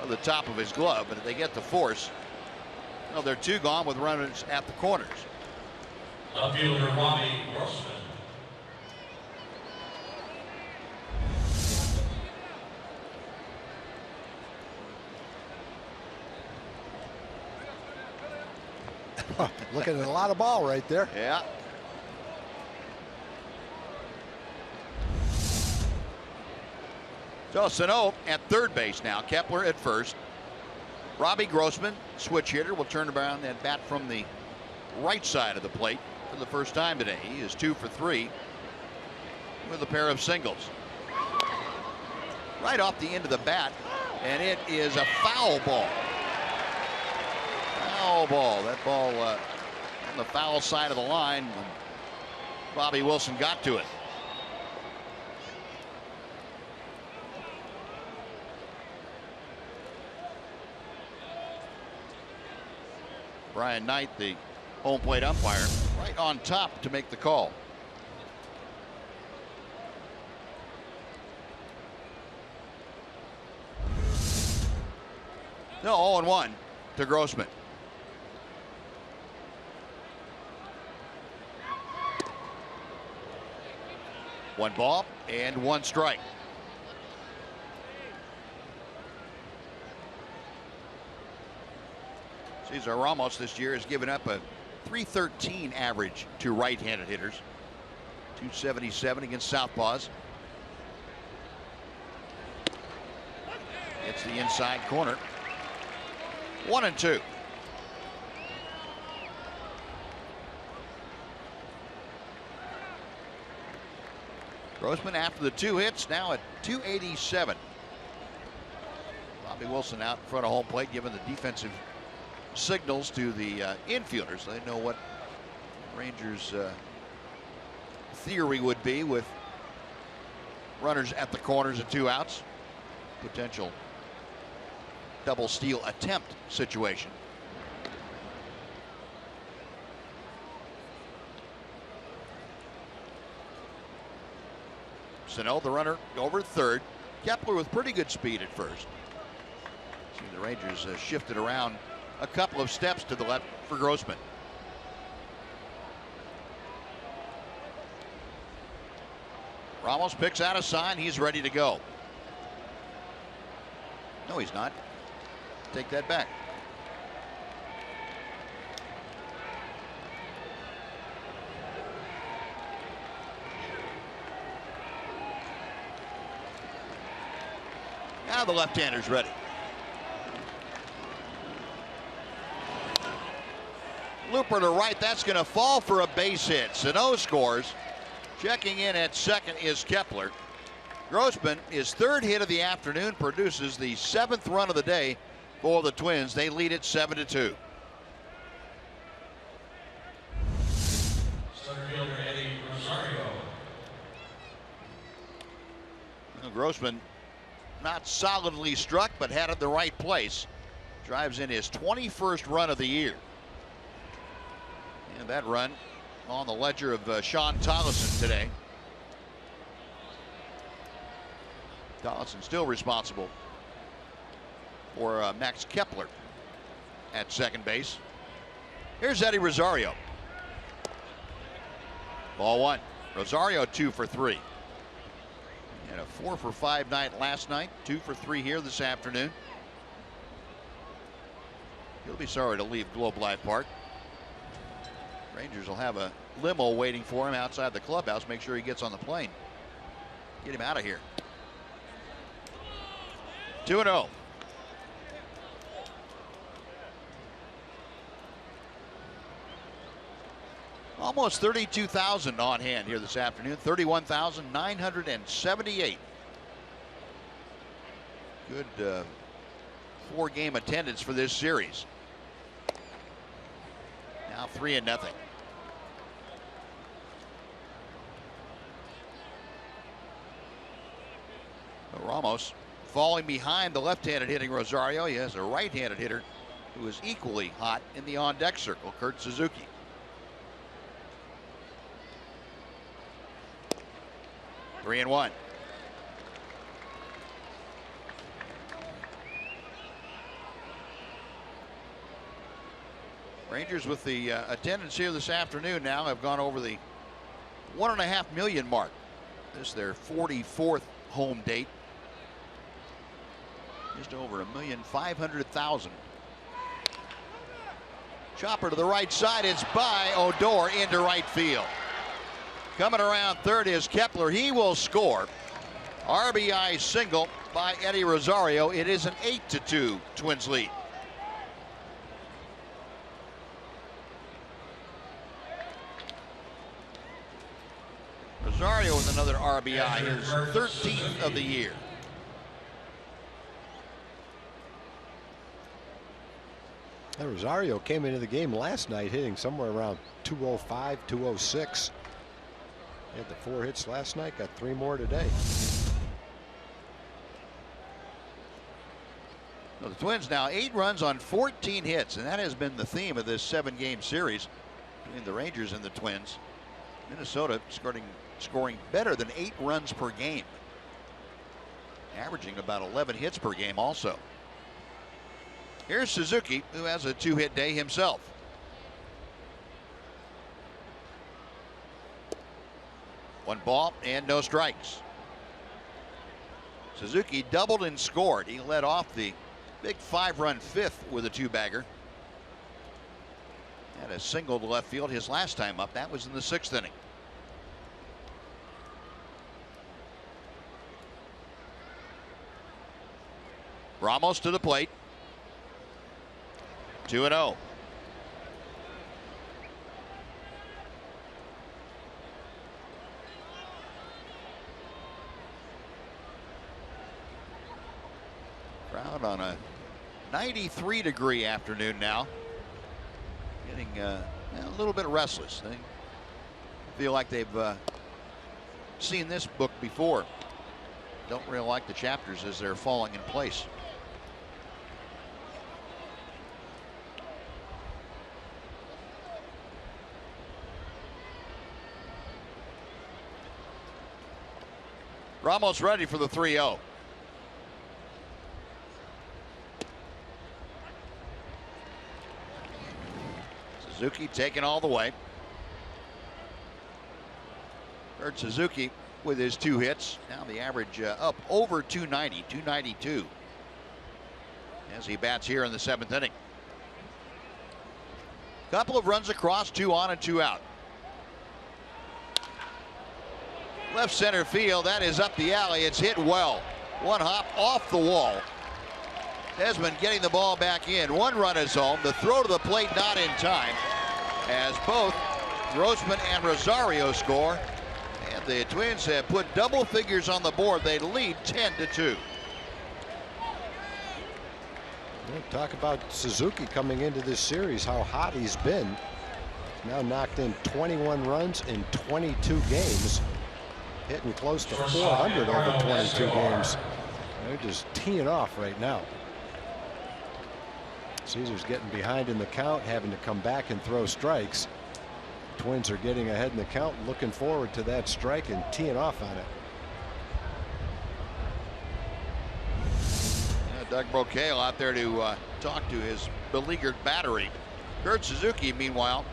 of the top of his glove, but if they get the force, well, they're 2 gone with runners at the corners. Outfielder Robbie Grossman. Looking at a lot of ball right there. Yeah. So Sano at third base now. Kepler at first. Robbie Grossman, switch hitter, will turn around and bat from the right side of the plate for the first time today. He is 2 for 3 with a pair of singles. Right off the end of the bat, and it is a foul ball. Foul ball. That ball on the foul side of the line. Bobby Wilson got to it. Brian Knight, the home plate umpire, right on top to make the call. No, 0-1 to Grossman. One ball and one strike. Cesar Ramos this year has given up a .313 average to right-handed hitters. .277 against southpaws. It's the inside corner. 1-2. Grossman, after the 2 hits, now at .287. Bobby Wilson out in front of home plate, giving the defensive signals to the infielders. They know what Rangers' theory would be with runners at the corners and 2 outs. Potential double steal attempt situation. Sano, the runner, over third. Kepler with pretty good speed at first. See, the Rangers shifted around a couple of steps to the left for Grossman. Ramos picks out a sign. He's ready to go. No, he's not. Take that back. Now the left-hander's ready. Looper to right, that's going to fall for a base hit. Sano scores. Checking in at second is Kepler. Grossman, his 3rd hit of the afternoon, produces the 7th run of the day for the Twins. They lead it 7-2. Center fielder Eddie Rosario. Well, Grossman not solidly struck, but had it the right place. Drives in his 21st run of the year. And that run on the ledger of Sean Tollison today. Tollison still responsible for Max Kepler at second base. Here's Eddie Rosario. Ball 1. Rosario 2 for 3. And a 4 for 5 night last night. 2 for 3 here this afternoon. He'll be sorry to leave Globe Life Park. Rangers will have a limo waiting for him outside the clubhouse. Make sure he gets on the plane. Get him out of here. 2-0. Almost 32,000 on hand here this afternoon. 31,978. Good 4-game attendance for this series. Now 3-0. Ramos falling behind the left-handed hitting Rosario. He has a right-handed hitter who is equally hot in the on-deck circle, Kurt Suzuki. 3-1. Rangers with the attendance here this afternoon now have gone over the 1.5 million mark. This is their 44th home date. Just over 1,500,000. Chopper to the right side. It's by Odor into right field. Coming around third is Kepler. He will score. RBI single by Eddie Rosario. It is an 8-2 Twins lead. Rosario with another RBI, his 13th of the year. Rosario came into the game last night hitting somewhere around 205, 206. Had the 4 hits last night, got 3 more today. Well, the Twins now 8 runs on 14 hits, and that has been the theme of this 7-game series between the Rangers and the Twins. Minnesota scoring better than 8 runs per game, averaging about 11 hits per game also. Here's Suzuki, who has a 2-hit day himself. One ball and no strikes. Suzuki doubled and scored. He led off the big 5-run 5th with a 2-bagger. Had a single to left field his last time up. That was in the 6th inning. Ramos to the plate. 2-0. Crowd on a 93-degree afternoon now. Getting a little bit restless. They feel like they've seen this book before. Don't really like the chapters as they're falling in place. Ramos ready for the 3-0. Suzuki taking all the way. Kurt Suzuki with his 2 hits. Now the average up over 290, 292 as he bats here in the 7th inning. Couple of runs across, 2 on and 2 out. Left center field, that is up the alley. It's hit well. 1 hop off the wall. Desmond getting the ball back in. 1 run is home. The throw to the plate not in time, as both Grossman and Rosario score. And the Twins have put double figures on the board. They lead 10-2. Talk about Suzuki coming into this series, how hot he's been. He's now knocked in 21 runs in 22 games. Hitting close to 400 over 22 games. They're just teeing off right now. Caesar's getting behind in the count, having to come back and throw strikes. Twins are getting ahead in the count, looking forward to that strike and teeing off on it. Doug Brocail out there to talk to his beleaguered battery. Kurt Suzuki, meanwhile,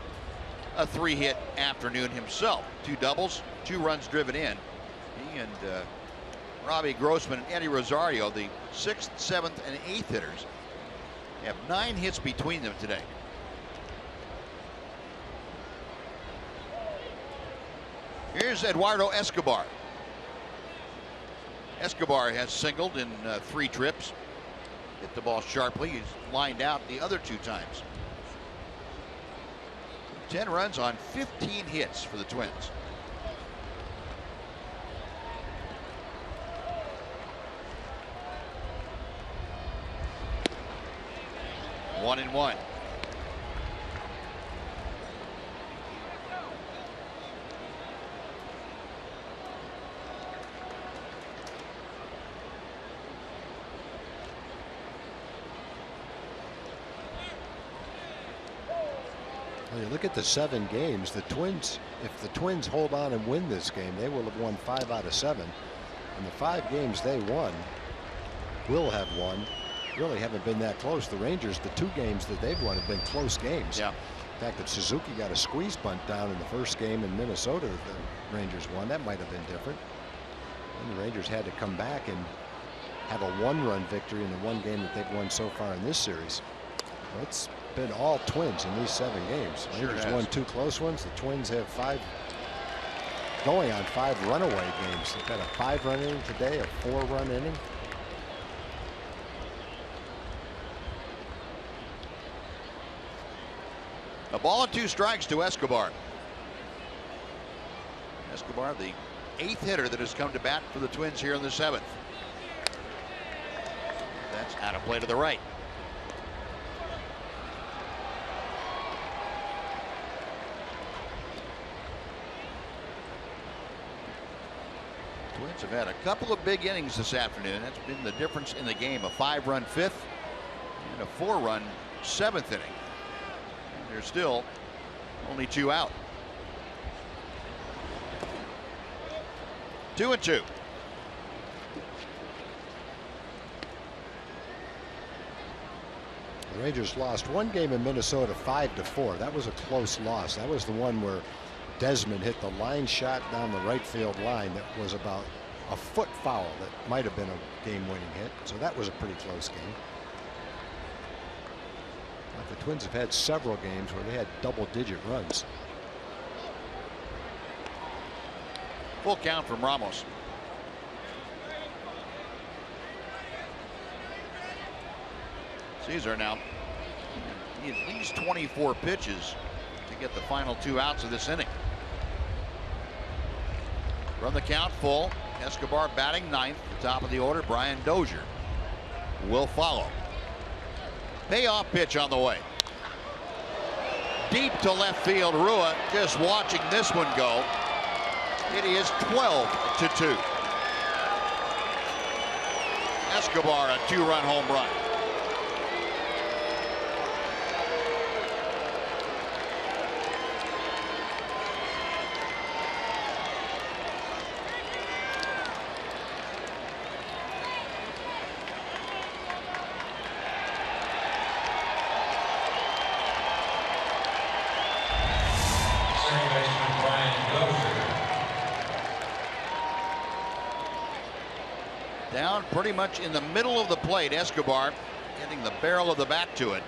a 3-hit afternoon himself. 2 doubles, 2 runs driven in. He and Robbie Grossman and Eddie Rosario, the 6th, 7th, and 8th hitters, have 9 hits between them today. Here's Eduardo Escobar. Escobar has singled in 3 trips. Hit the ball sharply. He's lined out the other 2 times. 10 runs on 15 hits for the Twins. One and one. Well, you look at the 7 games, the Twins, if the Twins hold on and win this game, they will have won 5 out of 7. And the 5 games they won, will have won, really haven't been that close. The Rangers, the 2 games that they've won have been close games. Yeah. In fact, if Suzuki got a squeeze bunt down in the first game in Minnesota, the Rangers won, that might have been different. And the Rangers had to come back and have a 1-run victory in the 1 game that they've won so far in this series. Well, it's been all Twins in these 7 games. Rangers won 2 close ones. The Twins have 5, going on 5 runaway games. They've got a 5-run inning today, a 4-run inning. A ball and 2 strikes to Escobar. Escobar, the 8th hitter that has come to bat for the Twins here in the 7th. That's out of play to the right. Twins have had a couple of big innings this afternoon. That's been the difference in the game. A 5-run 5th and a 4-run 7th inning. And there's still only 2 out. 2-2. The Rangers lost one game in Minnesota 5-4. That was a close loss. That was the one where Desmond hit the line shot down the right field line that was about a foot foul that might have been a game-winning hit. So that was a pretty close game. But the Twins have had several games where they had double-digit runs. Full count from Ramos. Caesar now at least 24 pitches to get the final 2 outs of this inning. Run the count full. Escobar batting 9th. The top of the order, Brian Dozier will follow. Payoff pitch on the way. Deep to left field. Rua just watching this one go. It is 12-2. Escobar, a 2-run home run. Down pretty much in the middle of the plate. Escobar getting the barrel of the bat to it.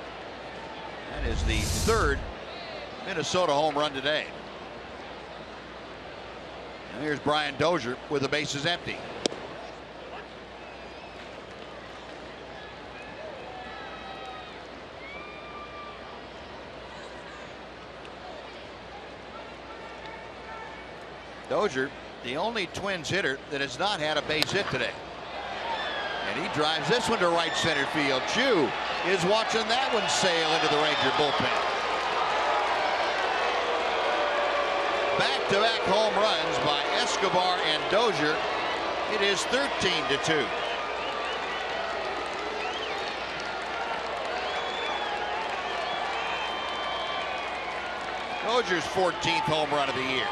That is the 3rd Minnesota home run today. And here's Brian Dozier with the bases empty. Dozier, the only Twins hitter that has not had a base hit today. And he drives this one to right center field. Chu is watching that one sail into the Ranger bullpen. Back-to-back home runs by Escobar and Dozier. It is 13-2. Dozier's 14th home run of the year.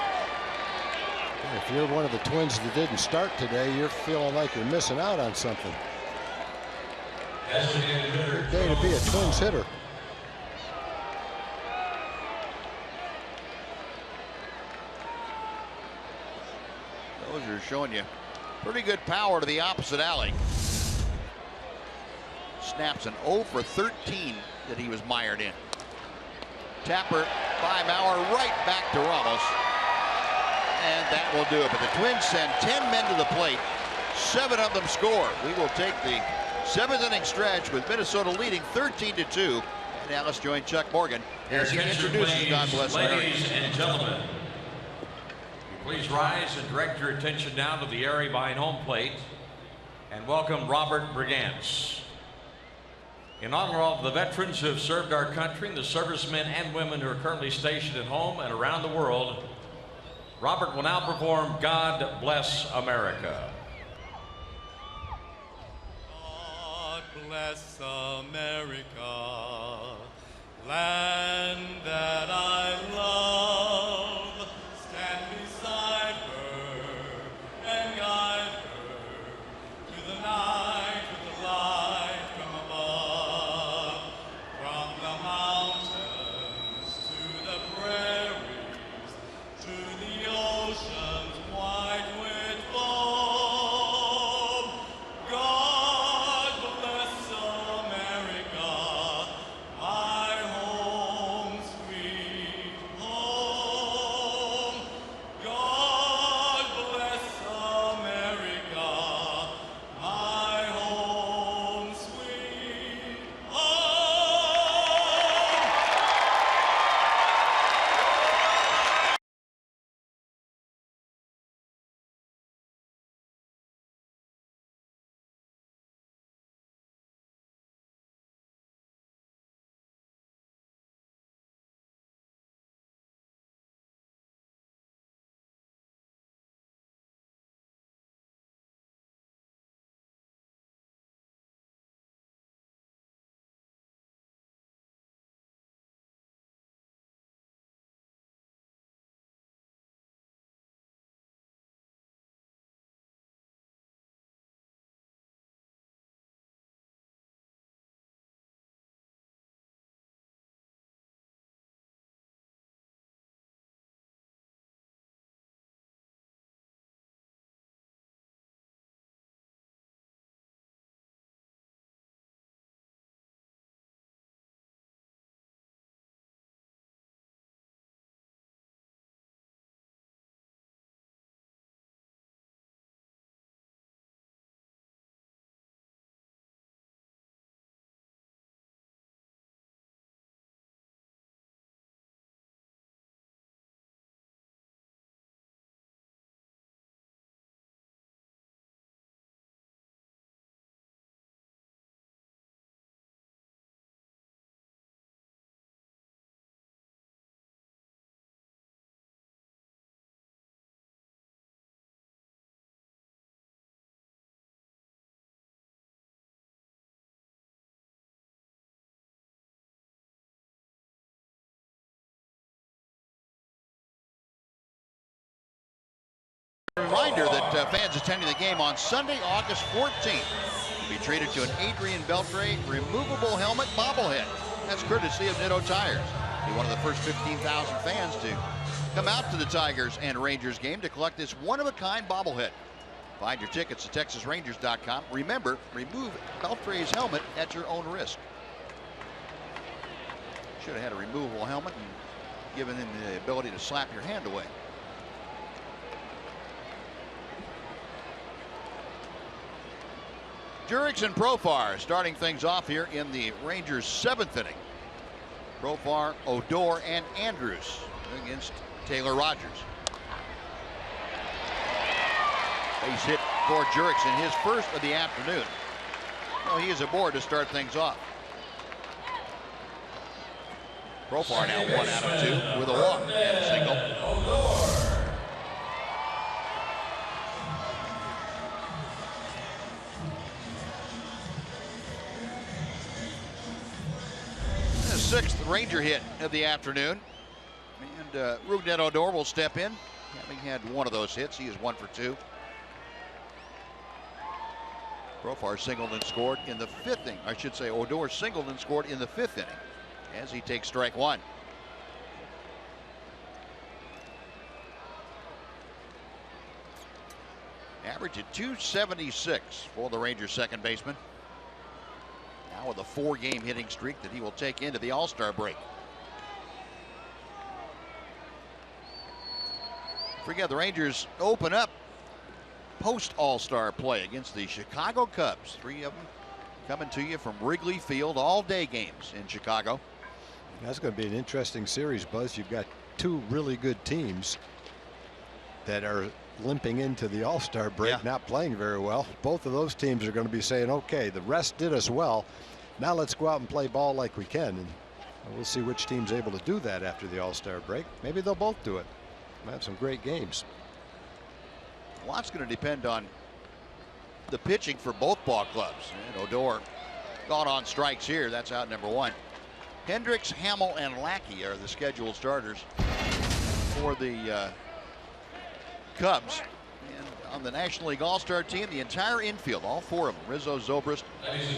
If you're one of the Twins that didn't start today, you're feeling like you're missing out on something. Good day to be a Twins hitter. Dozier showing you pretty good power to the opposite alley. Snaps an 0 for 13 that he was mired in. Tapper by Mauer right back to Ramos. And that will do it. But the Twins send 10 men to the plate. 7 of them score. We will take the 7th inning stretch with Minnesota leading 13-2. And now let's join Chuck Morgan as he introduces God Bless America. Ladies and gentlemen, please rise and direct your attention now to the area behind home plate and welcome Robert Brigance. In honor of the veterans who have served our country and the servicemen and women who are currently stationed at home and around the world, Robert will now perform God Bless America. God bless America, land that I love. Stand beside her and guide her to the night with the light from above. From the mountains to the prairies, to the oceans white with foam. God bless America, my home sweet home. reminder that fans attending the game on Sunday, August 14th will be treated to an Adrian Beltre removable helmet bobblehead. That's courtesy of Nitto Tires. Be one of the first 15,000 fans to come out to the Tigers and Rangers game to collect this one-of-a-kind bobblehead. Find your tickets at TexasRangers.com. Remember, remove Beltre's helmet at your own risk. Should have had a removable helmet and given him the ability to slap your hand away. Jurix and Profar starting things off here in the Rangers' 7th inning. Profar, Odor, and Andrews against Taylor Rogers. Base hit for Jurix in his first of the afternoon. Well, he is aboard to start things off. Profar now 1 out of 2 with a walk and a single. The 6th Ranger hit of the afternoon. And Rougned Odor will step in. Having had one of those hits, he is 1 for 2. Profar singled and scored in the 5th inning. I should say Odor singled and scored in the 5th inning as he takes strike 1. Average at .276 for the Rangers second baseman. Now with a 4-game hitting streak that he will take into the All-Star break. Forget the Rangers open up post All-Star play against the Chicago Cubs. 3 of them coming to you from Wrigley Field, all-day games in Chicago. That's going to be an interesting series, Buzz. You've got 2 really good teams that are limping into the All-Star break, not playing very well. Both of those teams are going to be saying, okay, the rest did us well. Now let's go out and play ball like we can. And we'll see which team's able to do that after the All-Star break. Maybe they'll both do it. We'll have some great games. A lot's going to depend on the pitching for both ball clubs. And Odor gone on strikes here. That's out number 1. Hendricks, Hamill, and Lackey are the scheduled starters for the Cubs. And on the National League All-Star team, the entire infield, all 4 of them, Rizzo, Zobrist,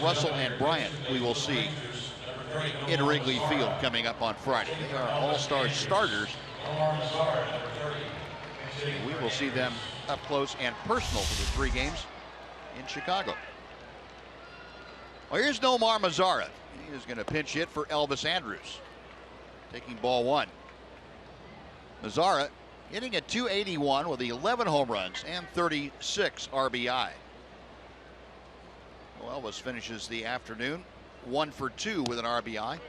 Russell, and Bryant, we will see in Wrigley Field coming up on Friday. They are All-Star starters. We will see them up close and personal for the 3 games in Chicago. Well, here's Nomar Mazara. He is going to pinch hit for Elvis Andrews, taking ball 1. Mazara hitting at .281 with 11 home runs and 36 RBI. Well, Elvis finishes the afternoon 1 for 2 with an RBI.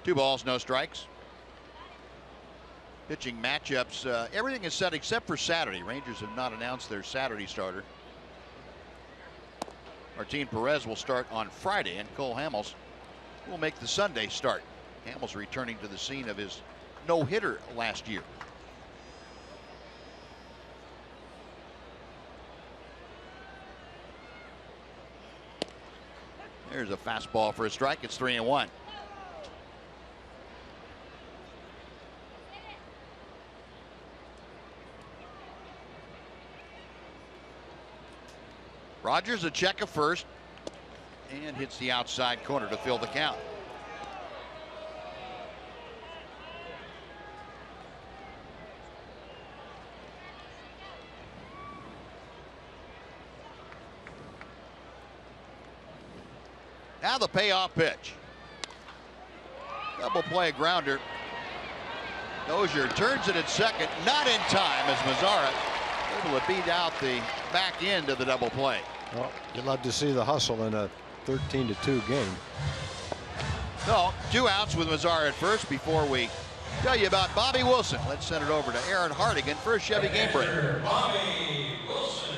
Two balls, no strikes. Pitching matchups, everything is set except for Saturday. Rangers have not announced their Saturday starter. Martin Perez will start on Friday, and Cole Hamels will make the Sunday start. Hamels returning to the scene of his no-hitter last year. There's a fastball for a strike. It's 3-1. Rogers a check of first and hits the outside corner to fill the count. Now the payoff pitch. Double play grounder. Dozier turns it at second, not in time as Mazara able to beat out the back end of the double play. Well, you'd love to see the hustle in a 13-2 game. So 2 outs with Mazara at first before we tell you about Bobby Wilson. Let's send it over to Aaron Hardigan for a Chevy game break. Bobby Wilson.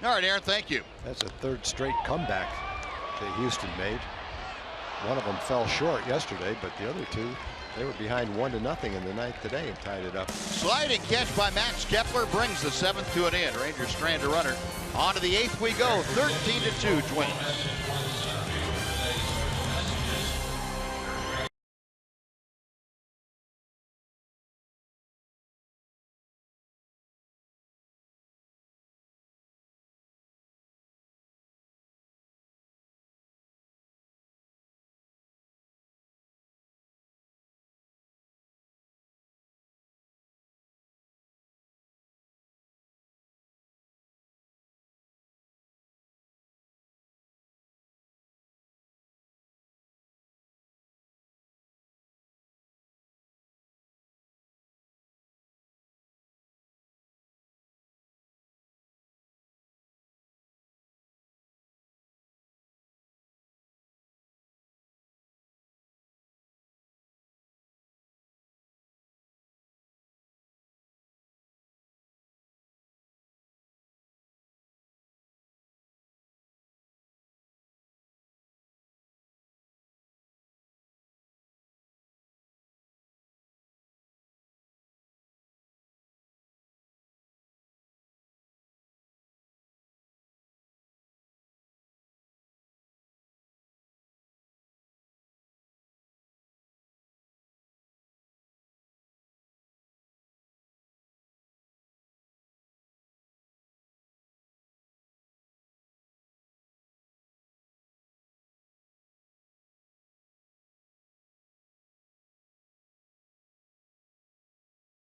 All right, Aaron, thank you. That's a 3rd straight comeback that Houston made. One of them fell short yesterday, but the other 2 They were behind 1-0 in the ninth today and tied it up. Sliding catch by Max Kepler brings the 7th to an end. Rangers strand a runner. On to the 8th we go. 13-2 Twins.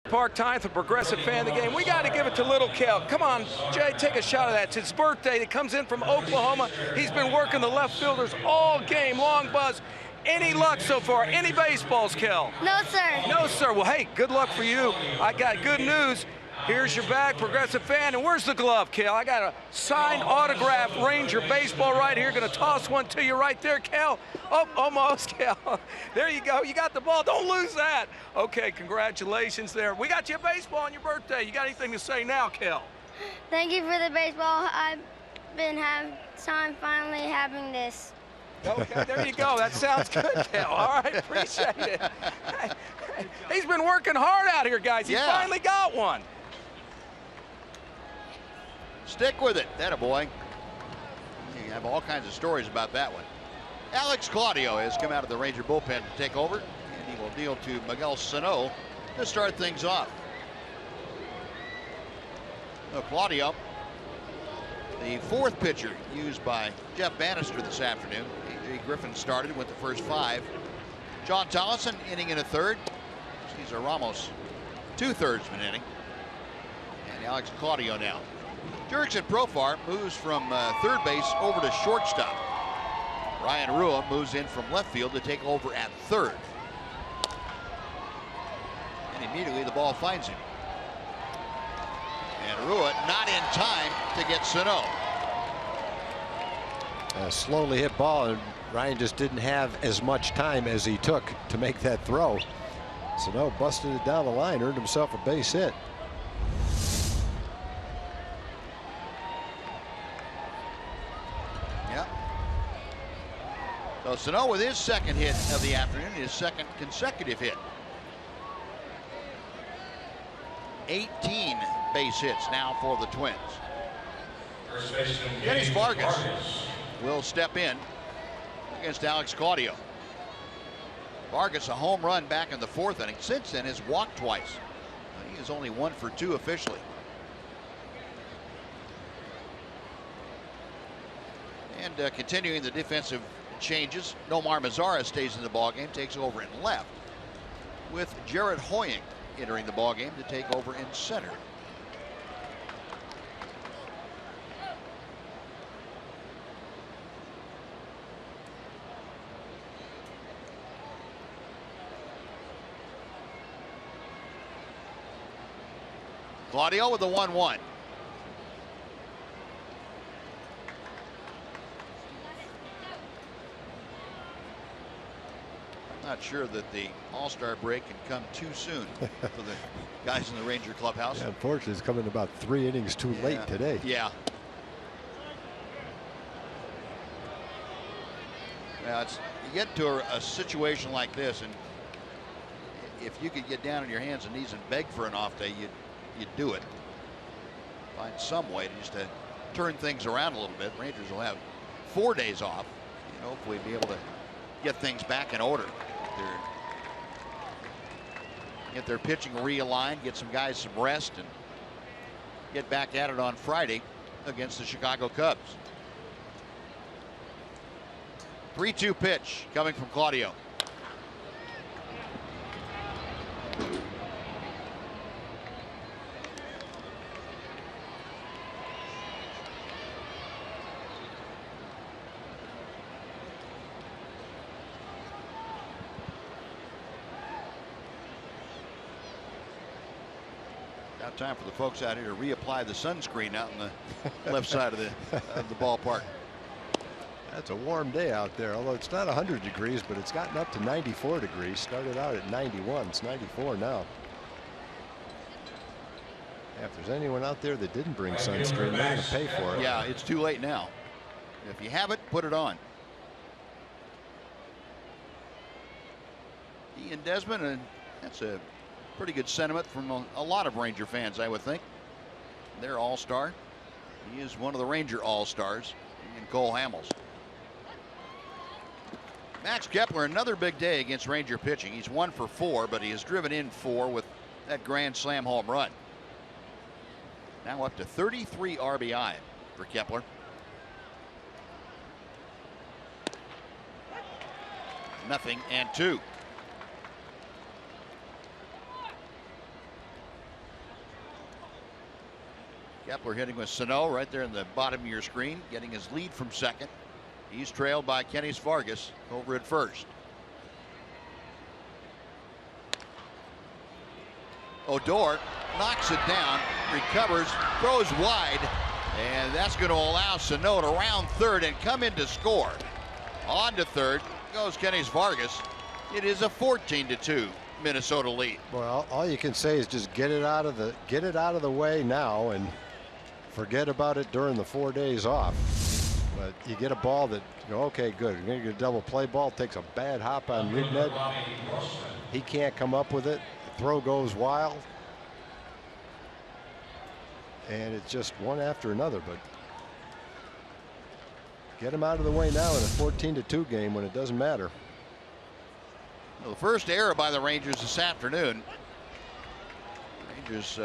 Park time for Progressive fan of the game. We got to give it to little Kel. Come on, Jay, take a shot of that. It's his birthday. He comes in from Oklahoma. He's been working the left fielders all game long, Buzz. Any luck so far? Any baseballs, Kel? No, sir. No, sir. Well, hey, good luck for you. I got good news. Here's your bag, Progressive fan. And where's the glove, Kel? I got a signed autograph Ranger baseball right here. Going to toss one to you right there, Kel. Oh, almost, Kel. There you go. You got the ball. Don't lose that. Okay, congratulations there. We got you a baseball on your birthday. You got anything to say now, Kel? Thank you for the baseball. I've been having time finally having this. Okay, there you go. That sounds good, Kel. All right, appreciate it. He's been working hard out here, guys. He finally got one. Stick with it. That a boy. You have all kinds of stories about that one. Alex Claudio has come out of the Ranger bullpen to take over, and he will deal to Miguel Sano to start things off. So Claudio, the 4th pitcher used by Jeff Bannister this afternoon. A.J. Griffin started with the first 5. John Tollison, inning and a third. Cesar Ramos, 2/3 of an inning. And Alex Claudio now. Jurickson Profar moves from third base over to shortstop. Ryan Rua moves in from left field to take over at third. And immediately the ball finds him. And Rua not in time to get Sano. A slowly hit ball, and Ryan just didn't have as much time as he took to make that throw. Sano busted it down the line, earned himself a base hit. So Sano with his 2nd hit of the afternoon, his 2nd consecutive hit. 18 base hits now for the Twins. Dennis Vargas will step in against Alex Claudio. Vargas a home run back in the 4th inning. Since then has walked twice. He is only 1 for 2 officially. And continuing the defensive changes, Nomar Mazara stays in the ballgame, takes over in left, with Jared Hoying entering the ballgame to take over in center. Claudio with the 1-1. Not sure that the All-Star break can come too soon for the guys in the Ranger clubhouse. Yeah, unfortunately, it's coming about 3 innings too late today. Yeah. Now you get to a situation like this, and if you could get down on your hands and knees and beg for an off day, you'd do it. Find some way to just to turn things around a little bit. Rangers will have 4 days off. And hopefully be able to get things back in order. Get their pitching realigned, get some guys some rest, and get back at it on Friday against the Chicago Cubs. 3-2 pitch coming from Claudio. Now time for the folks out here to reapply the sunscreen out on the left side of the ballpark. That's a warm day out there, although it's not 100 degrees, but it's gotten up to 94 degrees. Started out at 91. It's 94 now. Yeah, if there's anyone out there that didn't bring sunscreen, they're going to pay for it. Yeah, it's too late now. If you have it, put it on. Ian Desmond, and that's a pretty good sentiment from a lot of Ranger fans, I would think. They're all-star. He is one of the Ranger all-stars in Cole Hamels. Max Kepler, another big day against Ranger pitching. He's 1 for 4, but he has driven in 4 with that grand slam home run. Now up to 33 RBI for Kepler. Nothing and 2. Kepler hitting with Sano right there in the bottom of your screen, getting his lead from second. He's trailed by Kenny Vargas over at first. Odor knocks it down, recovers, throws wide, and that's going to allow Sano to round third and come in to score. On to third goes Kenny Vargas. It is a 14-2 Minnesota lead. Well, all you can say is just get it out of the way now and forget about it during the 4 days off. But you get a ball that, okay, good. You're going to get a double play ball. Takes a bad hop on Ridnett. He can't come up with it. The throw goes wild. And it's just one after another. But get him out of the way now in a 14-2 game when it doesn't matter. Well, the first error by the Rangers this afternoon. Rangers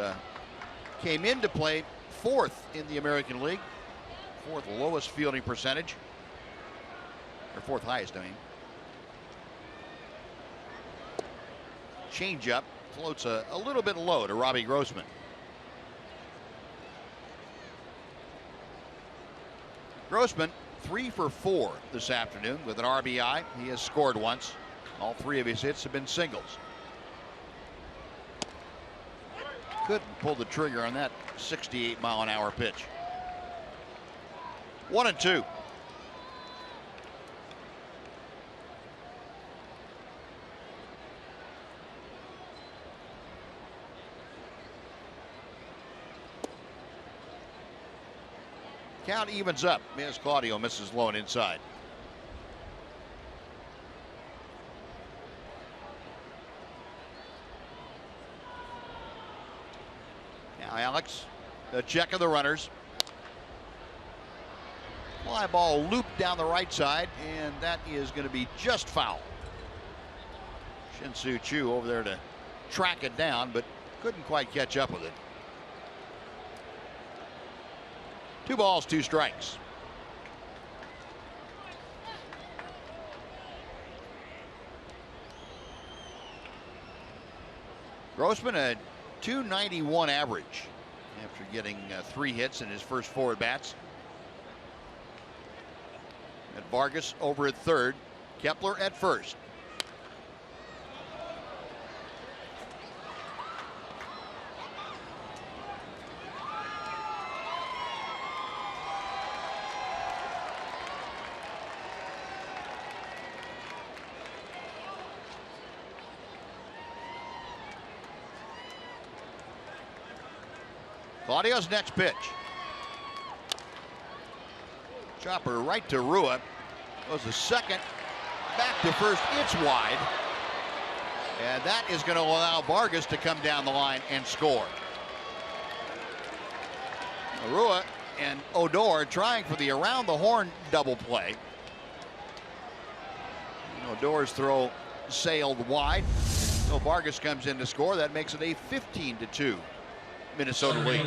came into play 4th in the American League. 4th lowest fielding percentage. Or 4th highest, I mean. Changeup floats a little bit low to Robbie Grossman. Grossman 3 for 4 this afternoon with an RBI. He has scored once. All 3 of his hits have been singles. Couldn't pull the trigger on that 68-mile-an-hour pitch. 1-2. Count evens up as Claudio misses low and inside. Now Alex, the check of the runners. Fly ball looped down the right side, and that is going to be just foul. Shin-Soo Choo over there to track it down, but couldn't quite catch up with it. 2 balls, 2 strikes. Grossman a .291 average after getting 3 hits in his first 4 at-bats. And Vargas over at third, Kepler at first. Claudio's next pitch. Chopper right to Rua. Goes the second. Back to first. It's wide. And that is going to allow Vargas to come down the line and score. Arua and Odor trying for the around the horn double play. Odor's throw sailed wide. So Vargas comes in to score. That makes it a 15-2 Minnesota lead.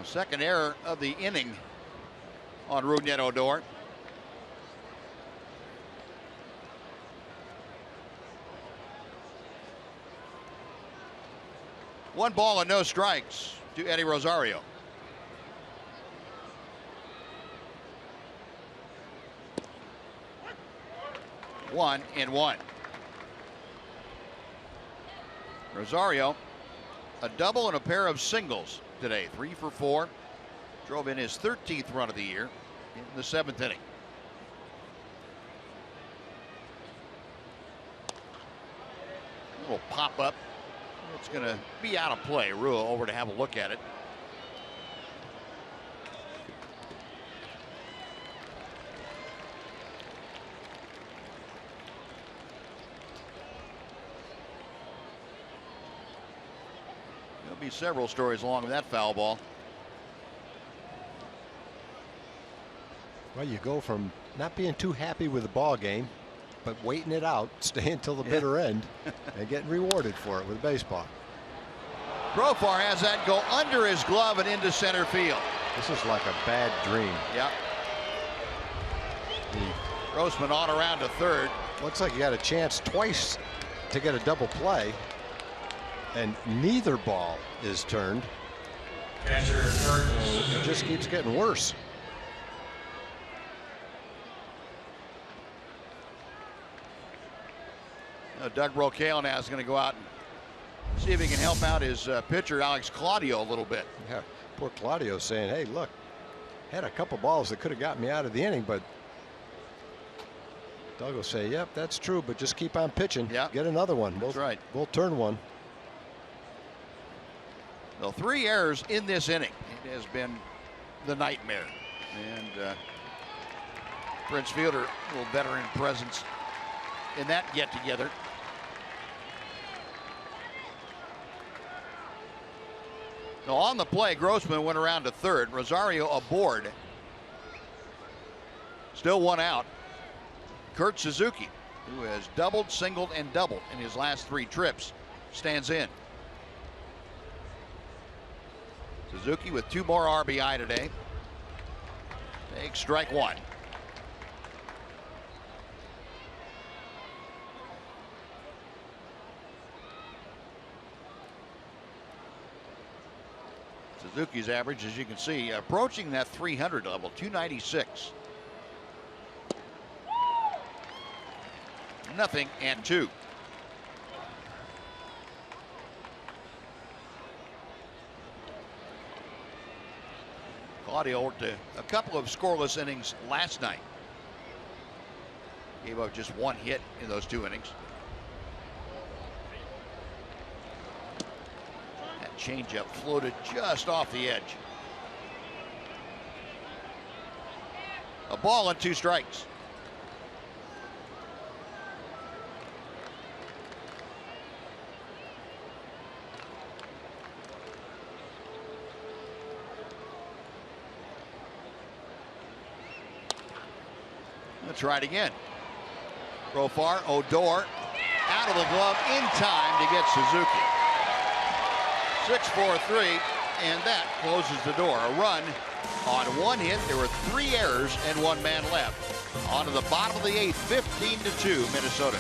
Second error of the inning on Rougned Odor. One ball and no strikes to Eddie Rosario. One and one. Rosario, a double and a pair of singles today. 3 for 4. Drove in his 13th run of the year in the 7th inning. A little pop up. It's going to be out of play. Rua over to have a look at it. There'll be several stories along with that foul ball. Well, you go from not being too happy with the ball game, but waiting it out, staying till the bitter end, and getting rewarded for it with baseball. Profar has that go under his glove and into center field. This is like a bad dream. Yep. Grossman on around to third. Looks like you got a chance twice to get a double play, and neither ball is turned. It just keeps getting worse. Doug Brocail now is going to go out and see if he can help out his pitcher, Alex Claudio, a little bit. Yeah, poor Claudio saying, hey, look, had a couple balls that could have got me out of the inning, but Doug will say, yep, that's true, but just keep on pitching. Yep. Get another one. That's right. We'll turn one. Well, 3 errors in this inning. It has been the nightmare. And Prince Fielder, a little veteran presence in that get-together. Now on the play, Grossman went around to third. Rosario aboard. Still one out. Kurt Suzuki, who has doubled, singled, and doubled in his last 3 trips, stands in. Suzuki with 2 more RBI today. Takes strike 1. Suzuki's average, as you can see, approaching that 300 level, 296. 0-2. Claudio worked a couple of scoreless innings last night. Gave up just 1 hit in those 2 innings. That changeup floated just off the edge. A ball and 2 strikes. Let's try it again. Profar, Odor, out of the glove in time to get Suzuki. 6-4-3, and that closes the door. A run on 1 hit. There were 3 errors and 1 man left. On to the bottom of the 8th, 15-2 Minnesota.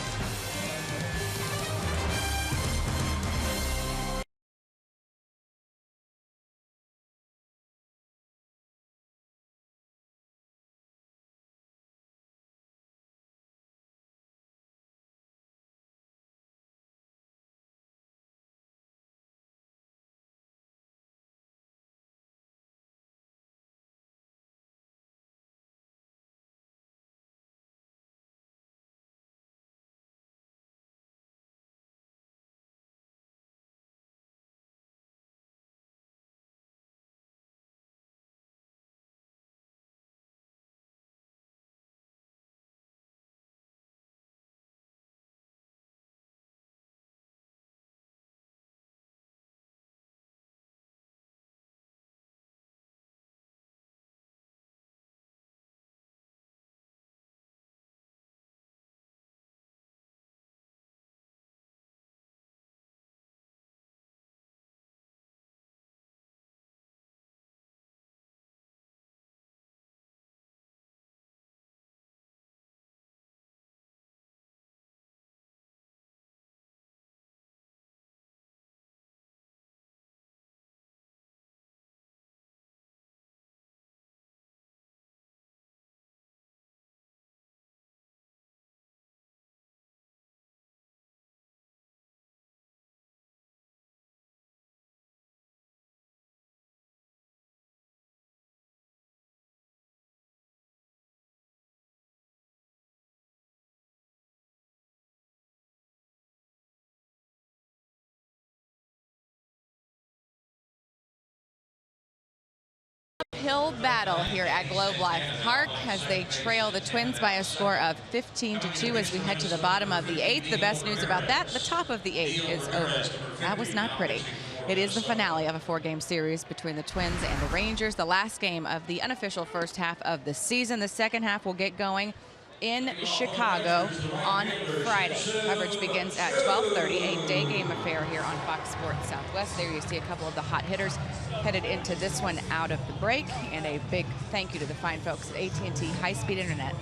uphill battle here at Globe Life Park as they trail the Twins by a score of 15-2 as we head to the bottom of the 8th. The best news about that, the top of the 8th is over. That was not pretty. It is the finale of a 4-game series between the Twins and the Rangers, the last game of the unofficial first half of the season. The second half will get going in Chicago on Friday. Coverage begins at 12:30, a day game affair here on Fox Sports Southwest. There you see a couple of the hot hitters headed into this one out of the break. And a big thank you to the fine folks at AT High-Speed Internet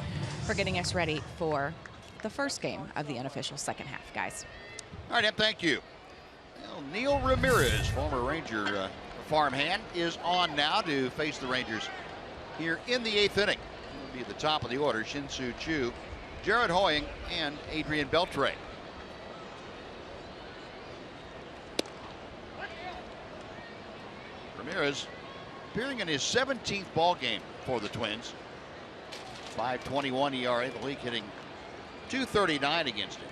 for getting us ready for the first game of the unofficial second half, guys. All right, Em, thank you. Well, Neil Ramirez, former Ranger farmhand, is on now to face the Rangers here in the 8th inning. Be at the top of the order: Shin-Soo Choo, Jared Hoying, and Adrian Beltre. Ramirez appearing in his 17th ball game for the Twins. 5.21 ERA, the league hitting .239 against him.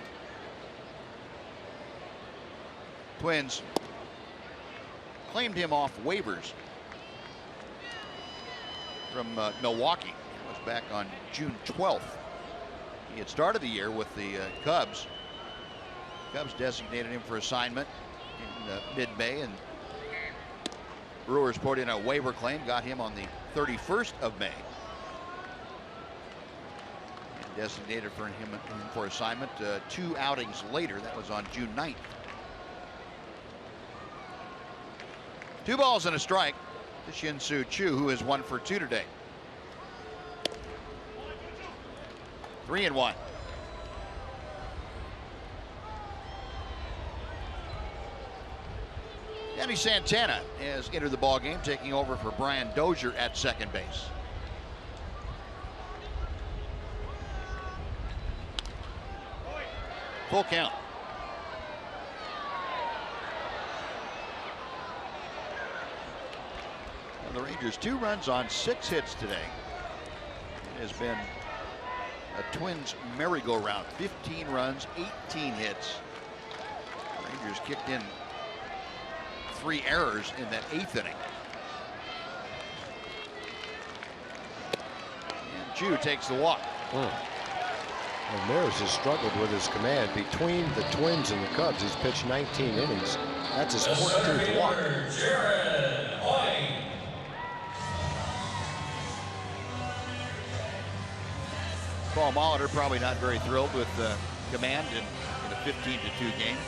Twins claimed him off waivers from Milwaukee. Back on June 12th. He had started the year with the Cubs. Cubs designated him for assignment in mid-May, and Brewers put in a waiver claim, got him on the 31st of May. And designated for him for assignment 2 outings later. That was on June 9th. 2 balls and a strike to Shin-Soo Choo, who is 1 for 2 today. 3-1. Danny Santana has entered the ball game, taking over for Brian Dozier at second base. Full count. And the Rangers 2 runs on 6 hits today. It has been a Twins merry-go-round. 15 runs, 18 hits. The Rangers kicked in 3 errors in that 8th inning. And Choo takes the walk. Ramirez has struggled with his command. Between the Twins and the Cubs, he's pitched 19 innings. That's his 14th walk. Paul Molitor probably not very thrilled with command in a 15-2 game.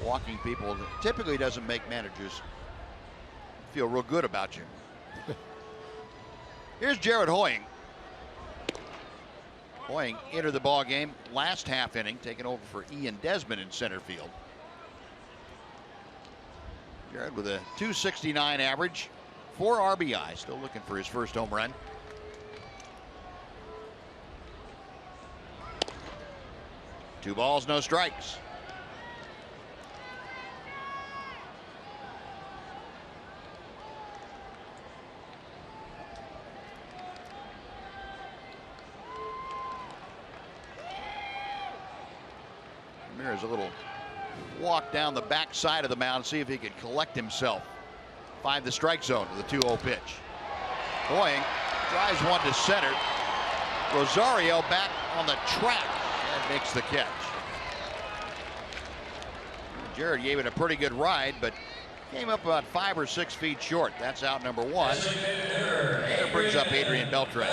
Walking people typically doesn't make managers feel real good about you. Here's Jared Hoying. Hoying entered the ball game last half inning, taking over for Ian Desmond in center field. Jared with a .269 average, 4 RBI, still looking for his first home run. Two balls, no strikes. Ramirez a little walk down the back side of the mound, see if he can collect himself. Find the strike zone to the 2-0 pitch. Hoying drives one to center. Rosario back on the track and makes the catch. Jared gave it a pretty good ride, but came up about 5 or 6 feet short. That's out number 1. That brings up Adrian Beltre.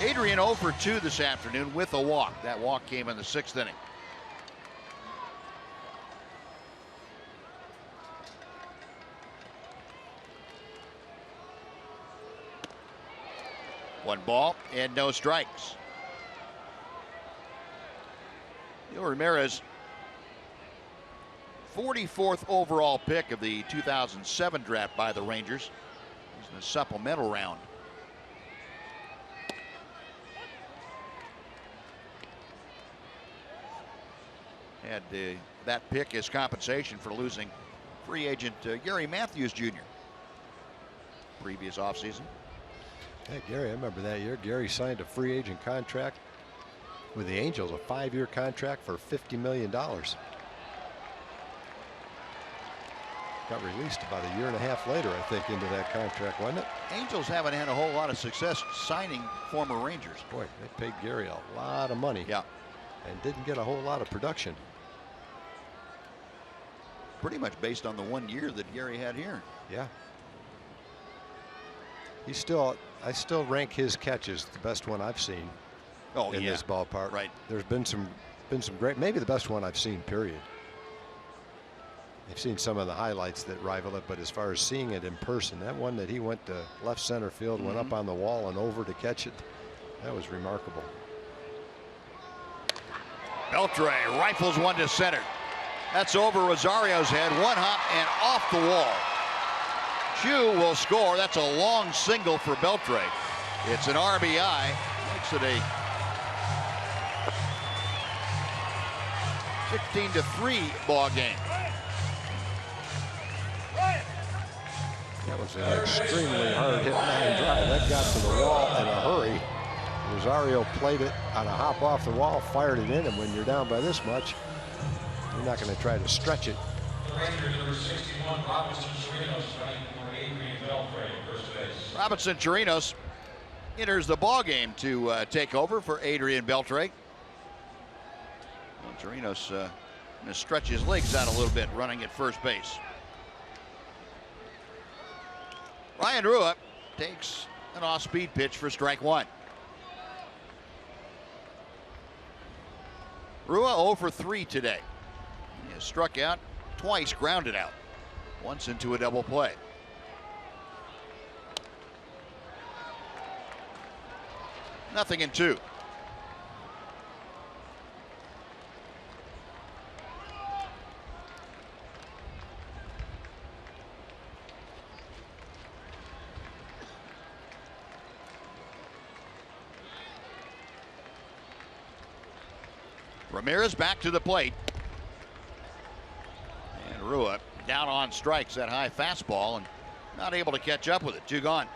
Adrian 0 for 2 this afternoon with a walk. That walk came in the 6th inning. One ball and no strikes. Neil Ramirez, 44th overall pick of the 2007 draft by the Rangers. He's in the supplemental round. Had that pick as compensation for losing free agent Gary Matthews Jr. previous offseason. Hey, Gary, I remember that year. Gary signed a free agent contract with the Angels, a 5-year contract for $50 million. Got released about a year and a half later, I think, into that contract, wasn't it? Angels haven't had a whole lot of success signing former Rangers. Boy, they paid Gary a lot of money. Yeah. And didn't get a whole lot of production. Pretty much based on the 1 year that Gary had here. Yeah. I still rank his catches the best one I've seen. Oh, in this ballpark. Right. There's been some great, maybe the best one I've seen, period. I've seen some of the highlights that rival it, but as far as seeing it in person, that one that he went to left center field, went up on the wall and over to catch it, that was remarkable. Beltre rifles one to center. That's over Rosario's head, one hop and off the wall. Chu will score. That's a long single for Beltre. It's an RBI. Makes it a 16-3 ball game. That was an extremely hard hit line drive. That got to the wall in a hurry. Rosario played it on a hop off the wall, fired it in, and when you're down by this much, you're not going to try to stretch it. Robinson Chirinos enters the ball game to take over for Adrian Beltre. Well, Chirinos going to stretch his legs out a little bit, running at first base. Ryan Rua takes an off-speed pitch for strike one. Rua 0 for 3 today. He has struck out twice, grounded out. Once into a double play. Nothing in 2. Ramirez back to the plate. And Rua down on strikes, that high fastball, and not able to catch up with it. 2 gone.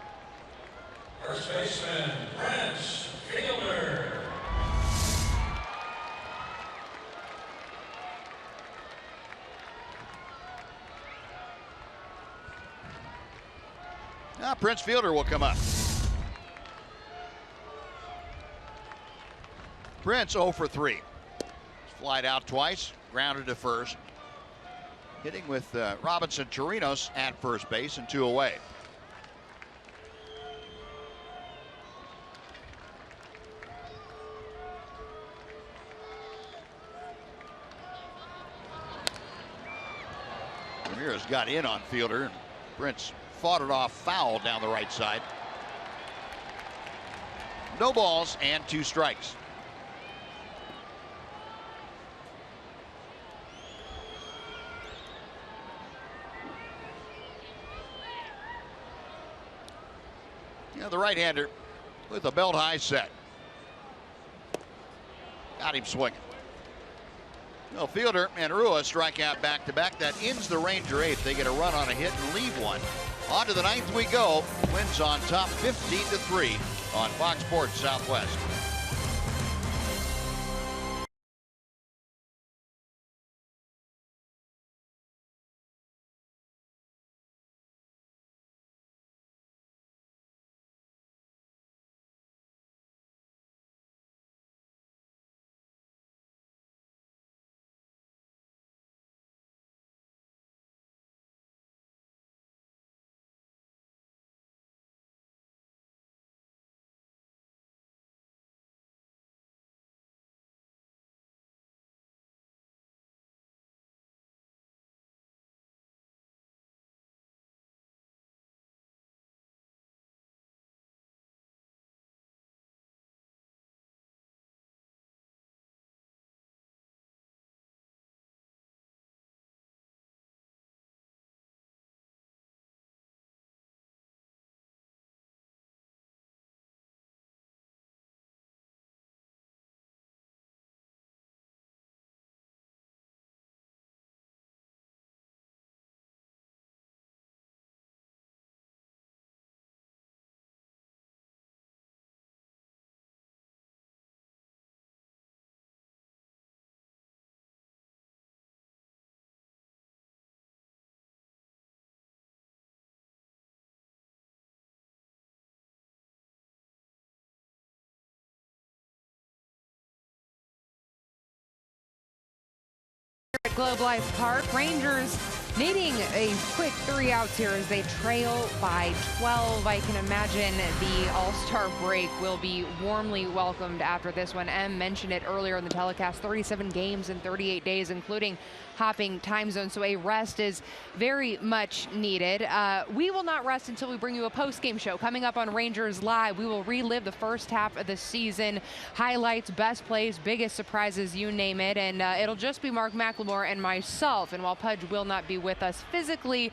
First baseman, Prince Fielder. Now Prince Fielder will come up. Prince 0 for 3. Flied out twice, grounded to first. Hitting with Robinson Chirinos at first base and 2 away. Ramirez got in on Fielder, and Prince fought it off foul down the right side. No balls and 2 strikes. The right-hander with a belt high set. Got him swinging. Well, Fielder and Rua strike out back-to-back. That ends the Ranger 8th. They get a run on a hit and leave one. On to the 9th we go. Twins on top 15-3 on Fox Sports Southwest. Globe Life Park. Rangers needing a quick 3 outs here as they trail by 12. I can imagine the All-Star break will be warmly welcomed after this one. Em mentioned it earlier in the telecast, 37 games in 38 days, including hopping time zones, so a rest is very much needed. We will not rest until we bring you a post-game show coming up on Rangers Live. We will relive the first half of the season, highlights, best plays, biggest surprises, you name it, and it'll just be Mark McLemore and myself. And while Pudge will not be with us physically,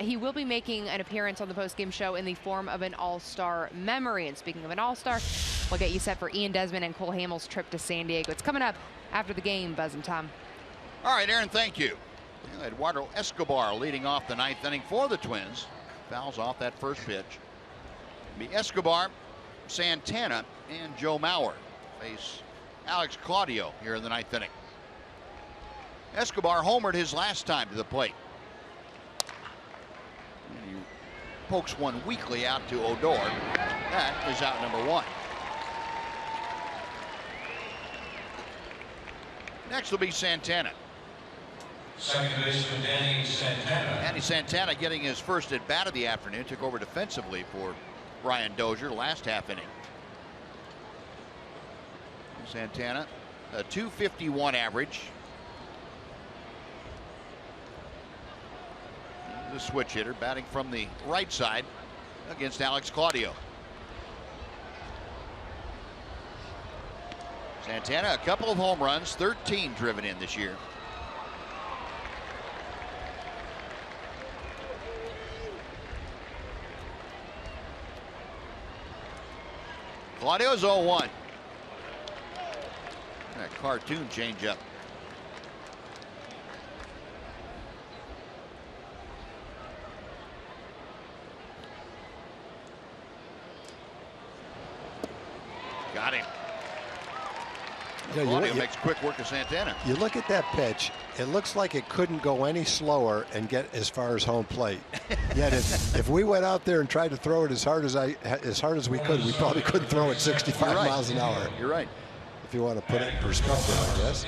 he will be making an appearance on the post-game show in the form of an All-Star memory. And speaking of an All-Star, we'll get you set for Ian Desmond and Cole Hamels' trip to San Diego. It's coming up after the game, Buzz and Tom. All right, Aaron, thank you. Eduardo Escobar leading off the 9th inning for the Twins. Fouls off that first pitch. It'll be Escobar, Santana, and Joe Mauer face Alex Claudio here in the 9th inning. Escobar homered his last time to the plate. And he pokes one weakly out to Odor. That is out number 1. Next will be Santana. Second baseman Danny Santana. Danny Santana getting his first at bat of the afternoon. Took over defensively for Brian Dozier last half inning. Santana, a .251 average. The switch hitter batting from the right side against Alex Claudio. Santana, a couple of home runs, 13 driven in this year. Claudio's 0-1. That cartoon changeup. Got him. Yeah, Claudio makes quick work of Santana. You look at that pitch, it looks like it couldn't go any slower and get as far as home plate. Yet if we went out there and tried to throw it as hard as we could, we probably couldn't throw it 65 miles an hour. You're right. If you want to put it in perspective, I guess.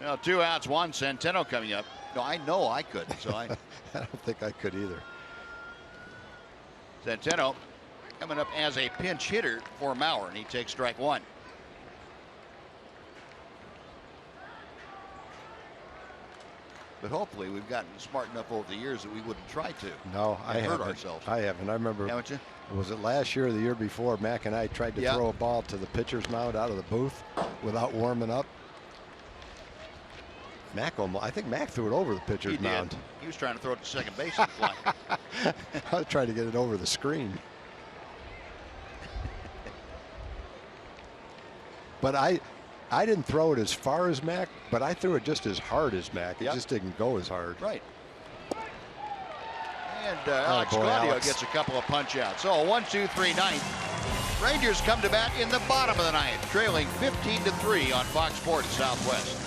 Well, 2 outs, 1. Centeno coming up. No, I know I couldn't, so I don't think I could either. Centeno coming up as a pinch hitter for Mauer, and he takes strike 1. But hopefully we've gotten smart enough over the years that we wouldn't try to. No, I haven't. Hurt ourselves. I haven't. I remember. Haven't you? Was it last year or the year before? Mac and I tried to throw a ball to the pitcher's mound out of the booth without warming up. I think Mac threw it over the pitcher's mound. He was trying to throw it to second base. And fly. I was trying to get it over the screen. But I didn't throw it as far as Mac, but I threw it just as hard as Mac. It just didn't go as hard. Right. And Alex Claudio gets a couple of punch outs. So 1-2-3 9th. Rangers come to bat in the bottom of the 9th, trailing 15-3 on Fox Sports Southwest.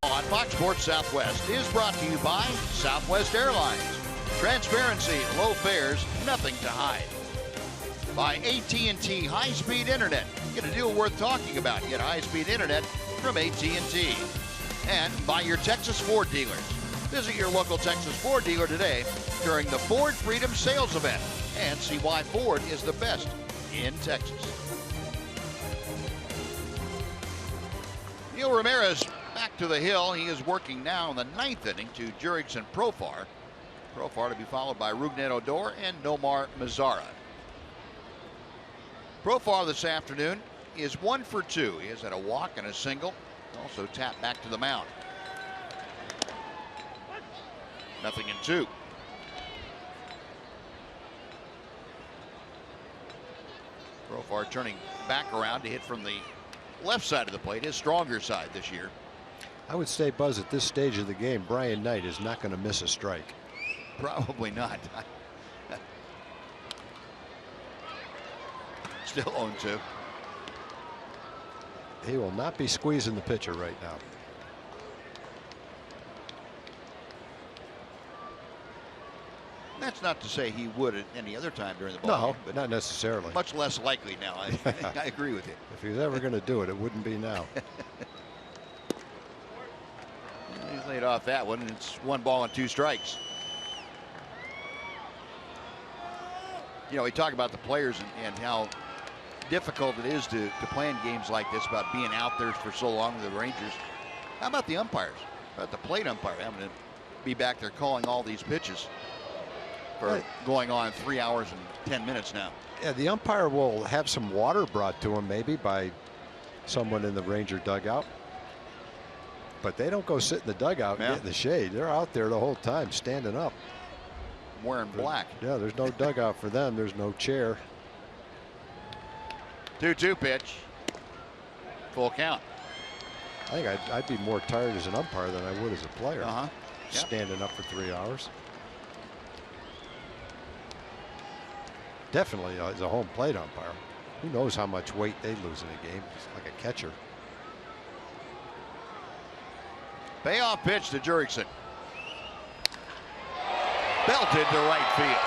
On Fox Sports Southwest is brought to you by Southwest Airlines. Transparency, low fares, nothing to hide. By AT high-speed internet. Get a deal worth talking about. Get high-speed internet from AT&T. And by your Texas Ford dealers. Visit your local Texas Ford dealer today during the Ford Freedom Sales Event and see why Ford is the best in Texas. Neil Ramirez back to the hill. He is working now in the 9th inning to Jurickson Profar. Profar to be followed by Rougned Odor and Nomar Mazara. Profar this afternoon is 1 for 2. He has had a walk and a single. Also tapped back to the mound. 0-2. Profar turning back around to hit from the left side of the plate, his stronger side this year. I would say, Buzz, at this stage of the game, Brian Knight is not going to miss a strike. Probably not. Still 0-2. He will not be squeezing the pitcher right now. That's not to say he would at any other time during the ball No, game, but not necessarily. much less likely now. I agree with you. If he's ever going to do it, it wouldn't be now. He's laid off that one. It's 1 ball and 2 strikes. You know, we talk about the players and how difficult it is to play in games like this, about being out there for so long with the Rangers. How about the umpires? How about the plate umpire having to be back there calling all these pitches for going on 3 hours and 10 minutes now? Yeah, the umpire will have some water brought to him maybe by someone in the Ranger dugout. But they don't go sit in the dugout and get in the shade. They're out there the whole time standing up. Wearing black. Yeah, there's no dugout for them. There's no chair. 2-2 pitch. Full count. I think I'd be more tired as an umpire than I would as a player. Yep. Standing up for 3 hours. Definitely as a home plate umpire. Who knows how much weight they lose in a game? It's like a catcher. Payoff pitch to Jurickson. Belted to right field.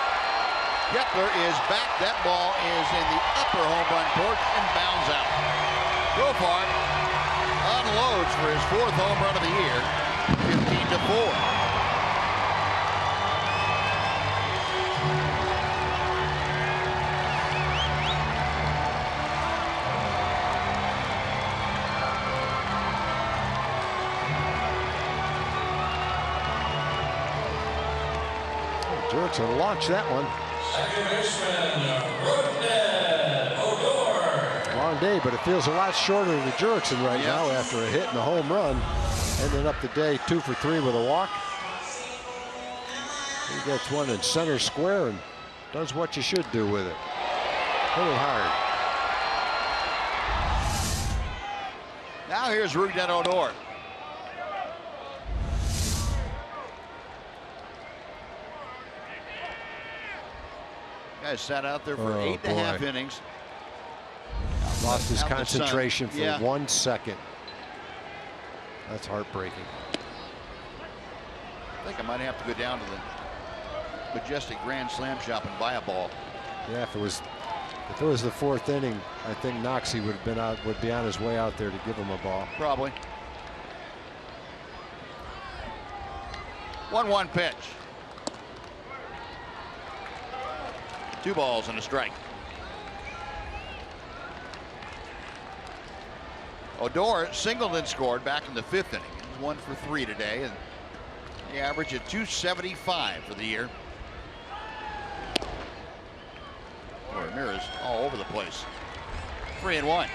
Kepler is back. That ball is in the upper home run porch and bounds out. Profar unloads for his 4th home run of the year. 15-4. Jurickson launched that one. Second baseman, Rougned Odor. Long day, but it feels a lot shorter to Jurickson right now after a hit and a home run. Ending up the day 2 for 3 with a walk. He gets one in center square and does what you should do with it. Hit it hard. Now here's Rougned Odor. Guy sat out there for 8.5 innings. Lost his concentration for 1 second. That's heartbreaking. I think I might have to go down to the Majestic Grand Slam shop and buy a ball. Yeah, if it was the 4th inning, I think Noxie would be on his way out there to give him a ball. Probably. 1-1 pitch. 2 balls and a strike. Odor singled and scored back in the 5th inning. He's 1 for 3 today, and the average at 275 for the year. Ramirez all over the place. 3-1.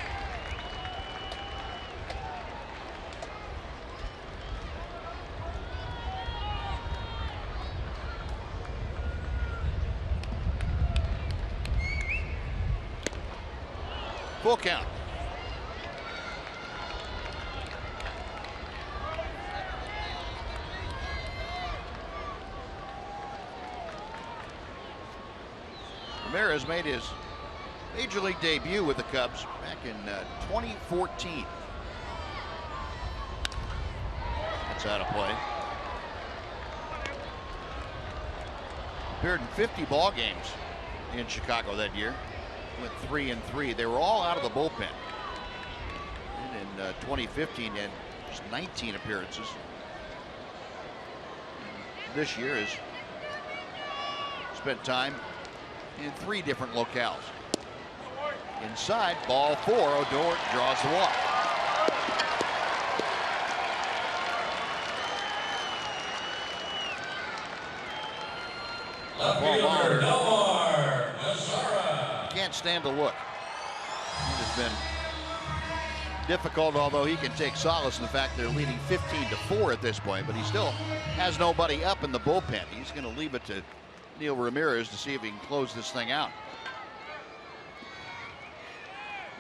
Full count. Ramirez made his Major League debut with the Cubs back in 2014. That's out of play. Appeared in 50 ball games in Chicago that year. Went 3-3. They were all out of the bullpen. And in 2015, had just 19 appearances. And this year has spent time in 3 different locales. Inside, ball 4. Odor draws the walk. Can't stand to look. It has been difficult, although he can take solace in the fact they're leading 15-4 at this point, but he still has nobody up in the bullpen. He's going to leave it to Neil Ramirez to see if he can close this thing out.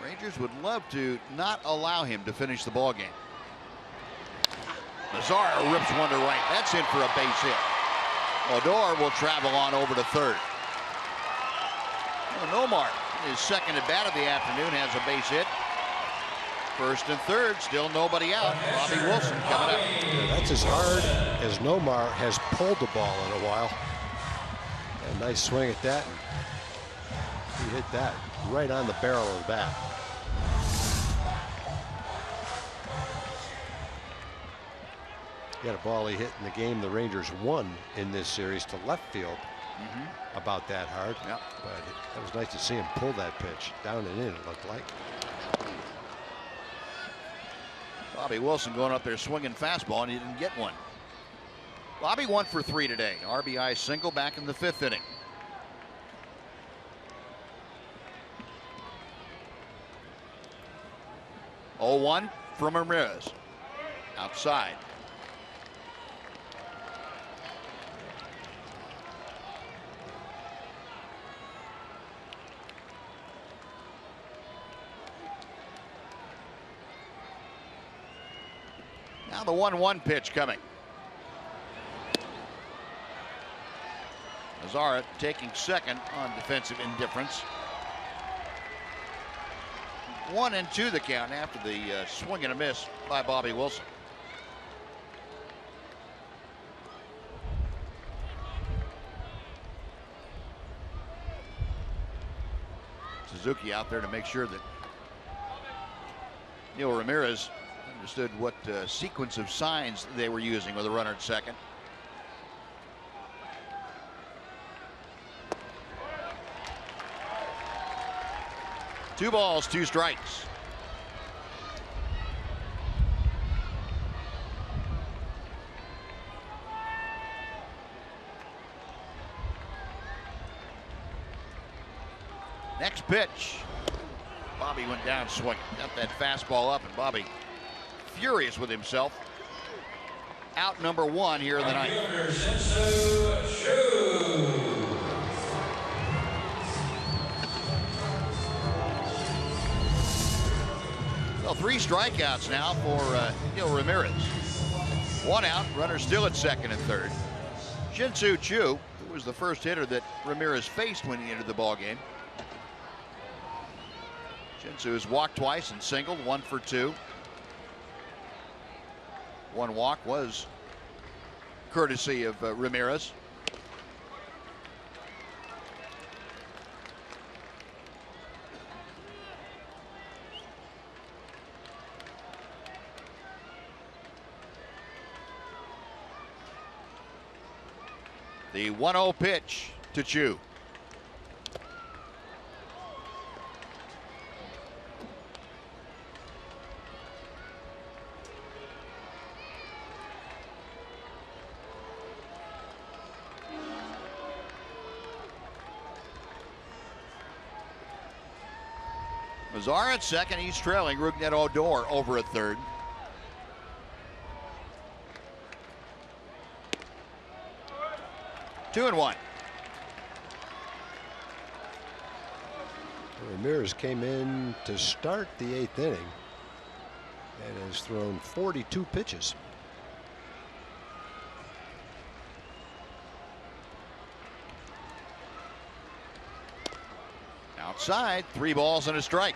Rangers would love to not allow him to finish the ball game. Mazzara rips one to right. That's in for a base hit. Odor will travel on over to third. Nomar, his second at bat of the afternoon, has a base hit. First and third, still nobody out. Bobby Wilson coming up. Yeah, that's as hard as Nomar has pulled the ball in a while. A nice swing at that. He hit that right on the barrel of the bat. He had a ball he hit in the game the Rangers won in this series to left field. About that hard. Yep. But it was nice to see him pull that pitch down and in, it looked like. Bobby Wilson going up there swinging fastball, and he didn't get one. Bobby 1 for 3 today. RBI single back in the 5th inning. Oh, 1 from Ramirez. Outside. Now the 1-1 pitch coming. Mazzara taking second on defensive indifference. 1-2 the count after the swing and a miss by Bobby Wilson. Suzuki out there to make sure that Neil Ramirez understood what sequence of signs they were using with a runner at second. Two balls, 2 strikes. Next pitch. Bobby went down swinging. Got that fastball up, and Bobby furious with himself. Out number 1 here in the ninth. Well, 3 strikeouts now for Neil Ramirez. 1 out, runner still at second and third. Shin-Soo Choo, who was the first hitter that Ramirez faced when he entered the ballgame. Shin-Soo has walked twice and singled, 1 for 2. 1 walk was courtesy of Ramirez. The 1-0 pitch to Choo. Mazzara at second. He's trailing Rougned Odor over at third. Two and 1. Ramirez came in to start the 8th inning and has thrown 42 pitches. Outside, 3 balls and a strike.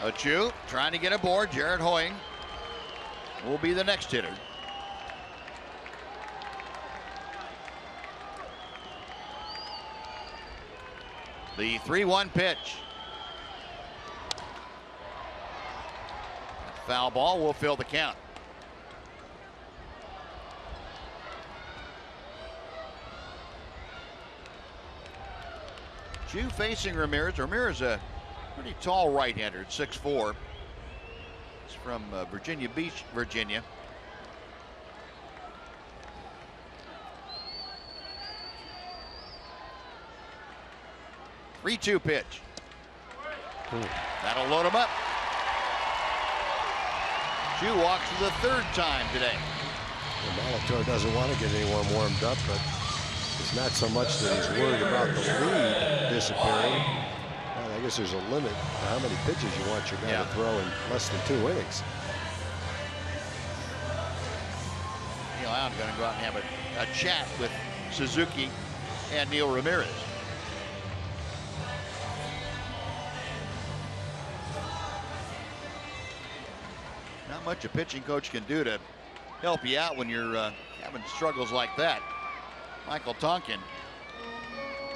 Ochoa trying to get aboard. Jared Hoying will be the next hitter. The 3-1 pitch. Foul ball will fill the count. Chu facing Ramirez. Ramirez a pretty tall right-hander at 6'4". He's from Virginia Beach, Virginia. Three-two pitch. That'll load him up. Chu walks for the third time today. Well, Molitor doesn't want to get anyone warmed up, but it's not so much that he's worried about the lead disappearing. Well, I guess there's a limit to how many pitches you want your guy to throw in less than 2 innings. Neil Allen's going to go out and have a chat with Suzuki and Neil Ramirez. Not much a pitching coach can do to help you out when you're having struggles like that. Michael Tonkin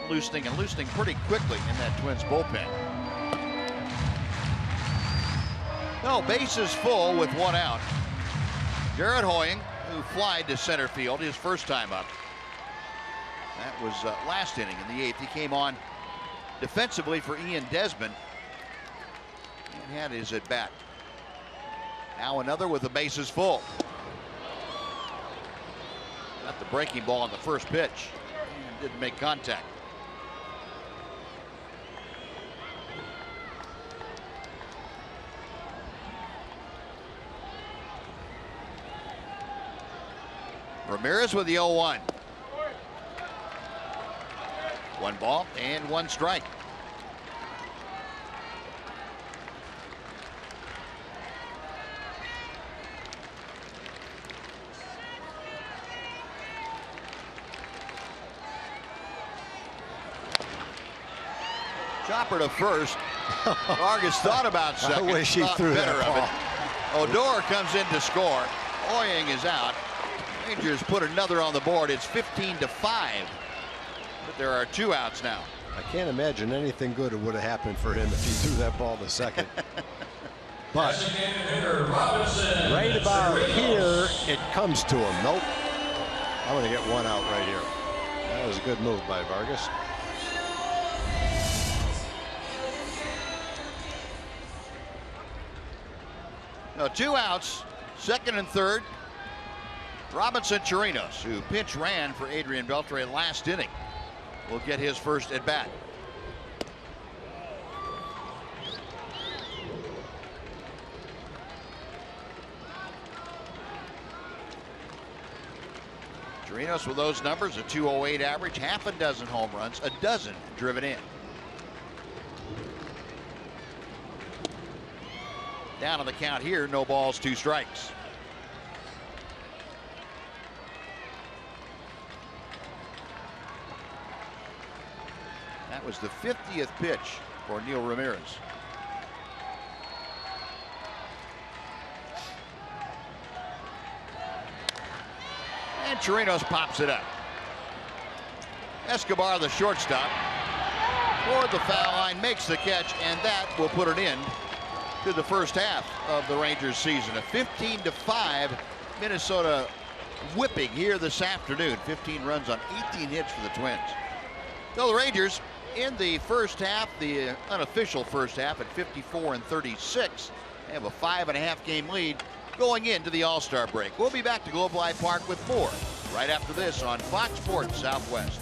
loosening pretty quickly in that Twins bullpen. No, bases full with 1 out. Jared Hoying, who flied to center field his first time up. That was last inning in the 8th. He came on defensively for Ian Desmond and had his at bat. Now another with the bases full. Got the breaking ball on the first pitch and didn't make contact. Ramirez with the 0-1. 1 ball and 1 strike. Chopper to first. Vargas thought about second. I wish he threw that ball. Odor comes in to score. Hoying is out. Rangers put another on the board. It's 15-5. But there are 2 outs now. I can't imagine anything good would have happened for him if he threw that ball to second. But right about here, it comes to him. Nope. I'm going to get 1 out right here. That was a good move by Vargas. Now 2 outs, second and third. Robinson Chirinos, who pinch ran for Adrian Beltre last inning, will get his first at bat. Chirinos with those numbers, a 208 average, half a dozen home runs, a dozen driven in. Down on the count here, no balls, 2 strikes. That was the 50th pitch for Neil Ramirez. And Chirinos pops it up. Escobar, the shortstop, toward the foul line, makes the catch, and that will put an end to the first half of the Rangers season. A 15-5 Minnesota whipping here this afternoon. 15 runs on 18 hits for the Twins. So the Rangers in the first half, the unofficial first half, at 54-36, they have a 5.5 game lead going into the All-Star break. We'll be back to Globe Life Park with more right after this on Fox Sports Southwest.